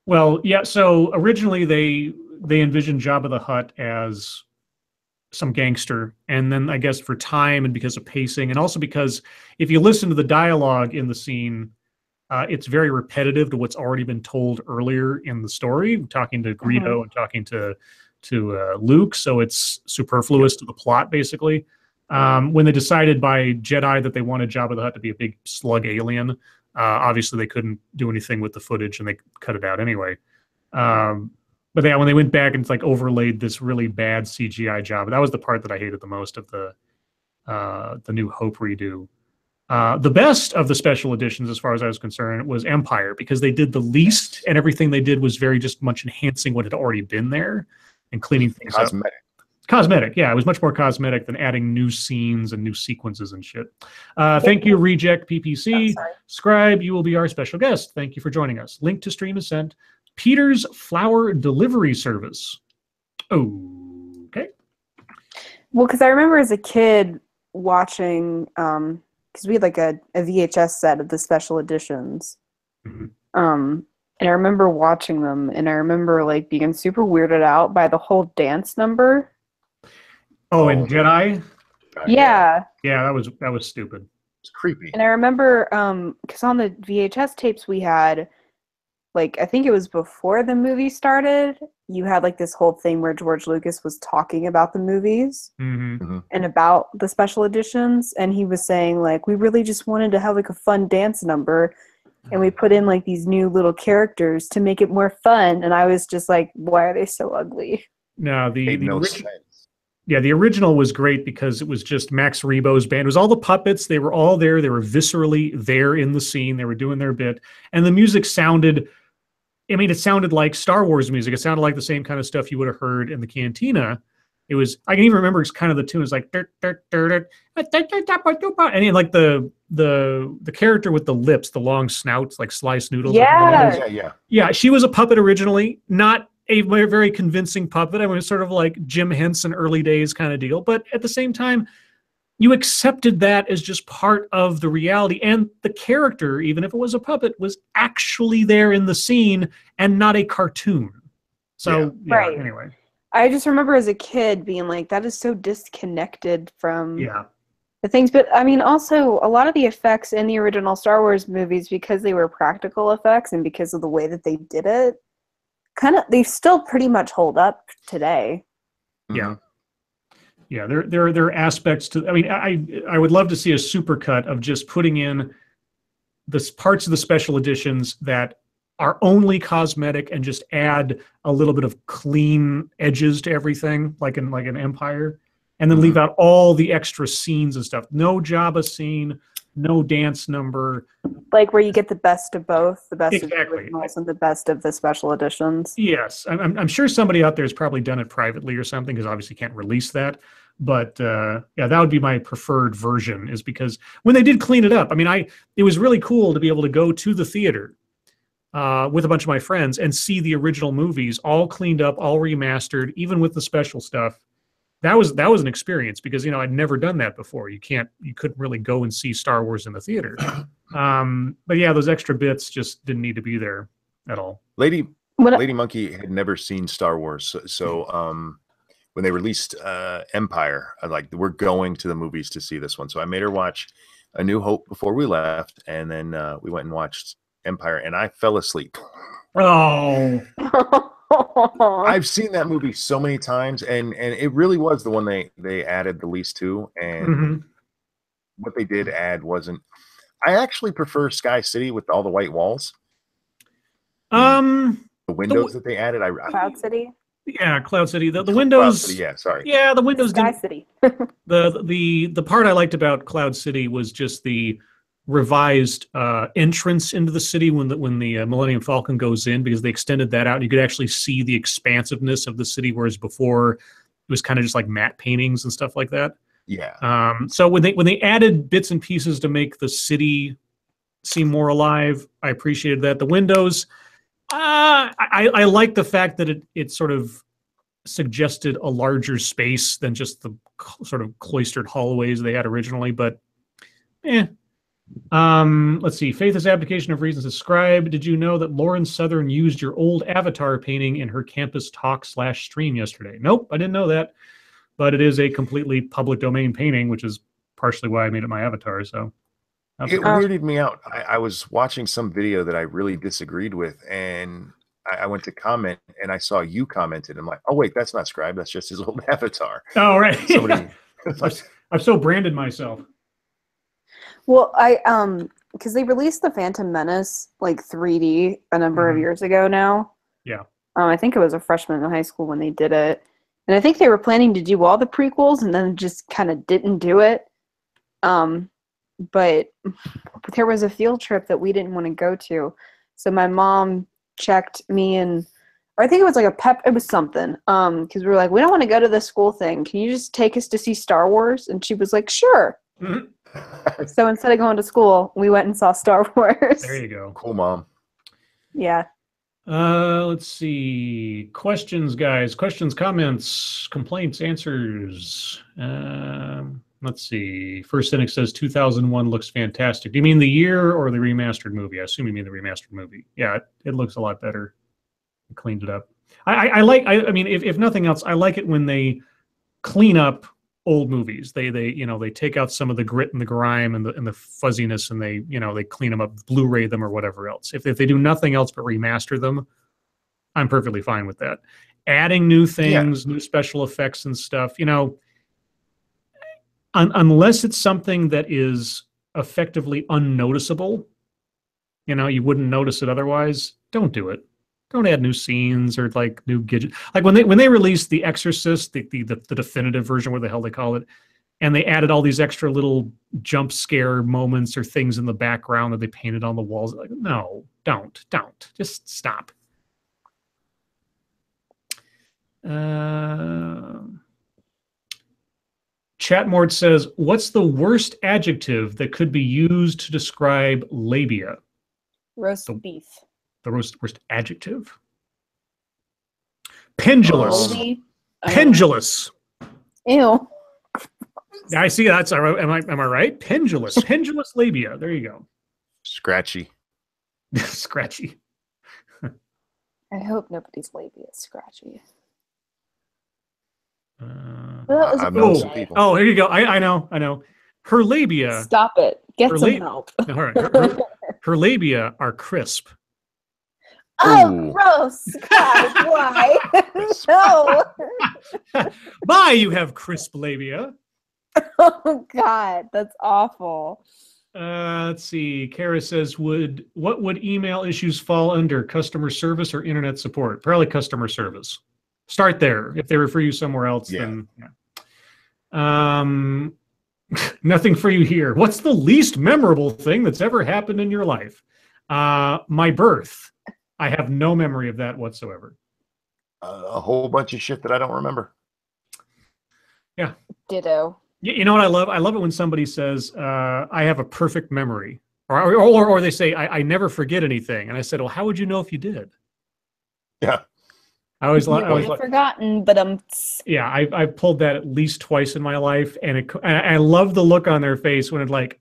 [SPEAKER 1] Well, yeah, so originally they envisioned Jabba the Hutt as some gangster, and then I guess for time and because of pacing, and also because if you listen to the dialogue in the scene, it's very repetitive to what's already been told earlier in the story, talking to Greedo and talking to Luke, so it's superfluous to the plot, basically. When they decided by Jedi that they wanted Jabba the Hutt to be a big slug alien, obviously they couldn't do anything with the footage, and they cut it out anyway. But yeah, when they went back and like overlaid this really bad CGI Jabba, that was the part that I hated the most of the New Hope redo. The best of the special editions, as far as I was concerned, was Empire, because they did the least, and everything they did was very just much enhancing what had already been there and cleaning things up. Cosmetic, yeah. It was much more cosmetic than adding new scenes and new sequences and shit. Thank you, Reject PPC. Scribe, you will be our special guest. Thank you for joining us. Link to stream is sent. Peter's Flower Delivery Service. Okay.
[SPEAKER 4] Well, because I remember as a kid watching... because we had like a VHS set of the special editions. And I remember watching them, and I remember like being super weirded out by the whole dance number.
[SPEAKER 1] Oh, and Jedi?
[SPEAKER 4] Yeah.
[SPEAKER 1] Yeah, that was stupid.
[SPEAKER 2] It's creepy.
[SPEAKER 4] And I remember, because on the VHS tapes we had, like, I think it was before the movie started, you had like this whole thing where George Lucas was talking about the movies and about the special editions, and he was saying like, we really just wanted to have like a fun dance number, and we put in like these new little characters to make it more fun, and I was just like, why are they so ugly?
[SPEAKER 1] No, the original was great because it was just Max Rebo's band. It was all the puppets. They were all there. They were viscerally there in the scene. They were doing their bit, and the music sounded. I mean, it sounded like Star Wars music. It sounded like the same kind of stuff you would have heard in the cantina. It was, I can even remember it's kind of the tune. It's like, and then like the character with the lips, the long snouts, like Sly Snoodles. Yeah. She was a puppet originally, not a very convincing puppet. I mean, it was sort of like Jim Henson early days kind of deal. But at the same time, you accepted that as just part of the reality, and the character, even if it was a puppet, was actually there in the scene and not a cartoon. So anyway,
[SPEAKER 4] I just remember as a kid being like, that is so disconnected from
[SPEAKER 1] the
[SPEAKER 4] things. But I mean, also a lot of the effects in the original Star Wars movies, because they were practical effects and because of the way that they did it, they still pretty much hold up today.
[SPEAKER 1] Yeah, there are aspects to. I mean, I would love to see a supercut of just putting in the parts of the special editions that are only cosmetic and just add a little bit of clean edges to everything, like an Empire, and then leave out all the extra scenes and stuff. No Jabba scene, no dance number.
[SPEAKER 4] Like where you get the best of both, the best of the originals and the best of the special editions.
[SPEAKER 1] Yes, I'm sure somebody out there has probably done it privately or something, because obviously can't release that. But yeah, that would be my preferred version, is because when they did clean it up, I mean, it was really cool to be able to go to the theater with a bunch of my friends and see the original movies all cleaned up, all remastered, even with the special stuff. That was an experience, because I'd never done that before. You couldn't really go and see Star Wars in the theater. But yeah, those extra bits just didn't need to be there at all.
[SPEAKER 2] Lady Monkey had never seen Star Wars, so when they released Empire, I like, we're going to the movies to see this one. So I made her watch A New Hope before we left, and then we went and watched Empire, and I fell asleep.
[SPEAKER 1] Oh.
[SPEAKER 2] I've seen that movie so many times, and it really was the one they added the least to, and what they did add wasn't. I actually prefer Sky City with all the white walls.
[SPEAKER 1] The
[SPEAKER 2] windows that they added.
[SPEAKER 4] Cloud City.
[SPEAKER 1] Yeah, Cloud City. The
[SPEAKER 2] Cloud
[SPEAKER 1] Windows.
[SPEAKER 2] City, yeah, sorry.
[SPEAKER 1] Yeah, the Windows
[SPEAKER 4] Sky
[SPEAKER 1] didn't.
[SPEAKER 4] City.
[SPEAKER 1] The part I liked about Cloud City was just the revised entrance into the city when the Millennium Falcon goes in, because they extended that out and you could actually see the expansiveness of the city, whereas before it was kind of just like matte paintings and stuff like that.
[SPEAKER 2] Yeah.
[SPEAKER 1] So when they added bits and pieces to make the city seem more alive, I appreciated that. The windows, I like the fact that it sort of suggested a larger space than just the sort of cloistered hallways they had originally, but let's see. Faith's Abdication of Reasons is Scribe. Did you know that Lauren Southern used your old avatar painting in her campus talk/stream yesterday? Nope, I didn't know that, but it is a completely public domain painting, which is partially why I made it my avatar. So
[SPEAKER 2] it weirded me out. I was watching some video that I really disagreed with, and I went to comment, and I saw you commented. I'm like, oh wait, that's not Scribe. That's just his old avatar.
[SPEAKER 1] Oh right.
[SPEAKER 2] Somebody,
[SPEAKER 1] I've so branded myself.
[SPEAKER 4] Well, because they released the Phantom Menace like 3D a number of years ago now.
[SPEAKER 1] Yeah.
[SPEAKER 4] I think it was a freshman in high school when they did it, and I think they were planning to do all the prequels, and then just kind of didn't do it. But there was a field trip that we didn't want to go to, so my mom checked me and, or I think it was like it was something. Because we were like, we don't want to go to the school thing. Can you just take us to see Star Wars? And she was like, sure. So instead of going to school, we went and saw Star Wars.
[SPEAKER 1] There you go.
[SPEAKER 2] Cool, Mom.
[SPEAKER 4] Yeah.
[SPEAKER 1] Let's see. Questions, guys. Questions, comments, complaints, answers. Let's see. First Cynic says 2001 looks fantastic. Do you mean the year or the remastered movie? I assume you mean the remastered movie. Yeah, it looks a lot better. I cleaned it up. I mean, if nothing else, I like it when they clean up old movies. They take out some of the grit and the grime and the fuzziness, and they clean them up, Blu-ray them or whatever else. If they do nothing else but remaster them, I'm perfectly fine with that. Adding new things, new special effects and stuff, unless it's something that is effectively unnoticeable, you wouldn't notice it otherwise, don't do it. Don't add new scenes or like new gadgets. Like when they released The Exorcist, the definitive version, what the hell they call it, and they added all these extra little jump scare moments or things in the background that they painted on the walls. Like, no, don't. Just stop. Chatmord says, what's the worst adjective that could be used to describe labia?
[SPEAKER 4] Roast beef.
[SPEAKER 1] The worst adjective? Pendulous. Pendulous.
[SPEAKER 4] Ew.
[SPEAKER 1] I see. That's am I right? Pendulous. Pendulous labia. There you go.
[SPEAKER 2] Scratchy.
[SPEAKER 1] Scratchy.
[SPEAKER 4] I hope nobody's labia is scratchy.
[SPEAKER 1] Oh, here you go. I know. Her labia.
[SPEAKER 4] Stop it. Get some help.
[SPEAKER 1] All right. Her labia are crisp.
[SPEAKER 3] Oh, gross. God, why? No.
[SPEAKER 1] Bye, you have crisp labia.
[SPEAKER 4] Oh, God. That's awful.
[SPEAKER 1] Let's see. Kara says, what would email issues fall under? Customer service or internet support? Probably customer service. Start there. If they refer you somewhere else, then nothing for you here. What's the least memorable thing that's ever happened in your life? My birth. I have no memory of that whatsoever.
[SPEAKER 2] A whole bunch of shit that I don't remember.
[SPEAKER 1] Yeah.
[SPEAKER 4] Ditto.
[SPEAKER 1] You know what I love? I love it when somebody says, I have a perfect memory. Or they say, I never forget anything. And I said, well, how would you know if you did?
[SPEAKER 2] Yeah.
[SPEAKER 1] I've
[SPEAKER 4] forgotten, but
[SPEAKER 1] I've pulled that at least twice in my life, and I love the look on their face when it's like,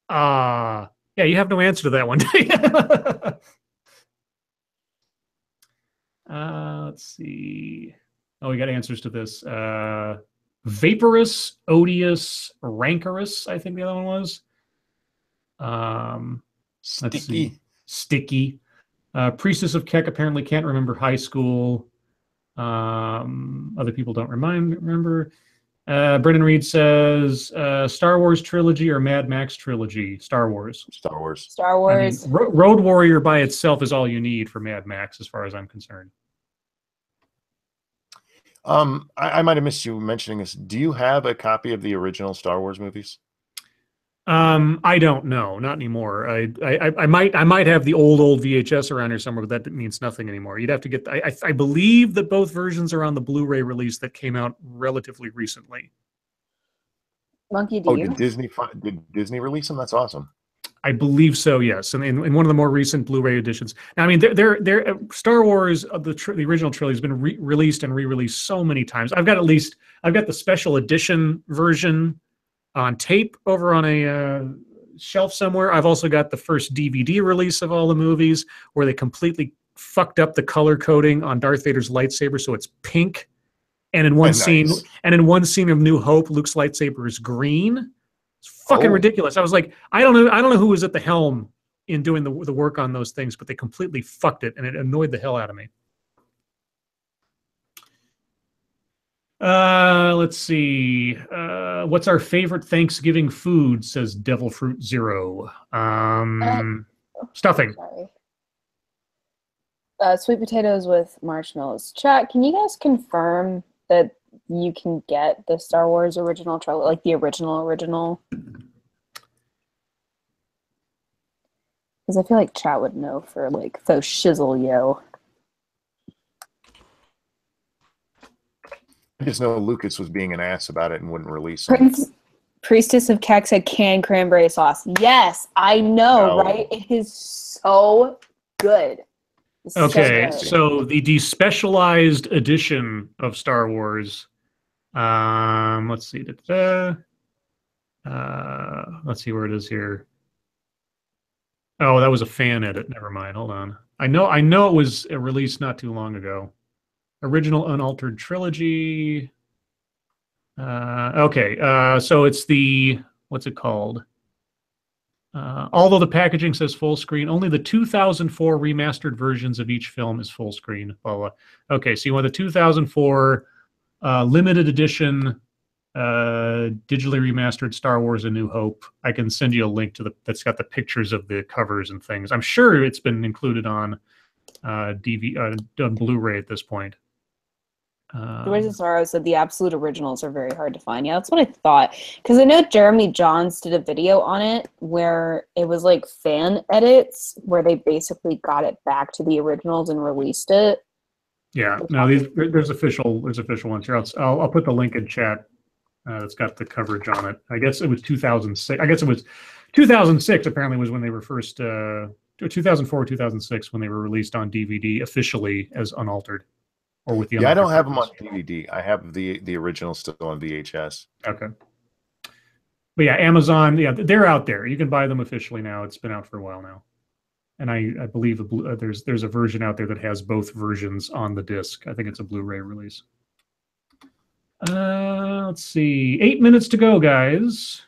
[SPEAKER 1] yeah, you have no answer to that one. Let's see. Oh, we got answers to this. Vaporous, odious, rancorous, I think the other one was.
[SPEAKER 2] Sticky.
[SPEAKER 1] Sticky. Priestess of Keck apparently can't remember high school. Other people don't remember. Brennan Reed says Star Wars trilogy or Mad Max trilogy? Star Wars.
[SPEAKER 2] Star Wars.
[SPEAKER 4] Star Wars.
[SPEAKER 1] I mean, Road Warrior by itself is all you need for Mad Max, as far as I'm concerned.
[SPEAKER 2] I might have missed you mentioning this. Do you have a copy of the original Star Wars movies?
[SPEAKER 1] I don't know, not anymore. I might have the old VHS around here somewhere, but that means nothing anymore. You'd have to get. I believe that both versions are on the Blu-ray release that came out relatively recently.
[SPEAKER 4] Monkey, do
[SPEAKER 2] Oh,
[SPEAKER 4] you?
[SPEAKER 2] did Disney release them? That's awesome.
[SPEAKER 1] I believe so, yes, and in one of the more recent Blu-ray editions. Now, I mean, Star Wars the original trilogy has been released and re-released so many times. I've got the special edition version on tape over on a shelf somewhere. I've also got the first DVD release of all the movies where they completely fucked up the color coding on Darth Vader's lightsaber, so it's pink. And in one scene of New Hope, Luke's lightsaber is green. It's fucking ridiculous. I was like, I don't know who was at the helm in doing the work on those things, but they completely fucked it, and it annoyed the hell out of me. Let's see. What's our favorite Thanksgiving food? Says Devil Fruit Zero. Stuffing.
[SPEAKER 4] Sorry. Sweet potatoes with marshmallows. Chat, can you guys confirm that you can get the Star Wars original trilogy, like the original? Because I feel like chat would know for like faux shizzle, yo.
[SPEAKER 2] I just know Lucas was being an ass about it and wouldn't release it.
[SPEAKER 4] Priestess of Keck said canned cranberry sauce. Yes, I know, right? It is so good.
[SPEAKER 1] Okay, so the despecialized edition of Star Wars. Let's see. Let's see where it is here. Oh, that was a fan edit. Never mind. Hold on. I know it was released not too long ago. Original unaltered trilogy. Okay, so it's the, what's it called? Although the packaging says full screen, only the 2004 remastered versions of each film is full screen. Blah, blah. Okay, so you want the 2004 limited edition digitally remastered Star Wars: A New Hope. I can send you a link to that's got the pictures of the covers and things. I'm sure it's been included on Blu-ray at this point.
[SPEAKER 4] Rise of Sorrow said the absolute originals are very hard to find. Yeah, that's what I thought. Because I know Jeremy Johns did a video on it where it was like fan edits where they basically got it back to the originals and released it.
[SPEAKER 1] Yeah, no, there's official ones here. I'll put the link in chat. That's got the coverage on it. I guess it was 2006. I guess it was 2006. Apparently, was when they were first. 2004, 2006, when they were released on DVD officially as unaltered. Or with the
[SPEAKER 2] I don't have them on DVD. I have the original still on VHS.
[SPEAKER 1] Okay. But yeah, Amazon, yeah, they're out there. You can buy them officially now. It's been out for a while now. And I believe there's a version out there that has both versions on the disc. I think it's a Blu-ray release. Let's see. 8 minutes to go, guys.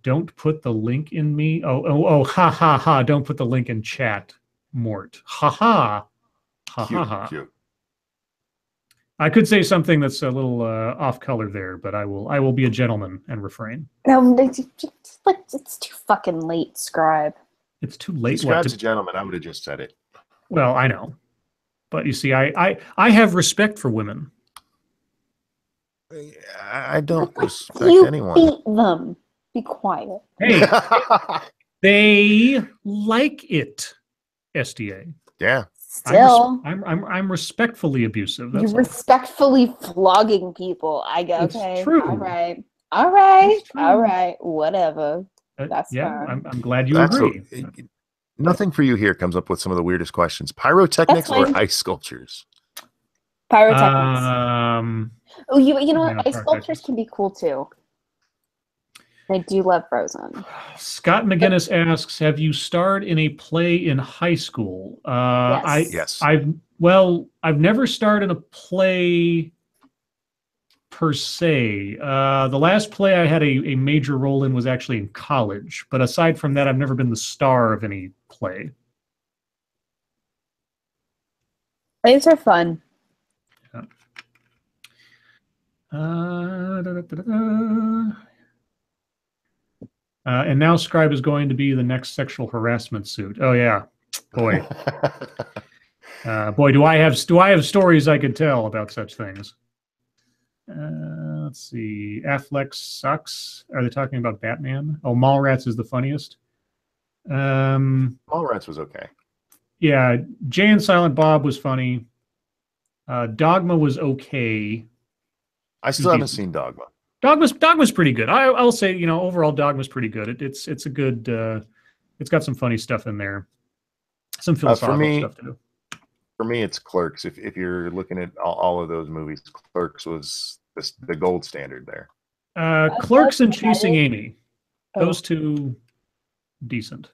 [SPEAKER 1] Don't put the link in me. Oh, ha, ha, ha. Don't put the link in chat, Mort. Ha, ha. Ha, ha, ha. Cute. I could say something that's a little off color there, but I will be a gentleman and refrain.
[SPEAKER 4] No, it's too fucking late, Scribe.
[SPEAKER 1] It's too late.
[SPEAKER 2] Scribe's a gentleman. I would have just said it.
[SPEAKER 1] Well, I know, but you see, I have respect for women.
[SPEAKER 2] I don't respect anyone.
[SPEAKER 4] You beat them. Be quiet.
[SPEAKER 1] Hey, they like it. SDA.
[SPEAKER 2] Yeah.
[SPEAKER 4] Still,
[SPEAKER 1] I'm respectfully abusive. That's
[SPEAKER 4] you're respectfully flogging people. I go, okay,
[SPEAKER 1] it's true.
[SPEAKER 4] all right, whatever. That's
[SPEAKER 1] yeah.
[SPEAKER 4] fine.
[SPEAKER 1] I'm glad you agree.
[SPEAKER 2] Nothing for you here comes up with some of the weirdest questions: pyrotechnics or ice sculptures?
[SPEAKER 4] Pyrotechnics. Oh, you know what? Ice sculptures can be cool too. I do love Frozen.
[SPEAKER 1] Scott McGinnis asks, have you starred in a play in high school?
[SPEAKER 4] Yes.
[SPEAKER 1] I've never starred in a play per se. The last play I had a major role in was actually in college. But aside from that, I've never been the star of any play.
[SPEAKER 4] Plays are fun.
[SPEAKER 1] And now Scribe is going to be the next sexual harassment suit. Oh, yeah. Boy. Boy, do I have stories I could tell about such things. Let's see. Affleck sucks. Are they talking about Batman? Oh, Mallrats is the funniest.
[SPEAKER 2] Mallrats was okay.
[SPEAKER 1] Yeah, Jay and Silent Bob was funny. Dogma was okay.
[SPEAKER 2] I still haven't seen Dogma.
[SPEAKER 1] Dogma's pretty good. I'll say, overall Dogma's pretty good. It's a good. It's got some funny stuff in there. Some philosophical stuff too.
[SPEAKER 2] For me, it's Clerks. If you're looking at all of those movies, Clerks was the gold standard there.
[SPEAKER 1] Clerks and Chasing Amy. Those two, decent.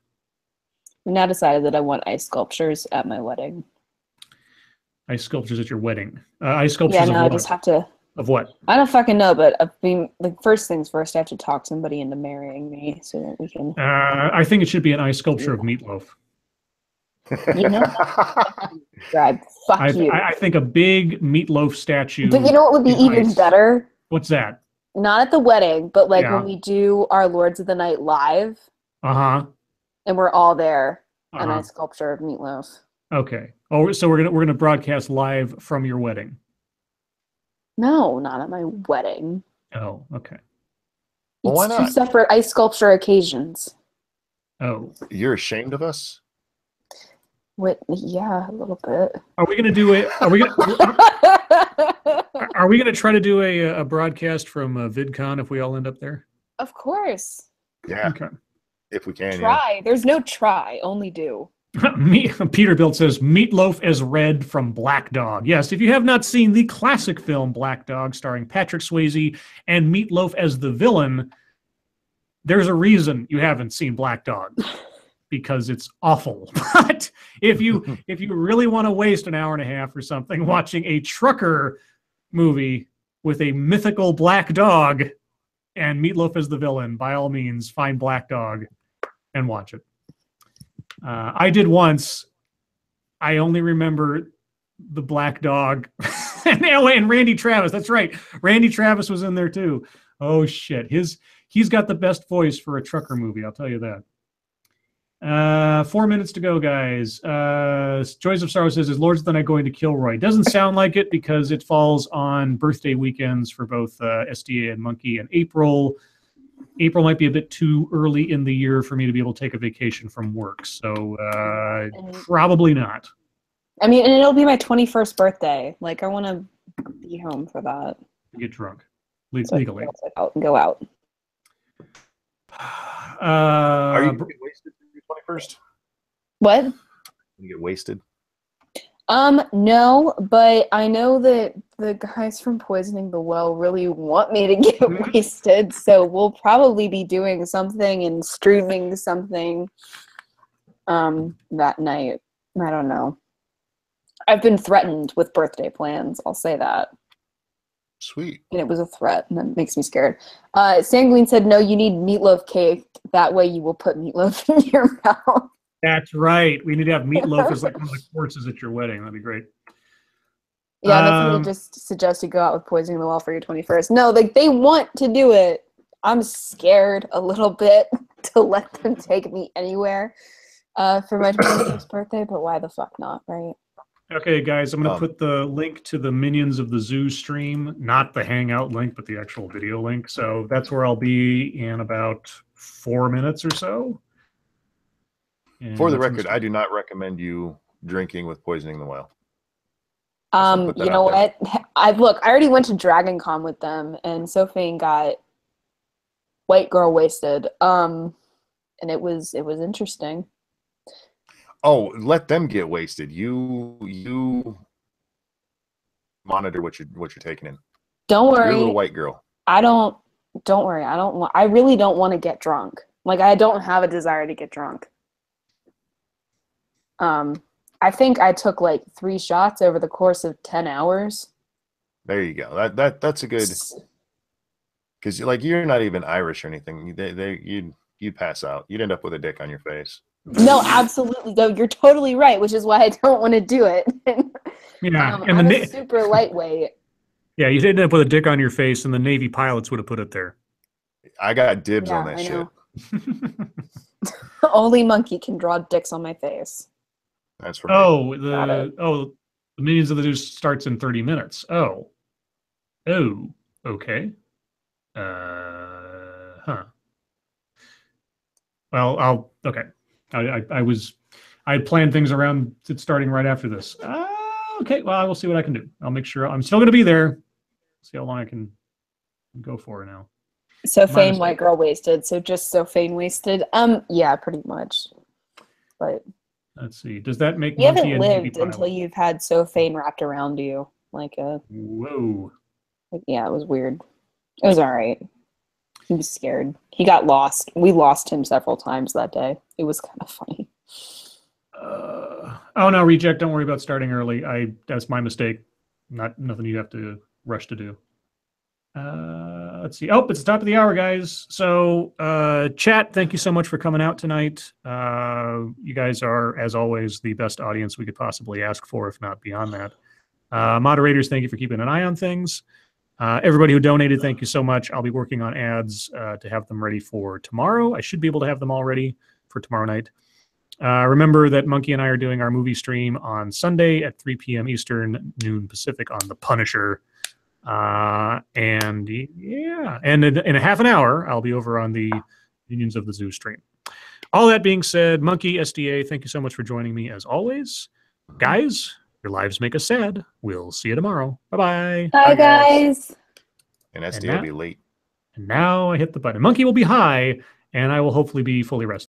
[SPEAKER 4] I now decided that I want ice sculptures at my wedding.
[SPEAKER 1] Ice sculptures at your wedding? Ice sculptures
[SPEAKER 4] Yeah, no, I just have to...
[SPEAKER 1] Of what?
[SPEAKER 4] I don't fucking know, but first things first, I have to talk somebody into marrying me so that we can...
[SPEAKER 1] I think it should be an ice sculpture of Meatloaf.
[SPEAKER 4] You know? Scribe, fuck you.
[SPEAKER 1] I think a big Meatloaf statue...
[SPEAKER 4] But you know what would be even better?
[SPEAKER 1] What's that?
[SPEAKER 4] Not at the wedding, but when we do our Lords of the Night live...
[SPEAKER 1] Uh-huh.
[SPEAKER 4] And we're all there, an ice sculpture of Meatloaf.
[SPEAKER 1] Okay. Oh, so we're gonna broadcast live from your wedding?
[SPEAKER 4] No, not at my wedding.
[SPEAKER 1] Oh, okay.
[SPEAKER 2] Well, why not?
[SPEAKER 4] Two separate ice sculpture occasions.
[SPEAKER 1] Oh,
[SPEAKER 2] you're ashamed of us?
[SPEAKER 4] What? Yeah, a little bit.
[SPEAKER 1] Are we gonna do it? Are we gonna try to do a broadcast from VidCon if we all end up there?
[SPEAKER 4] Of course.
[SPEAKER 2] Yeah.
[SPEAKER 1] Okay.
[SPEAKER 2] If we can.
[SPEAKER 4] Try.
[SPEAKER 2] Yeah.
[SPEAKER 4] There's no try. Only do.
[SPEAKER 1] Peterbilt says Meatloaf as Red from Black Dog. Yes, if you have not seen the classic film Black Dog starring Patrick Swayze and Meatloaf as the villain, there's a reason you haven't seen Black Dog. Because it's awful. But if you really want to waste an hour and a half or something watching a trucker movie with a mythical black dog and Meatloaf as the villain, by all means, find Black Dog and watch it. I did once. I only remember the black dog and Randy Travis. That's right. Randy Travis was in there too. Oh shit. He's got the best voice for a trucker movie. I'll tell you that. 4 minutes to go, guys. Joys of Sorrow says, is Lords of the Night going to Kilroy? Doesn't sound like it because it falls on birthday weekends for both SDA and Monkey in April. April might be a bit too early in the year for me to be able to take a vacation from work. So probably not.
[SPEAKER 4] I mean, and it'll be my 21st birthday. Like, I want to be home for that.
[SPEAKER 1] Get drunk. Legally.
[SPEAKER 4] Go out.
[SPEAKER 2] Are you going to get wasted for your 21st?
[SPEAKER 4] What?
[SPEAKER 2] You get wasted?
[SPEAKER 4] No, but I know that the guys from Poisoning the Well really want me to get wasted, so we'll probably be doing something and streaming something that night. I don't know. I've been threatened with birthday plans, I'll say that.
[SPEAKER 2] Sweet.
[SPEAKER 4] And it was a threat, and that makes me scared. Sanguine said, no, you need meatloaf cake. That way you will put meatloaf in your mouth.
[SPEAKER 1] That's right. We need to have meatloaf as like one of the courses at your wedding. That'd be great.
[SPEAKER 4] Yeah, that's what they just suggest you go out with Poisoning the Well for your 21st. No, like they want to do it. I'm scared a little bit to let them take me anywhere for my 21st birthday, but why the fuck not, right?
[SPEAKER 1] Okay, guys, I'm going to put the link to the Minions of the Zoo stream, not the Hangout link, but the actual video link. So that's where I'll be in about 4 minutes or so. And
[SPEAKER 2] for the record, I do not recommend you drinking with Poisoning the Well.
[SPEAKER 4] You know what? I already went to Dragon Con with them, and Sophane got white girl wasted. And it was interesting.
[SPEAKER 2] Oh, let them get wasted. You monitor what you're taking in.
[SPEAKER 4] Don't worry.
[SPEAKER 2] You're a little white girl.
[SPEAKER 4] Don't worry. I really don't want to get drunk. Like, I don't have a desire to get drunk. I think I took like 3 shots over the course of 10 hours.
[SPEAKER 2] There you go. That's a good, because like you're not even Irish or anything. You'd pass out. You'd end up with a dick on your face.
[SPEAKER 4] No, absolutely. No, you're totally right, which is why I don't want to do it.
[SPEAKER 1] Yeah, and
[SPEAKER 4] I'm super lightweight.
[SPEAKER 1] Yeah, you'd end up with a dick on your face, and the Navy pilots would have put it there.
[SPEAKER 2] I got dibs on that shit.
[SPEAKER 4] Only Monkey can draw dicks on my face.
[SPEAKER 2] That's right.
[SPEAKER 1] Oh,
[SPEAKER 4] Got it.
[SPEAKER 1] the Minions of the Zeus starts in 30 minutes. Oh, okay. Huh. Well, okay. I had planned things around it starting right after this. Okay. Well, I will see what I can do. I'll make sure I'm still going to be there. See how long I can go for now.
[SPEAKER 4] So
[SPEAKER 1] My
[SPEAKER 4] Fane
[SPEAKER 1] mistake.
[SPEAKER 4] white girl wasted. So just so Fane wasted. Yeah, pretty much. But
[SPEAKER 1] Let's see. Does that make
[SPEAKER 4] you
[SPEAKER 1] Monkey
[SPEAKER 4] haven't
[SPEAKER 1] and Maybe
[SPEAKER 4] lived
[SPEAKER 1] Pile
[SPEAKER 4] until
[SPEAKER 1] up?
[SPEAKER 4] you've had so Fane wrapped around you.
[SPEAKER 1] Whoa.
[SPEAKER 4] Yeah, it was weird. It was all right. He was scared. He got lost. We lost him several times that day. It was kind of funny.
[SPEAKER 1] Oh no, Reject. Don't worry about starting early. That's my mistake. Nothing you have to rush to do. Let's see. Oh, it's the top of the hour, guys. So, chat, thank you so much for coming out tonight. You guys are, as always, the best audience we could possibly ask for, if not beyond that. Moderators, thank you for keeping an eye on things. Everybody who donated, thank you so much. I'll be working on ads to have them ready for tomorrow. I should be able to have them all ready for tomorrow night. Remember that Monkey and I are doing our movie stream on Sunday at 3 p.m. Eastern, noon Pacific on The Punisher. And yeah, and in a half an hour, I'll be over on the Minions of the Zoo stream. All that being said, Monkey, SDA, thank you so much for joining me as always. Guys, your lives make us sad. We'll see you tomorrow. Bye-bye.
[SPEAKER 3] Bye, guys.
[SPEAKER 2] And SDA will be late.
[SPEAKER 1] And now I hit the button. Monkey will be high, and I will hopefully be fully rested.